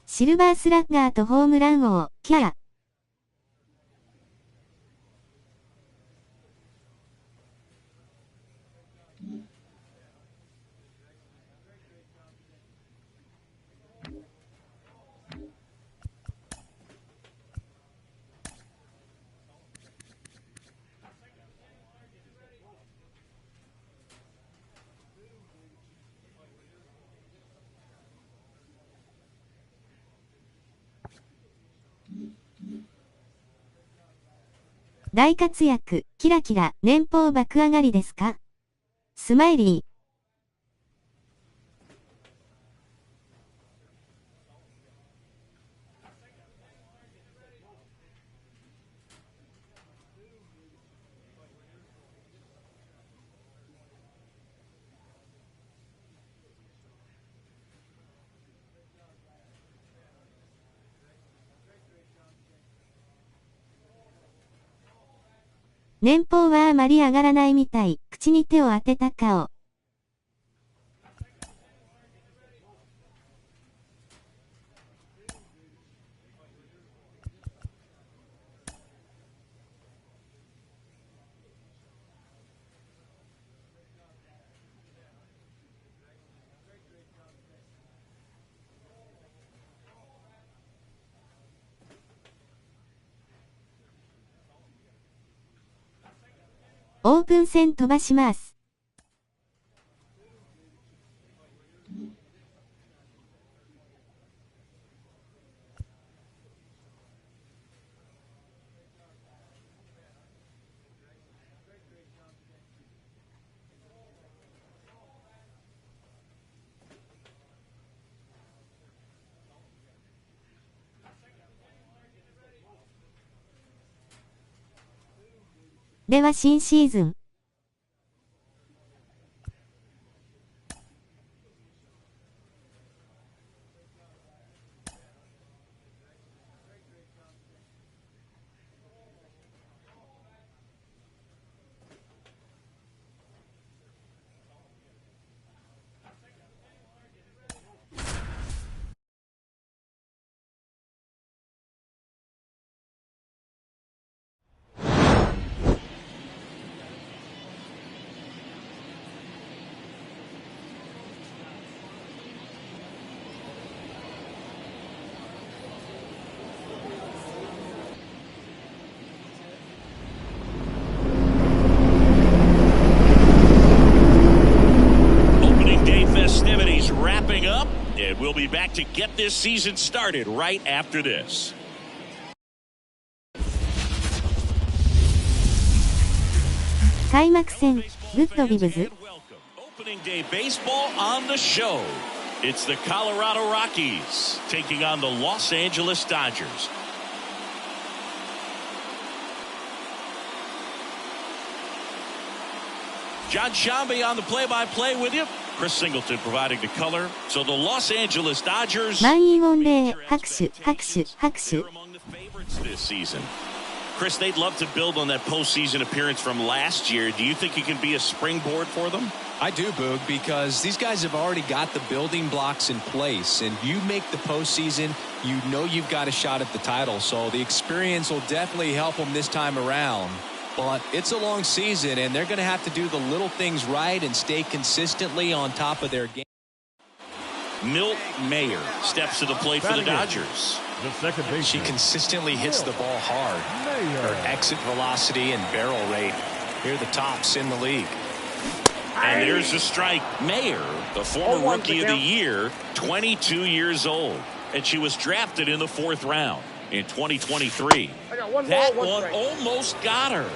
シルバースラッガーとホームラン王、キャー。大活躍、キラキラ、年俸爆上がりですか？スマイリー。年俸はあまり上がらないみたい。口に手を当てた顔。オープン戦飛ばします。では新シーズン。Wrapping up, and we'll be back to get this season started right after this. 開幕戦、グッドビブズ。 Opening day baseball on the show. It's the Colorado Rockies taking on the Los Angeles Dodgers. John Shambi on the play-by-play with you. Chris Singleton providing the color. So the Los Angeles Dodgers. 満員御礼、拍手、拍手、拍手。 They're among the favorites this season. Chris, they'd love to build on that postseason appearance from last year. Do you think it can be a springboard for them? I do, Boog, because these guys have already got the building blocks in place, and you make the postseason, you know you've got a shot at the title. So the experience will definitely help them this time around. But it's a long season, and they're going to have to do the little things right and stay consistently on top of their game. Milt Mayer steps to the plate for the Dodgers. The second base. She consistently hits the ball hard. Her exit velocity and barrel rate, here are the tops in the league. And there's a strike. Mayer, the former Rookie of the Year, 22 years old. And she was drafted in the 4th round in 2023. That one almost got her.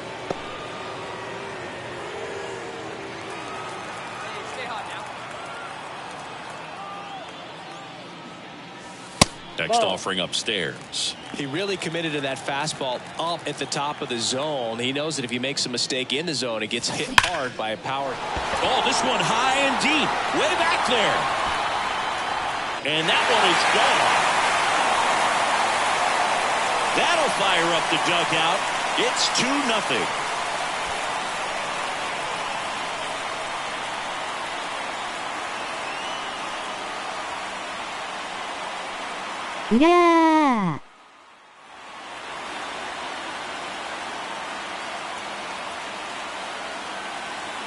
Next offering upstairs. He really committed to that fastball up at the top of the zone. He knows that if he makes a mistake in the zone, it gets hit hard by a power. Oh, this one high and deep, way back there. And that one is gone. That'll fire up the dugout. It's 2-0.うらー。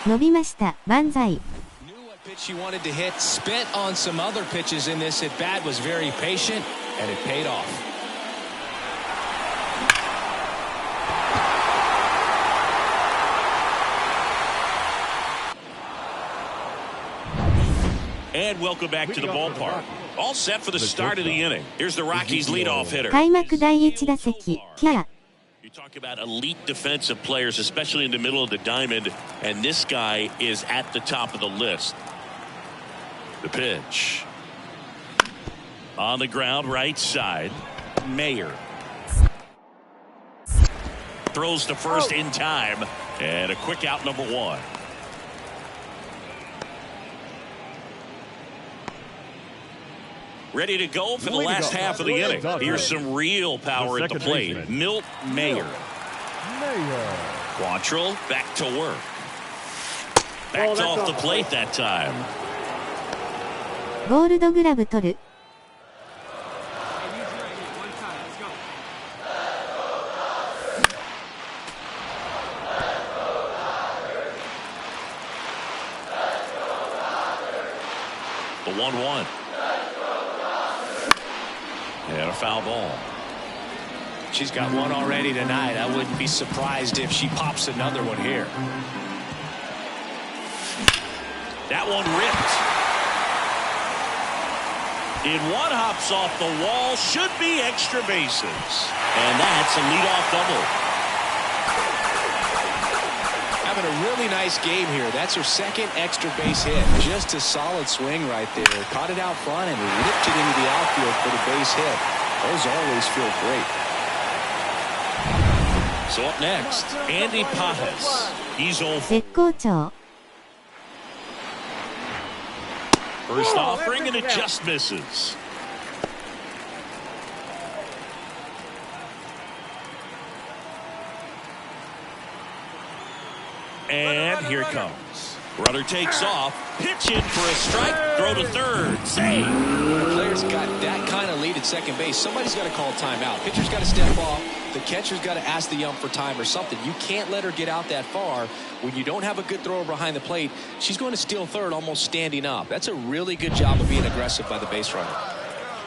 伸びました。万歳。Knew what pitch she wanted to hit, spent on some other pitches in this at bat, was very patient, and it paid off. And welcome back to the ballpark. All set for the start of the inning. Here's the Rockies leadoff hitter. 開幕第1打席、キャー。 You talk about elite defensive players, especially in the middle of the diamond, and this guy is at the top of the list. The pitch. On the ground, right side. Mayer. Throws to first in time, and a quick out, number 1. Ready to go for the last half of the inning. Here's some real power at the plate. Milt Mayer. Quantrill back to work. Backed off the plate that time. ゴールドグラブ取る。The 1-1. And a foul ball. She's got one already tonight. I wouldn't be surprised if she pops another one here. That one ripped. In one hops off the wall, should be extra bases. And that's a leadoff double. Having a really nice game here. That's her second extra base hit. Just a solid swing right there. Caught it out front and ripped it into the outfield for the base hit. Those always feel great. So up next, Andy Pajes. He's 0 絶好調。 First offering and it just misses. And here it comes. Runner takes off, pitch in for a strike, throw to third, save. When a player's got that kind of lead at second base, somebody's got to call timeout. Pitcher's got to step off. The catcher's got to ask the ump for time or something. You can't let her get out that far. When you don't have a good thrower behind the plate, she's going to steal third almost standing up. That's a really good job of being aggressive by the base runner.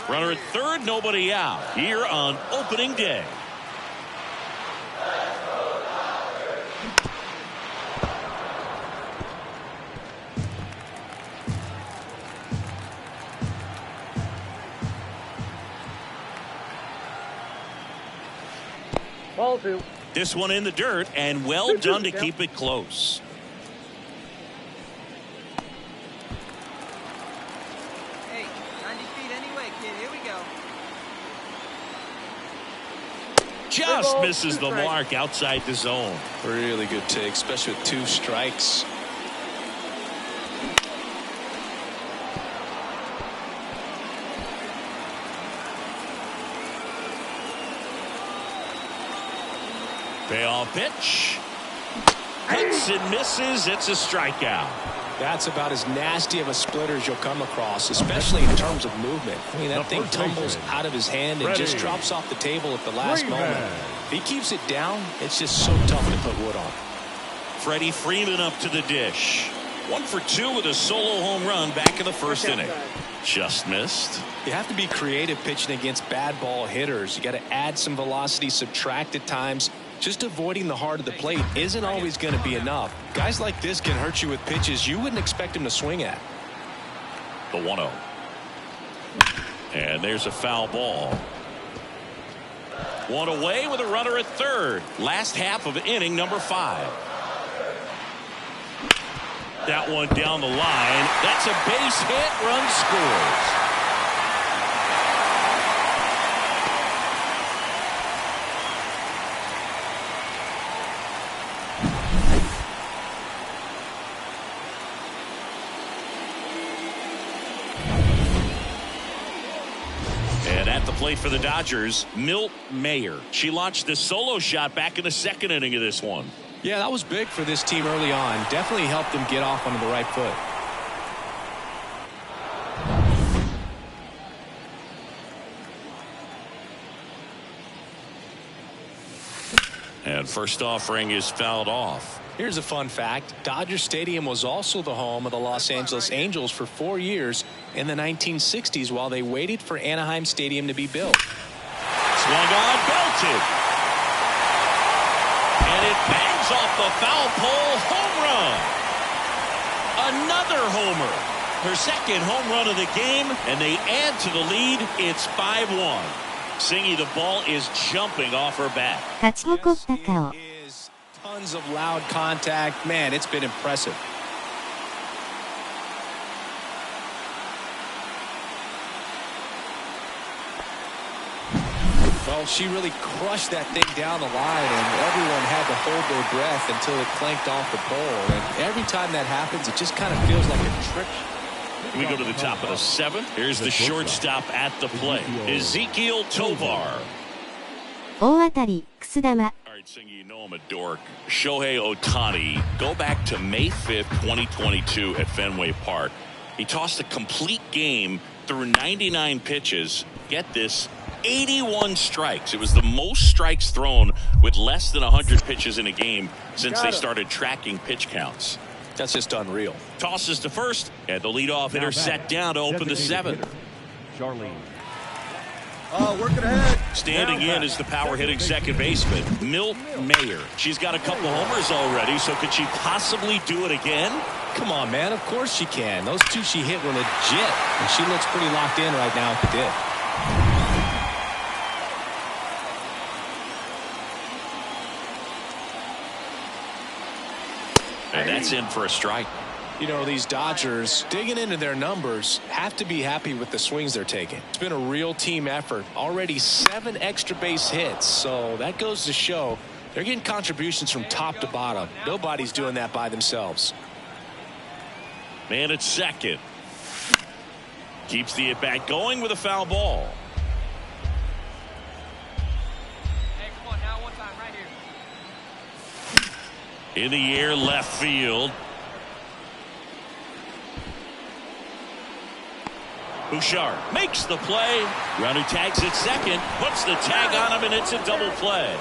Runner at third, nobody out here on opening day. Ball 2. This one in the dirt, and well done to keep it close. Hey, 90 feet anyway, kid. Here we go. Just misses the mark outside the zone. Really good take, especially with 2 strikes. Payoff pitch. Hits and misses. It's a strikeout. That's about as nasty of a splitter as you'll come across, especially in terms of movement. I mean, that thing tumbles out of his hand and just drops off the table at the last moment. If he keeps it down, it's just so tough to put wood on. Freddie Freeman up to the dish. 1 for 2 with a solo home run back in the first inning. Just missed. You have to be creative pitching against bad ball hitters. You got to add some velocity, subtract at times. Just avoiding the heart of the plate isn't always going to be enough. Guys like this can hurt you with pitches you wouldn't expect him to swing at. The 1-0. And there's a foul ball. One away with a runner at third. Last half of inning number 5. That one down the line. That's a base hit. Run scores. Plate for the Dodgers, Milt Mayer. She launched a solo shot back in the second inning of this one. Yeah, that was big for this team early on. Definitely helped them get off onto the right foot. And first offering is fouled off. Here's a fun fact. Dodger Stadium was also the home of the Los Angeles Angels for 4 years in the 1960s while they waited for Anaheim Stadium to be built. Swung on, belted. And it bangs off the foul pole. Home run. Another homer. Her second home run of the game, and they add to the lead. It's 5-1. Singy, the ball is jumping off her bat. 勝ち誇った顔。 Tons of loud contact. Man, it's been impressive. Well, she really crushed that thing down the line, and everyone had to hold their breath until it clanked off the pole. And every time that happens, it just kind of feels like a trick. We go to the top of the 7th. Here's the shortstop at the plate, Ezekiel Tovar. 大当たり、くす玉。 Singy, you know I'm a dork. Shohei Ohtani, go back to May 5th, 2022 at Fenway Park. He tossed a complete game through 99 pitches. Get this, 81 strikes. It was the most strikes thrown with less than 100 pitches in a game since they started tracking pitch counts. That's just unreal. Tosses to first, and the leadoff hitter set down to open the 7th. Charlene. Working ahead. Standing in is the power-hitting second baseman, Milt Mayer. She's got a couple homers already, so could she possibly do it again? Come on, man. Of course she can. Those two she hit were legit, and she looks pretty locked in right now at the dip. And that's in for a strike. You know, these Dodgers, digging into their numbers, have to be happy with the swings they're taking. It's been a real team effort. Already 7 extra base hits, so that goes to show they're getting contributions from top to bottom. Nobody's doing that by themselves. Man at second. Keeps the at-bat going with a foul ball. Hey, come on now, one time right here. In the air, left field. Bouchard makes the play. Runner tags at second, puts the tag on him, and it's a double play.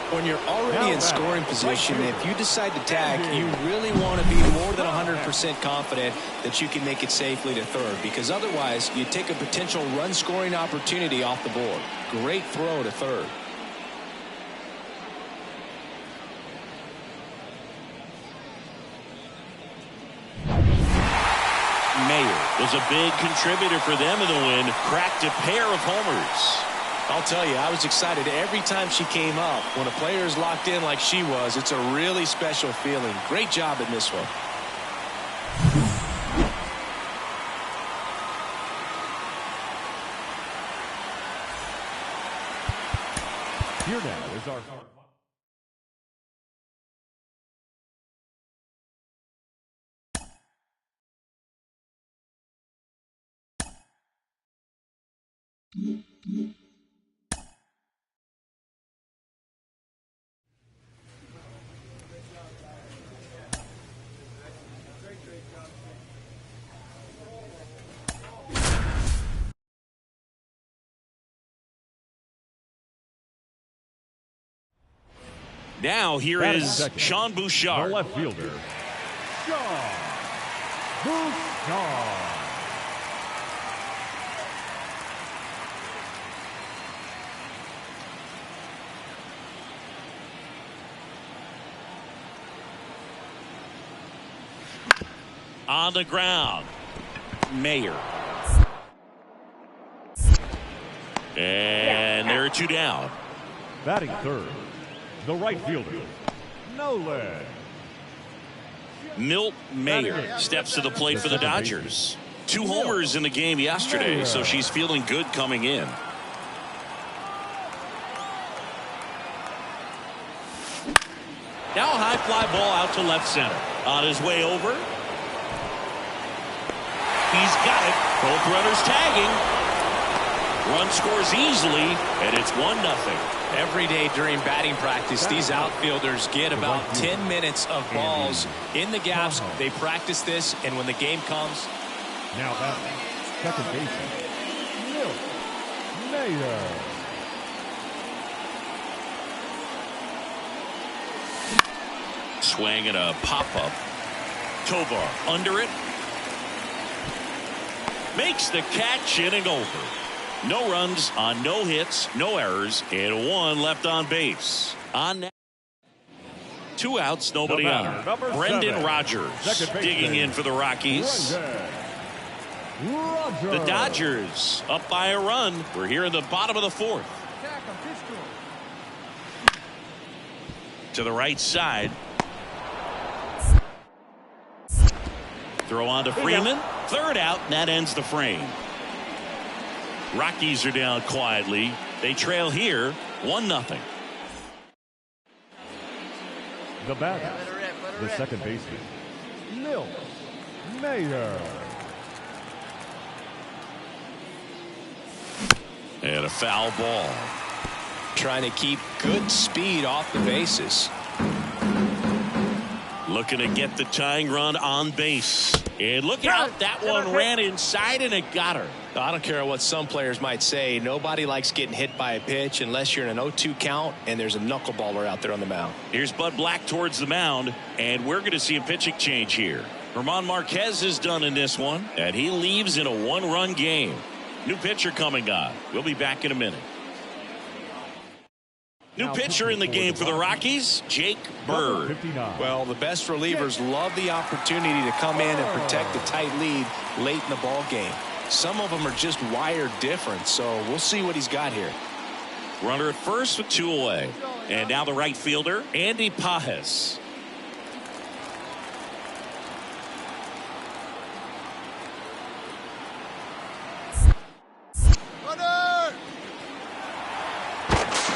When you're already in scoring position, if you decide to tag, you really want to be more than 100% confident that you can make it safely to third, because otherwise you take a potential run-scoring opportunity off the board. Great throw to third. Mayer was a big contributor for them in the win. Cracked a pair of homers. I'll tell you, I was excited every time she came up. When a player is locked in like she was, it's a really special feeling. Great job in this one. Here now is our... Now here is Sean The Bouchard. left fielder, Sean Bouchard. On the ground, Mayer. And there are 2 down. Batting third, the right fielder, Nolan. Milt Mayer steps to the plate for the Dodgers. 2 homers in the game yesterday, so she's feeling good coming in. Now a high fly ball out to left center. On his way over. He's got it. Both runners tagging. Run scores easily, and it's 1-0. Every day during batting practice, these outfielders get about 10 minutes of balls in the gaps. They practice this, and when the game comes... Now batting, second baseman, Milt Mayer. Swing and a pop-up. Tovar under it. Makes the catch, inning over. No runs on no hits, no errors, and 1 left on base. On that, 2 outs, nobody on. Brendan Rodgers digging in for the Rockies. The Dodgers up by a run. We're here in the bottom of the 4th. To the right side. Throw on to Freeman. 3rd out, and that ends the frame. Rockies are down quietly. They trail here 1-0. The batter, the second baseman, Milt Mayer. And a foul ball. Trying to keep good speed off the bases. Looking to get the tying run on base. And look out, that one ran inside and it got her. I don't care what some players might say. Nobody likes getting hit by a pitch unless you're in an 0-2 count and there's a knuckleballer out there on the mound. Here's Bud Black towards the mound, and we're going to see a pitching change here. German Marquez is done in this one, and he leaves in a 1-run game. New pitcher coming on. We'll be back in a minute. New pitcher in the game for the Rockies, Jake Bird. Well, the best relievers love the opportunity to come in and protect a tight lead late in the ball game. Some of them are just wired different, so we'll see what he's got here. Runner at first with 2 away. And now the right fielder, Andy Pajes.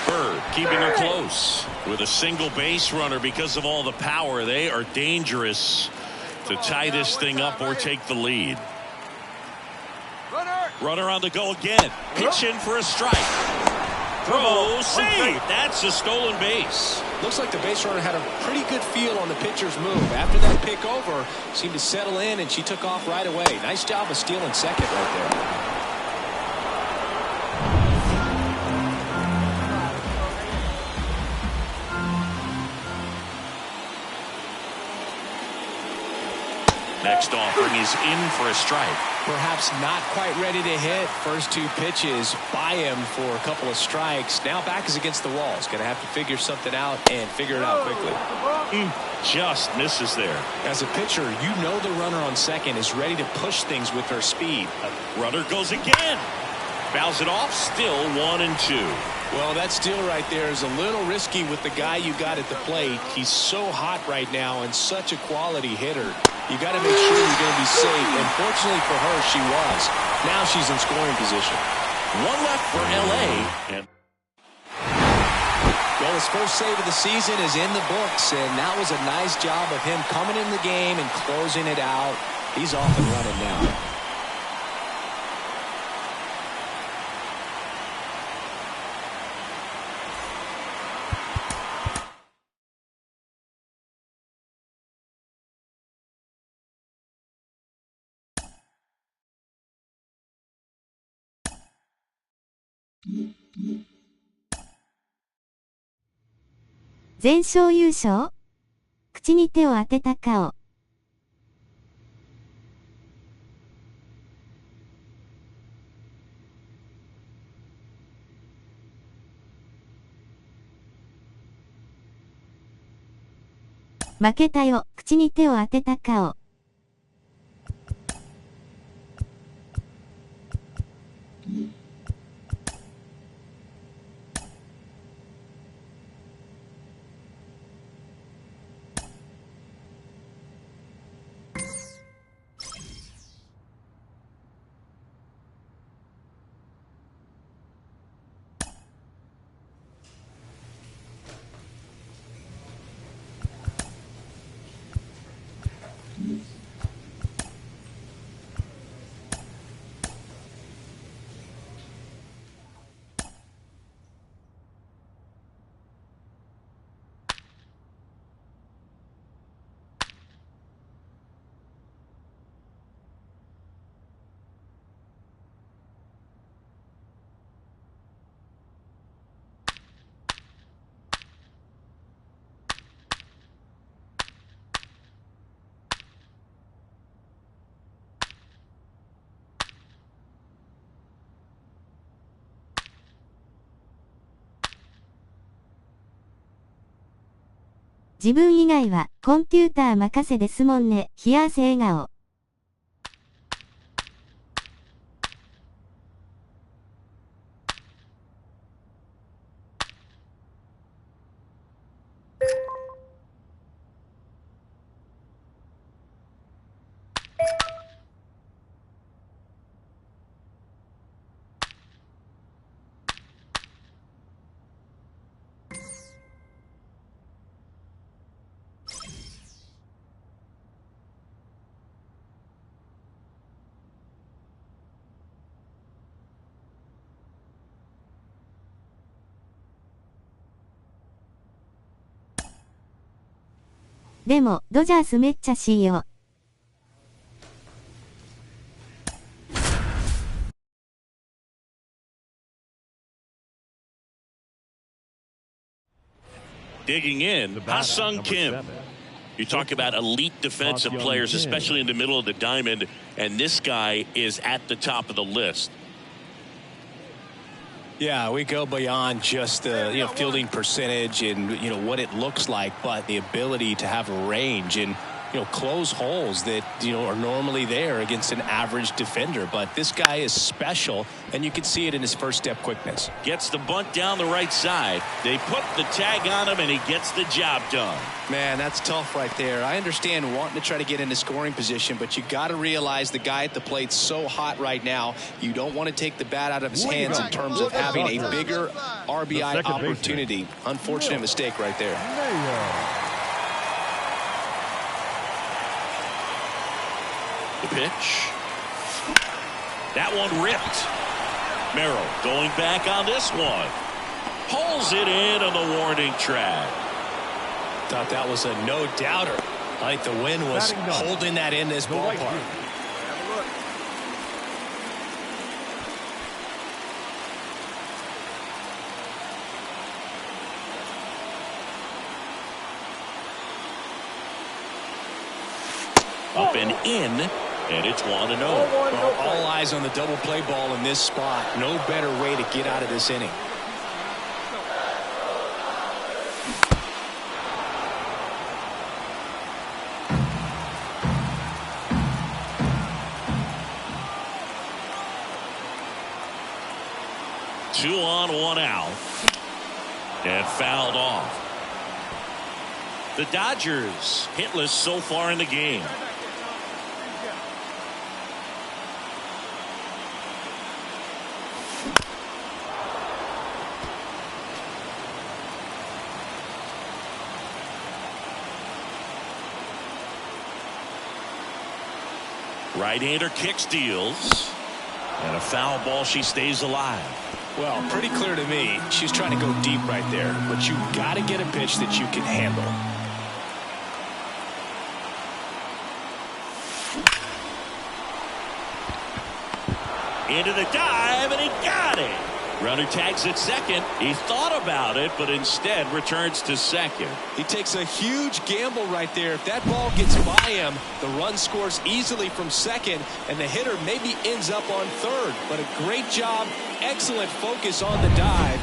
Bird keeping her close with a single base runner. Because of all the power, they are dangerous to tie this thing up or take the lead. Runner on the go again. Pitch in for a strike. Throw, save. That's a stolen base. Looks like the base runner had a pretty good feel on the pitcher's move. After that pick over, seemed to settle in, and she took off right away. Nice job of stealing second right there. Next offering is in for a strike. Perhaps not quite ready to hit. First 2 pitches by him for a couple of strikes. Now back is against the wall. He's going to have to figure something out and figure it out quickly. Just misses there. As a pitcher, you know the runner on second is ready to push things with her speed. Runner goes again. Fouls it off. Still 1-2. Well, that steal right there is a little risky with the guy you got at the plate. He's so hot right now and such a quality hitter. You got to make sure you're going to be safe, and fortunately for her, she was. Now she's in scoring position. 1 left for L.A. Well, his first save of the season is in the books, and that was a nice job of him coming in the game and closing it out. He's off and running now.全勝優勝？口に手を当てた顔。負けたよ。口に手を当てた顔。自分以外はコンピューター任せですもんね。冷や汗笑顔。でも、ドジャースめっちゃしいよ。Digging in, Ha-Sung Kim. You talk about elite defensive players, especially in the middle of the diamond, and this guy is at the top of the list. Yeah, we go beyond just the fielding percentage and what it looks like, but the ability to have range and close holes that are normally there against an average defender. But this guy is special, and you can see it in his first step quickness. Gets the bunt down the right side. They put the tag on him, and he gets the job done. Man, that's tough right there. I understand wanting to try to get into scoring position, but you got to realize the guy at the plate's so hot right now. You don't want to take the bat out of his hands in terms of having a bigger RBI opportunity. Unfortunate mistake right there. The pitch. That one ripped. Merrill going back on this one. Pulls it in on the warning track. Thought that was a no-doubter. I think the wind was holding that in this ballpark. Up and in, and it's 1-0. Well, all eyes on the double play ball in this spot. No better way to get out of this inning. Two on, one out, and fouled off. The Dodgers hitless so far in the game. Right-hander kick steals, and a foul ball. She stays alive. Well, pretty clear to me, she's trying to go deep right there, but you got to get a pitch that you can handle. Into the dive, and he got it. Runner tags at second. He thought about it, but instead returns to second. He takes a huge gamble right there. If that ball gets by him, the run scores easily from second, and the hitter maybe ends up on third. But a great job, excellent focus on the dive.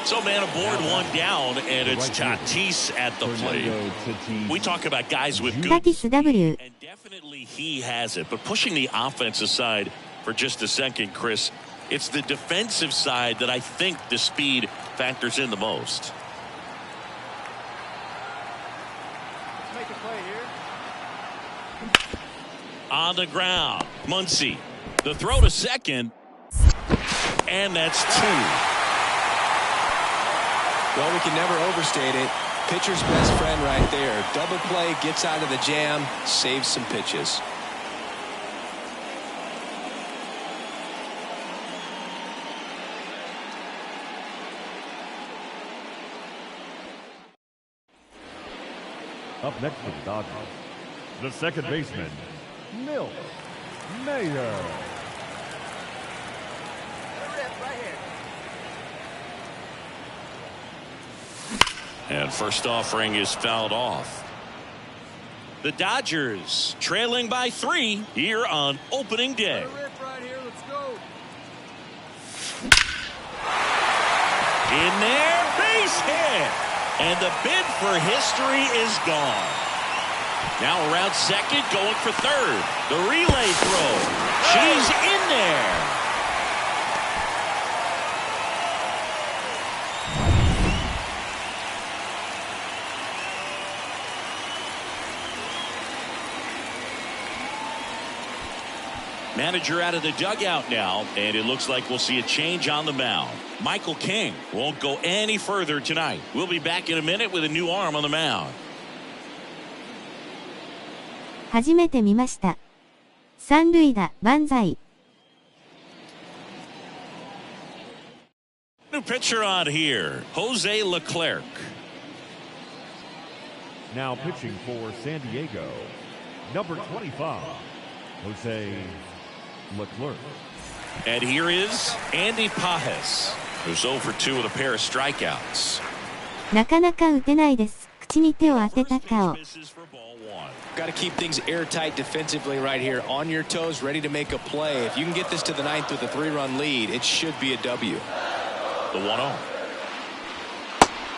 So man aboard, one down, and it's Tatis at the plate. We talk about guys with good, and definitely he has it. But pushing the offense aside for just a second, Chris, it's the defensive side that I think the speed factors in the most. Let's make a play here. On the ground, Muncy. The throw to second, and that's two. Well, we can never overstate it. Pitcher's best friend right there. Double play, gets out of the jam, saves some pitches. Up next for the Dodgers, the second baseman, Milt Mayer. And first offering is fouled off. The Dodgers trailing by 3 here on opening day. Right here, let's go. In there, base hit. And the bid for history is gone. Now around second, going for third. The relay throw. She's in there. Manager out of the dugout now, and it looks like we'll see a change on the mound. Michael King won't go any further tonight. We'll be back in a minute with a new arm on the mound. 初めて見ました。三塁打、万歳。New pitcher on here, Jose Leclerc. Now pitching for San Diego, number 25, Jose Leclerc. And here is Andy Pajes, who's 0 for 2 with a pair of strikeouts. なかなか打てないです。口に手を当てた顔。Got to keep things airtight defensively right here, on your toes, ready to make a play. If you can get this to the ninth with a 3-run lead, it should be a W. The 1-0.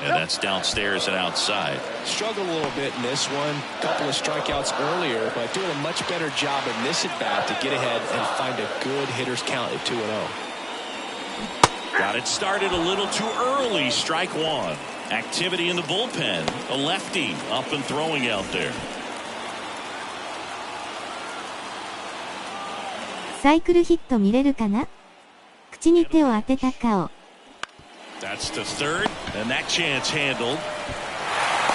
And that's downstairs and outside. Struggled a little bit in this one. Couple of strikeouts earlier, but doing a much better job in this at-bat to get ahead and find a good hitter's count at 2-0. Got it started a little too early. Strike one. Activity in the bullpen. A lefty up and throwing out there. サイクルヒット見れるかな？口に手を当てた顔。That's to third, and that chance handled.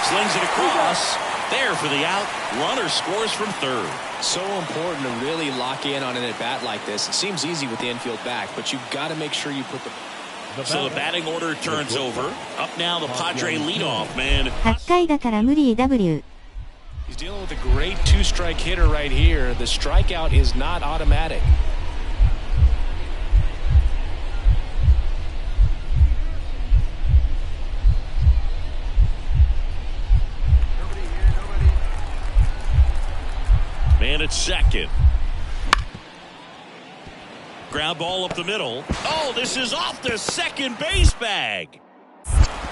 Slings it across. There for the out. Runner scores from third. So important to really lock in on an at-bat like this. It seems easy with the infield back, but you've got to make sure you put the... So the batting order turns over. Up now the Padre leadoff man. 8回だから無理 W. He's dealing with a great two-strike hitter right here. The strikeout is not automatic. Man at second. Ground ball up the middle. Oh, this is off the second base bag.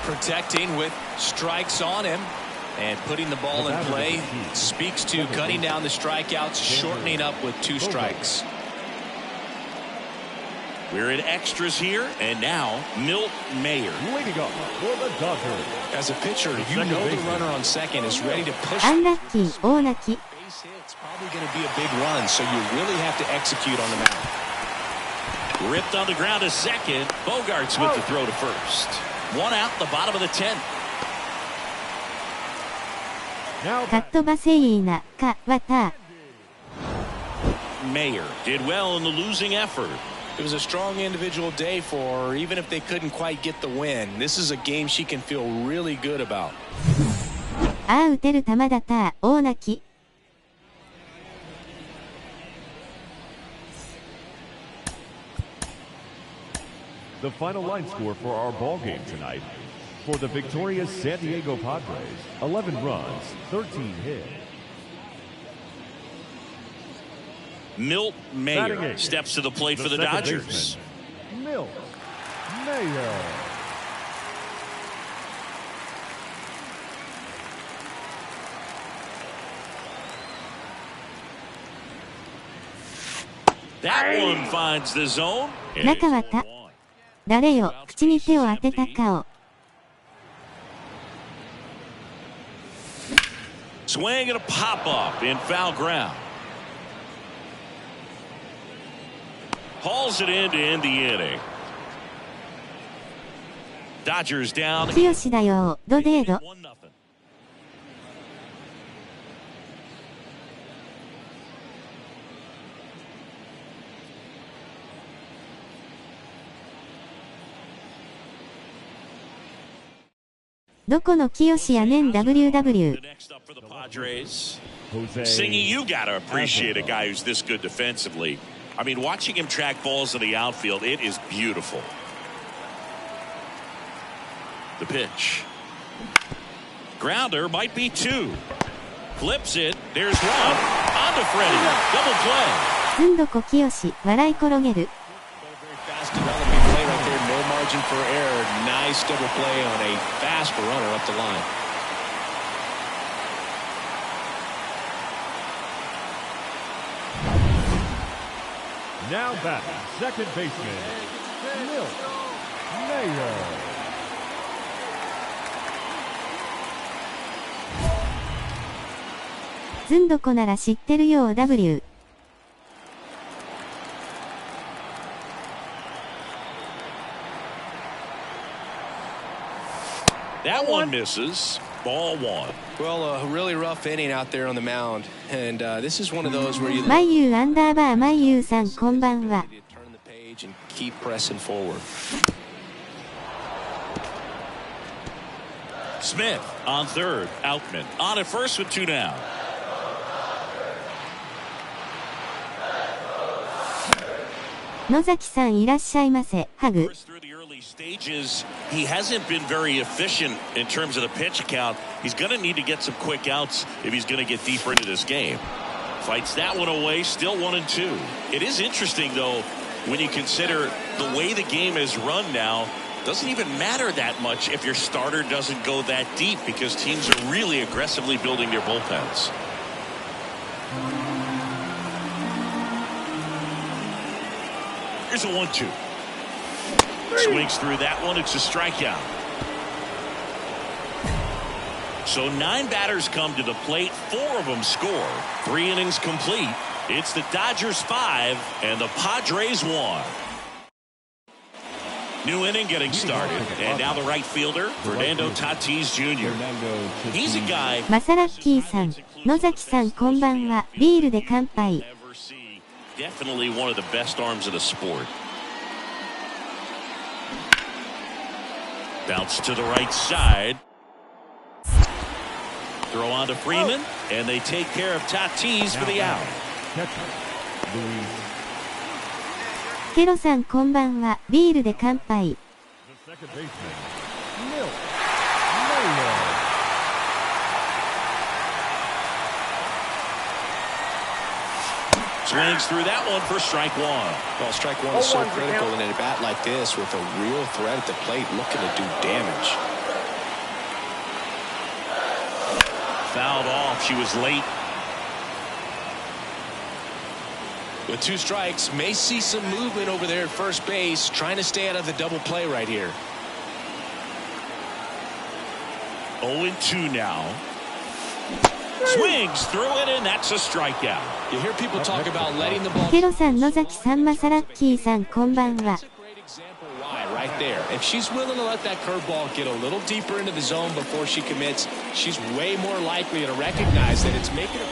Protecting with strikes on him and putting the ball in play. Speaks to cutting down the strikeouts, shortening up with 2 strikes. We're in extras here, and now Milt Mayer. Leading up for the Dodgers. As a pitcher, you know the runner on second is ready to push. アンラッキー、大泣き。 It's probably going to be a big run, so you really have to execute on the mound. Ripped on the ground to second. Bogarts with the throw to first. 1 out, the bottom of the 10th. カットバセイーナ、か、わた。Mayer did well in the losing effort. It was a strong individual day for her, even if they couldn't quite get the win. This is a game she can feel really good about. ああ打てる球だった大泣き。The final line score for our ball game tonight. For the victorious San Diego Padres, 11 runs, 13 hits. Milt Mayer steps to the plate for the Dodgers. Milt Mayer. That one finds the zone. 中綿。誰よ、口に手を当てた顔。Swing and a pop-up in foul ground. Hauls it in to end the inning. Dodgers down. 清だよ、ドデード。どこの清やねん WW。 Singing, you gotta appreciate a guy who's this good defensively. I mean, watching him track balls in the outfield, it is beautiful. The pitch. Grounder might be 2. Flips it. There's 1. On to Freddie. Double play. ずんどこ清、笑い転げる。No margin for error. Nice double play on a fast runner up the line. Now batting, second baseman, Milt Mayer. ずんどこなら知ってるよ W。That one misses. Ball 1. Well, a really rough inning out there on the mound, and this is one of those where you. myu _myu さんこんばんは。Turn the page and keep pressing forward. Smith on third. Outman on at first with 2 down. 野崎さんいらっしゃいませ。ハグ。Stages, he hasn't been very efficient in terms of the pitch count. He's going to need to get some quick outs if he's going to get deeper into this game. Fights that one away, still 1-2. It is interesting, though, when you consider the way the game is run now. Doesn't even matter that much if your starter doesn't go that deep because teams are really aggressively building their bullpens. Here's a 1-2. Swings through that one. It's a strikeout. So 9 batters come to the plate. 4 of them score. 3 innings complete. It's the Dodgers 5 and the Padres 1. New inning getting started. And now the right fielder, Fernando Tatis Jr. He's a guy. マサラッキーさん、野崎さんこんばんは。ビールで乾杯。Definitely one of the best arms of the sport. Bounce to the right side. Throw on to Freeman, and they take care of Tatis for the out. ケロさんこんばんは。ビールで乾杯。Swings through that one for strike 1. Well, strike 1 is so critical in a bat like this with a real threat at the plate looking to do damage. Fouled off. She was late. With 2 strikes, may see some movement over there at first base, trying to stay out of the double play right here. 0-2 now. Swings through it, and that's a strikeout. You hear people talk about letting the ball. ケロさん、野崎さん、マサラッキーさん、こんばんは。 Right there. If she's willing to let that curveball get a little deeper into the zone before she commits, she's way more likely to recognize that it's making it.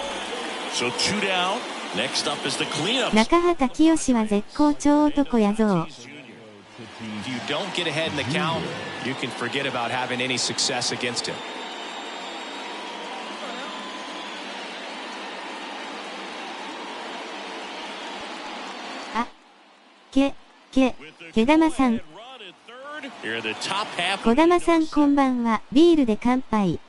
So 2 down. Next up is the cleanup. 中畑清は絶好調男やぞ。 If you don't get ahead in the count, you can forget about having any success against him. 毛玉さん。小玉さんこんばんは。ビールで乾杯。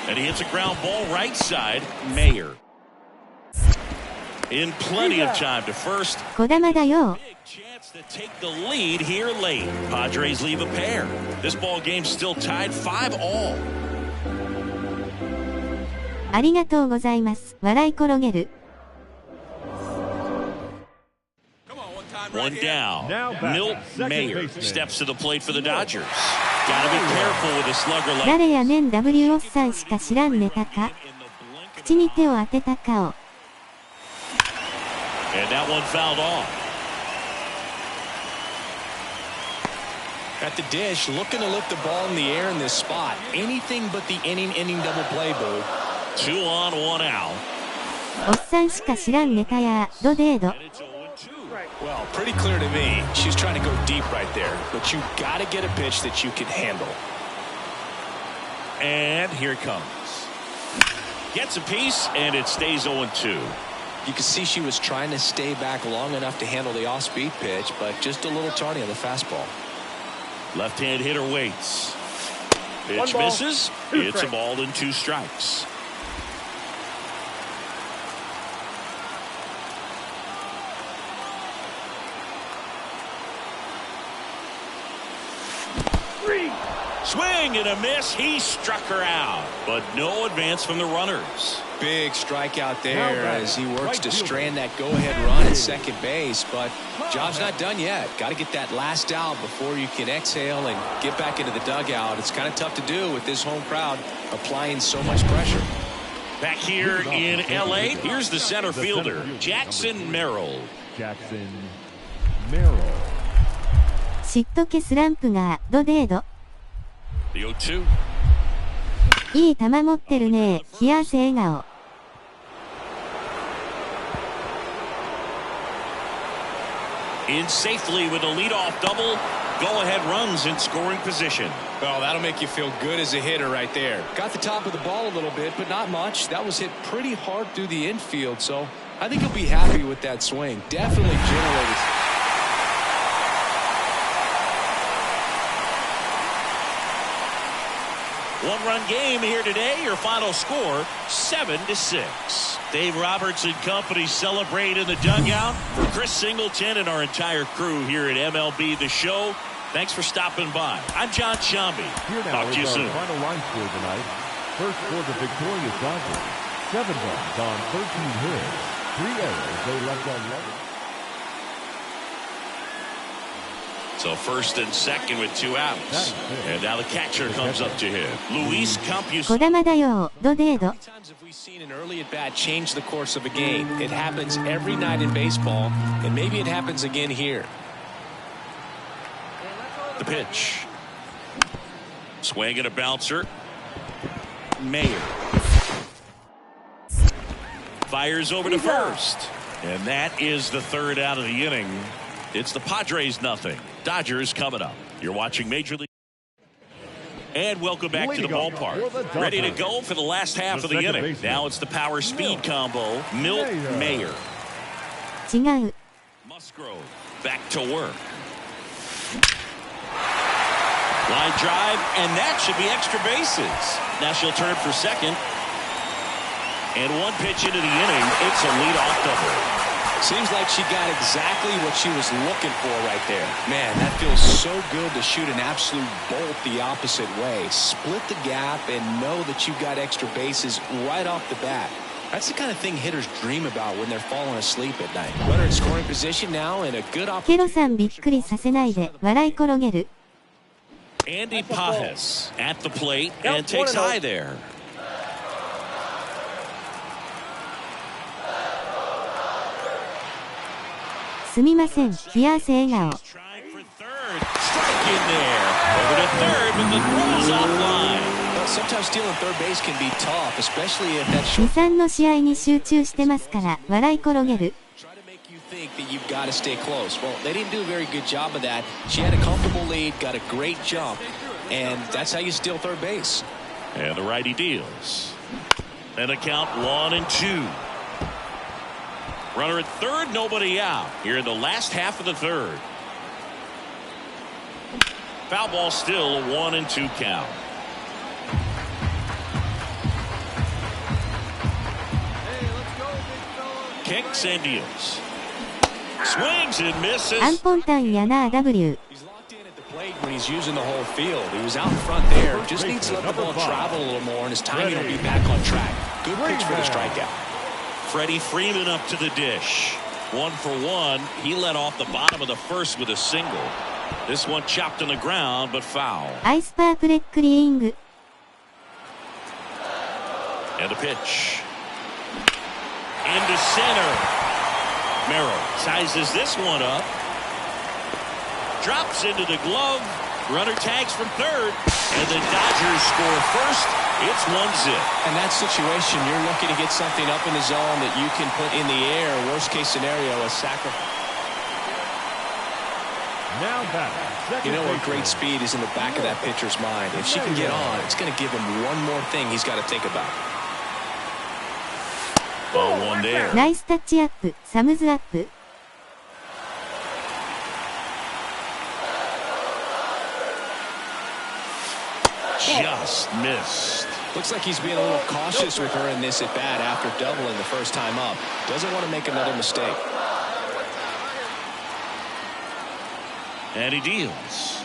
And he hits a ground ball right side. Mayer. In plenty of time to first. 小玉だよ。 Chance to take the lead here late. Padres leave a pair. This ball game's still tied 5-all. ありがとうございます。笑い転げる。One down. Milt Mayer steps to the plate for the Dodgers. Gotta be careful with a slugger like. 誰やねん W おっさんしか知らんネタか。口に手を当てた顔。 And that one fouled off. At the dish, looking to lift the ball in the air in this spot. Anything but the inning double play, boo. 2 on, 1 out. おっさんしか知らんネタやどデード。 Well, pretty clear to me. She's trying to go deep right there, but you got to get a pitch that you can handle. And here it comes. Gets a piece, and it stays 0-2. You can see she was trying to stay back long enough to handle the off-speed pitch, but just a little tardy on the fastball. Left-hand hitter waits. Pitch misses. It's a ball and 2 strikes. Swing and a miss. He struck her out, but no advance from the runners. Big strikeout there as he works to strand that go-ahead run at second base, but job's not done yet. Got to get that last out before you can exhale and get back into the dugout. It's kind of tough to do with this home crowd applying so much pressure. Back here in L.A., here's the center fielder, Jackson Merrill. Jackson Merrill. しっとけスランプがどデード。 The 0-2. いい球持ってるね。冷や汗笑顔。 In safely with a leadoff double. Go-ahead runs in scoring position. Well, that'll make you feel good as a hitter right there. Got the top of the ball a little bit, but not much. That was hit pretty hard through the infield, so I think he'll be happy with that swing. Definitely generated. One-run game here today. Your final score, 7-6. Dave Roberts and company celebrate in the dugout. For Chris Singleton and our entire crew here at MLB The Show, thanks for stopping by. I'm John Shambi. Talk to you soon. Final line score tonight. First for the victorious Dodgers. 7 runs on 13 hits. 3 errors. They left on 11. So first and second with 2 outs. And now the catcher comes up to him. Luis Campos. 児玉だよ、ドデード。 Times have we seen an early at bat change the course of a game? It happens every night in baseball, and maybe it happens again here. The pitch. Swing and a bouncer. Mayer. Fires over to first. And that is the 3rd out of the inning. It's the Padres 0. Dodgers coming up. You're watching Major League. And welcome back to the ballpark. Ready to go for the last half of the inning. Now it's the power speed combo. Milt Mayer. 違う。 Musgrove back to work. Line drive, and that should be extra bases. Now she'll turn for second. And one pitch into the inning. It's a leadoff double. Seems like she got exactly what she was looking for right there. Man, that feels so good to shoot an absolute bolt the opposite way. Split the gap and know that you got extra bases right off the bat. That's the kind of thing hitters dream about when they're falling asleep at night. Runner in scoring position now and a good ケロさんびっくりさせないで、笑い転げる。 Andy Pajes at the plate and takes high there.すみません、冷や汗笑顔。 Trying for third. Strike in there. Over to third, but the throw is offline. Well, sometimes stealing third base can be tough, especially if that 2、3の試合に集中してますから、笑い転げる。 try to make you think that you've got to stay close. Well, they didn't do a very good job of that. She had a comfortable lead, got a great jump, and that's how you steal third base. And the righty deals. And a count 1-2. Runner at third, nobody out. Here in the last half of the 3rd. Foul ball still, a 1-2 count. Kicks and deals. Swings and misses. アンポンタンやな W。 He's locked in at the plate when he's using the whole field. He was out in front there. Just needs to let the ball travel a little more, and his timing will be back on track. Good pitch for the strikeout. Freddie Freeman up to the dish. 1 for 1. He led off the bottom of the 1st with a single. This one chopped on the ground, but foul. アイスパークレックリーイング。 And the pitch. Into center. Merrill sizes this one up. Drops into the glove. Runner tags from third. And the Dodgers score first. It's 1-0. In that situation, you're looking to get something up in the zone that you can put in the air. Worst case scenario, a sacrifice. Now back. You know what great speed is in the back of that pitcher's mind. If she can get on, it's going to give him one more thing he's got to think about. Ball 1 there. ナイスタッチアップ、サムズアップ。 Just missed. Looks like he's being a little cautious with her in this at bat after doubling the first time up. Doesn't want to make another mistake. And he deals.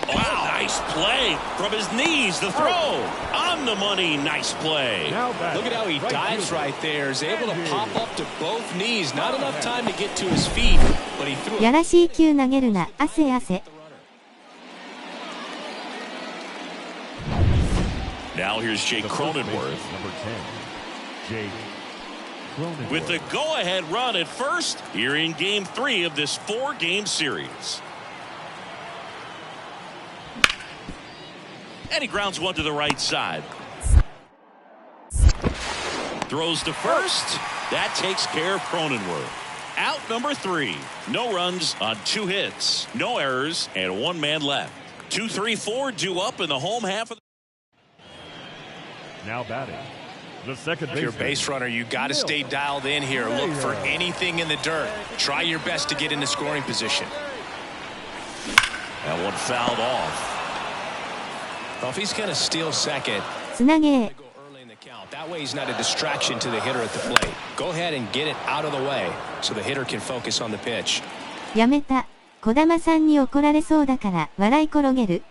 Wow, nice play from his knees. The throw on the money. Nice play. Look at how he dives right there. Is able to pop up to both knees. Not enough time to get to his feet, but he threw it. やらしい球投げるな、汗汗。 Now here's Jake Cronenworth. Number 10, Jake Cronenworth. With the go-ahead run at first here in Game 3 of this 4-game series. And he grounds one to the right side. Throws to first. That takes care of Cronenworth. Out number 3. No runs on 2 hits. No errors and 1 man left. 2-3-4 due up in the home half of the... Now batting. The second If you're a base runner, you got to stay dialed in here. Look for anything in the dirt. Try your best to get into scoring position. That one fouled off. Well, if he's going to steal second, つなげ go early in the count. That way he's not a distraction to the hitter at the plate. Go ahead and get it out of the way so the hitter can focus on the pitch. やめた。児玉さんに怒られそうだから笑い転げる。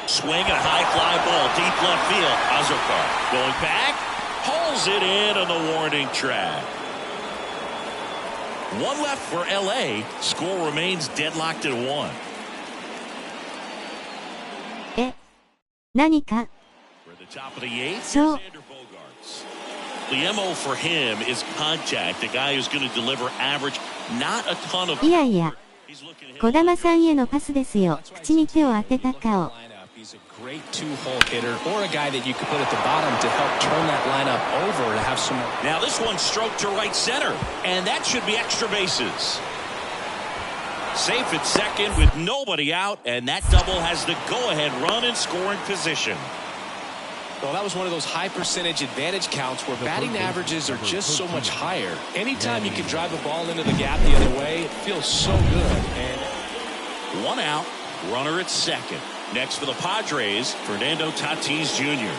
Swing and a high fly ball deep left field. Azokar going back, hauls it in on the warning track. One left for LA. Score remains deadlocked at 1. え、何か For the top of the 8th, So- Xander Bogaerts. The MO for him is contact. A guy who's going to deliver average, not a ton of. いやいや、 He's looking to hit 児玉さんへのパスですよ。口に手を当てた顔。 He's a great two-hole hitter or a guy that you could put at the bottom to help turn that lineup over to have some. Now this one stroked to right center, and that should be extra bases. Safe at second with nobody out, and that double has the go-ahead run in scoring position. Well, that was one of those high percentage advantage counts where batting averages are just so much higher. Anytime you can drive a ball into the gap the other way, it feels so good. And 1 out, runner at second. Next for the Padres, Fernando Tatis Jr.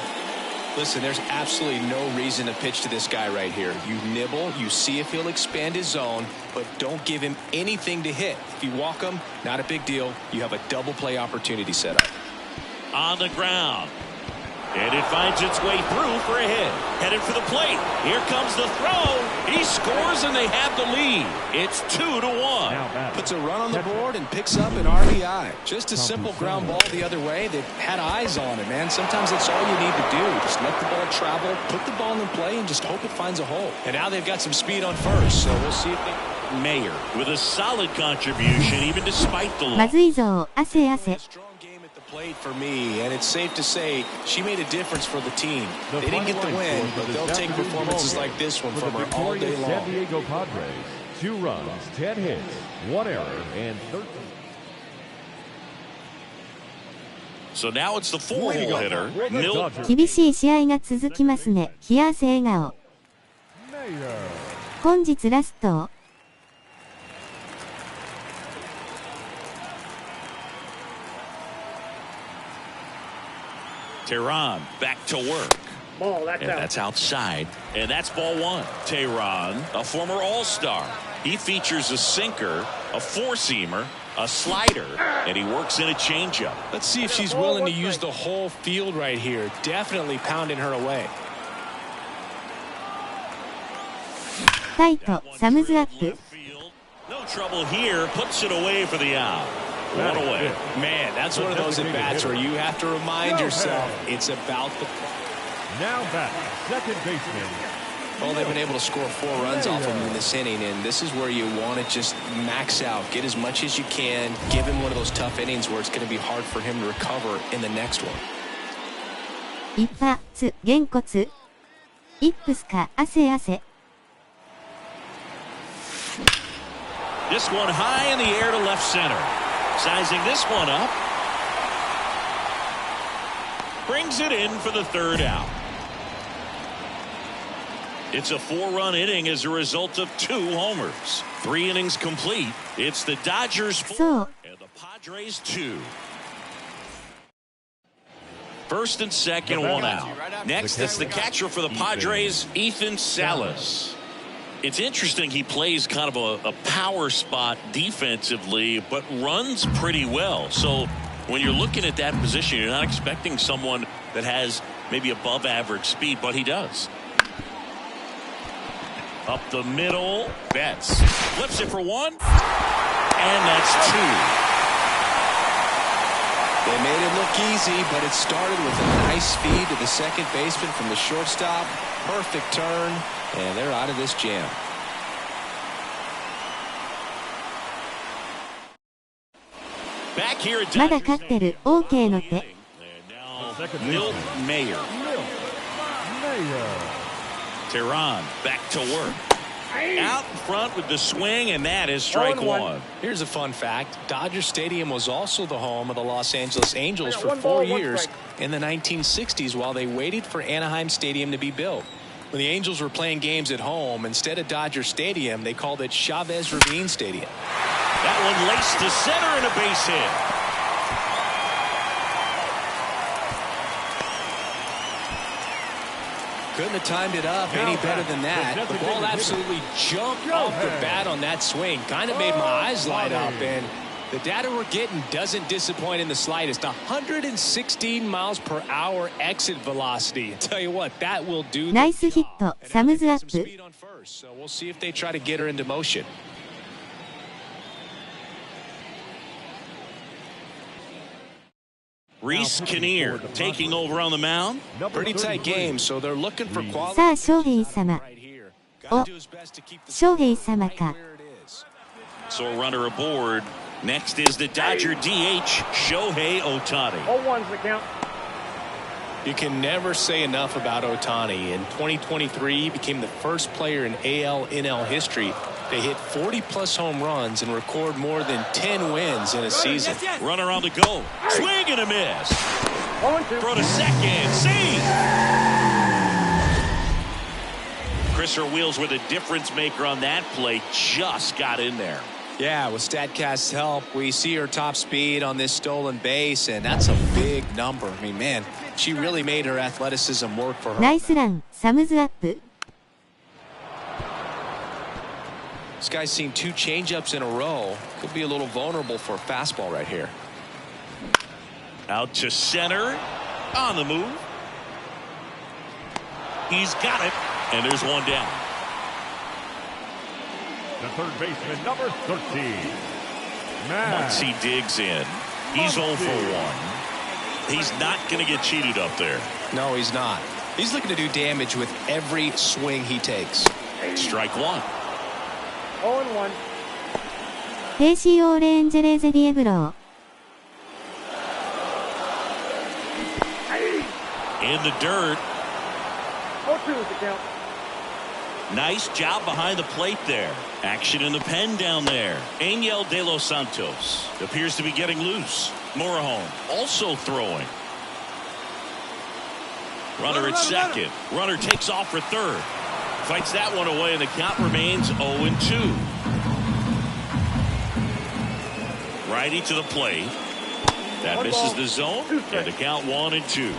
listen, there's absolutely no reason to pitch to this guy right here. You nibble, you see if he'll expand his zone, but don't give him anything to hit. If you walk him, not a big deal. You have a double play opportunity set up. On the ground. And it finds its way through for a hit. Headed for the plate. Here comes the throw. He scores and they have the lead. It's 2-1. Puts a run on the board and picks up an RBI. Just a simple ground ball the other way that had eyes on it, man. Sometimes that's all you need to do. Just let the ball travel, put the ball in play, and just hope it finds a hole. And now they've got some speed on first, so we'll see if they... Mayer with a solid contribution even despite the ま loss. ずいぞ、汗汗。 Strong game at the plate for me, and it's safe to say she made a difference for the team. They didn't get the win, but they'll take performances like this one For the from her all day victorious San long. Diego Padres, 2 runs, 10 hits, 1 error, and 13. So now it's the four-hole hitter. Mill. 厳しい試合が続きますね。冷や汗笑顔。本日ラスト。Tehran back to work. And that's outside. And that's ball 1. Tehran, a former All-Star. He features a sinker, a four-seamer, a slider, and he works in a changeup. Let's see if she's willing to use the whole field right here. Definitely pounding her away. タイト、サムズアップ。 No trouble here. Puts it away for the out. One away. Man, that's one of those at-bats where you have to remind yourself it's about the... Now back, second baseman. Well, they've been able to score 4 runs off him in this inning, and this is where you want to just max out. Get as much as you can. Give him one of those tough innings where it's going to be hard for him to recover in the next one. 一発、げんこつ。イップスか、汗汗。 This one high in the air to left center. Sizing this one up. Brings it in for the third out. It's a 4-run inning as a result of 2 homers. 3 innings complete. It's the Dodgers 4 そう。 and the Padres 2. First and second, 1 out. Next, it's the catcher for the Padres, Ethan Salas. It's interesting he plays kind of a power spot defensively, but runs pretty well. So when you're looking at that position, you're not expecting someone that has maybe above average speed, but he does. Up the middle, Betts flips it for 1, and that's 2. They made it look easy, but it started with a nice feed to the second baseman from the shortstop. Perfect turn, and they're out of this jam. Back here at まだ Dodgers 勝ってる、OK の手。 And now Milt Mayer. Tehran back to work. Out in front with the swing, and that is strike 1. Here's a fun fact. Dodger Stadium was also the home of the Los Angeles Angels for 4 years in the 1960s while they waited for Anaheim Stadium to be built. When the Angels were playing games at home, instead of Dodger Stadium, they called it Chavez Ravine Stadium. That one laced to center and a base hit. Couldn't have timed it up any better than that. The ball absolutely jumped off the bat on that swing. Kind of made my eyes light up, and the data we're getting doesn't disappoint in the slightest. 116 miles per hour exit velocity. I tell you what, that will do. Nice hit. Thumbs up. Speed on first, so we'll see if they try to get her into motion. Reese Kinnear taking over on the mound. Pretty tight game, so they're looking for quality. さあ、翔平様。お、翔平様か。So a runner aboard. Next is the Dodger DH, Shohei Ohtani. 0-1's the count. You can never say enough about Ohtani. In 2023, he became the first player in AL/NL history to hit 40-plus home runs and record more than 10 wins in a season. Runner on the go. Swing and a miss. 0-2. Throw to second. See. Chriser Wheels with a difference maker on that play. Just got in there. Yeah, with StatCast's help, we see her top speed on this stolen base, and that's a big number. I mean, man, she really made her athleticism work for her. Nice run. Thumbs up. This guy's seen 2 changeups in a row. Could be a little vulnerable for a fastball right here. Out to center. On the move. He's got it. And there's one down. The third baseman, number 13. Once he digs in, he's 0 for 1. He's not going to get cheated up there. No, he's not. He's looking to do damage with every swing he takes. Strike 1. 0-1. ペーシーオーレンジェレーゼディエブロー。In the dirt. 0-2 is the count. Nice job behind the plate there. Action in the pen down there. Angel De Los Santos appears to be getting loose. Morejon also throwing. Runner at second. Runner takes off for third. Fights that one away, and the count remains 0-2. Righty to the plate. That misses the zone, and the count 1-2.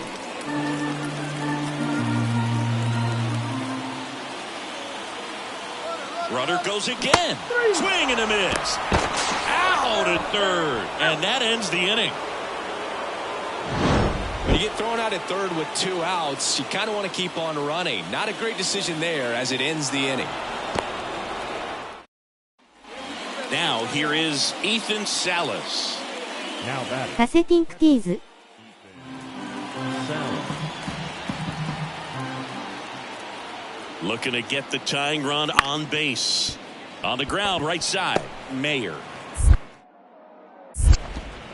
Runner goes again. Swing and a miss. Out at third. And that ends the inning. When you get thrown out at third with 2 outs, you kind of want to keep on running. Not a great decision there as it ends the inning. Now here is Ethan Salas. Now that カセティンクティーズ。Looking to get the tying run on base. On the ground, right side, Mayer.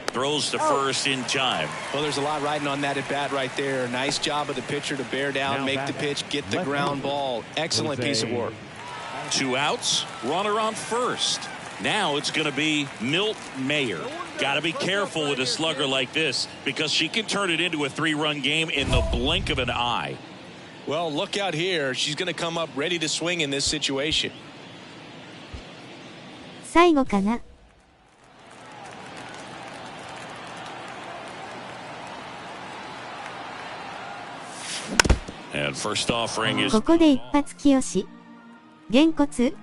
Throws to first in time. Well, there's a lot riding on that at bat right there. Nice job of the pitcher to bear down, make the pitch, get the ground ball. Excellent piece of work. 2 outs, runner on first. Now it's going to be Milt Mayer. Got to be careful with a slugger like this because she can turn it into a 3-run game in the blink of an eye. Well, look out here. She's going to come up ready to swing in this situation. 最後かな。And first offering is ここで一発清し。げんこつ。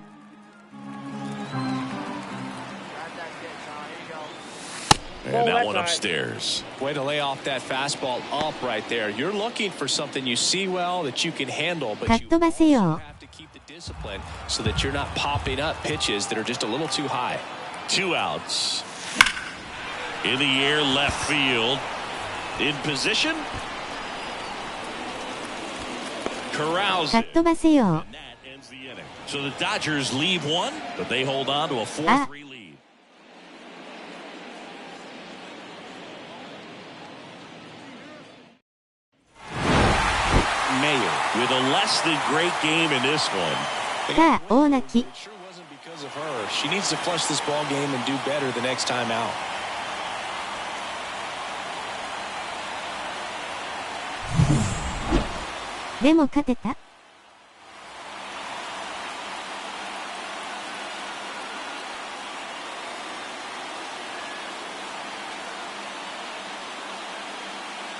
And that one upstairs. Way to lay off that fastball up right there. You're looking for something you see well that you can handle, but you 飛ばせよ。 have to keep the discipline so that you're not popping up pitches that are just a little too high. 2 outs. In the air, left field. In position. Corrals it. 飛ばせよ。 And that ends the inning. So the Dodgers leave one, but they hold on to a 4-3 lead. Mayer with a less than great game in this one. さあ、大泣き。 It sure wasn't because of her. She needs to flush this ball game and do better the next time out. でも勝てた？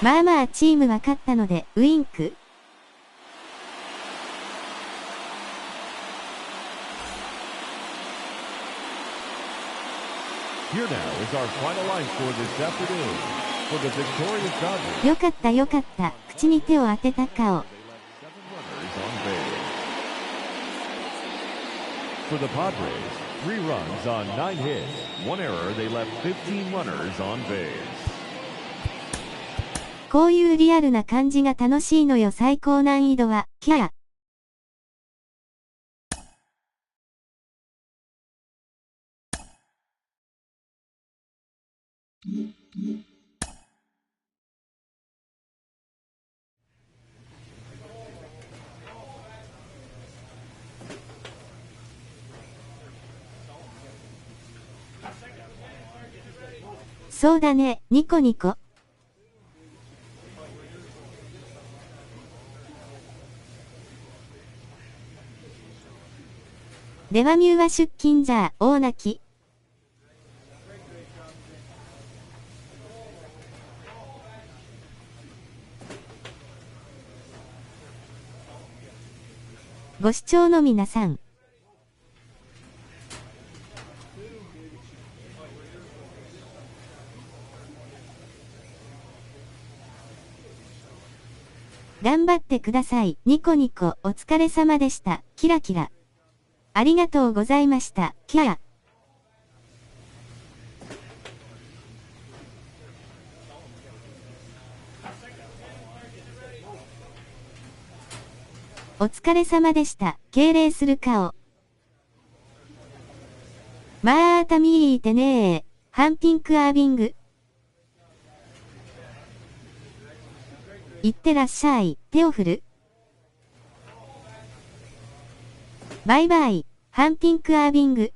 まあまあチームは勝ったのでウインク。Here now is our final line score this afternoon. For the victorious Dodgers. よかったよかった。口に手を当てた顔。For the Padres, 3 runs on 9 hits, 1 error. They left 15 runners on base. こういうリアルな感じが楽しいのよ。最高難易度は、キャー。そうだね、ニコニコ。ではミュは出勤じゃ、大泣き。ご視聴の皆さん。頑張ってください。ニコニコ、お疲れ様でした。キラキラ。ありがとうございました。キャー。お疲れ様でした。敬礼する顔。まあたみーてねー。ハンピンクアービング。いってらっしゃい。手を振る。バイバイ。ハンピンクアービング。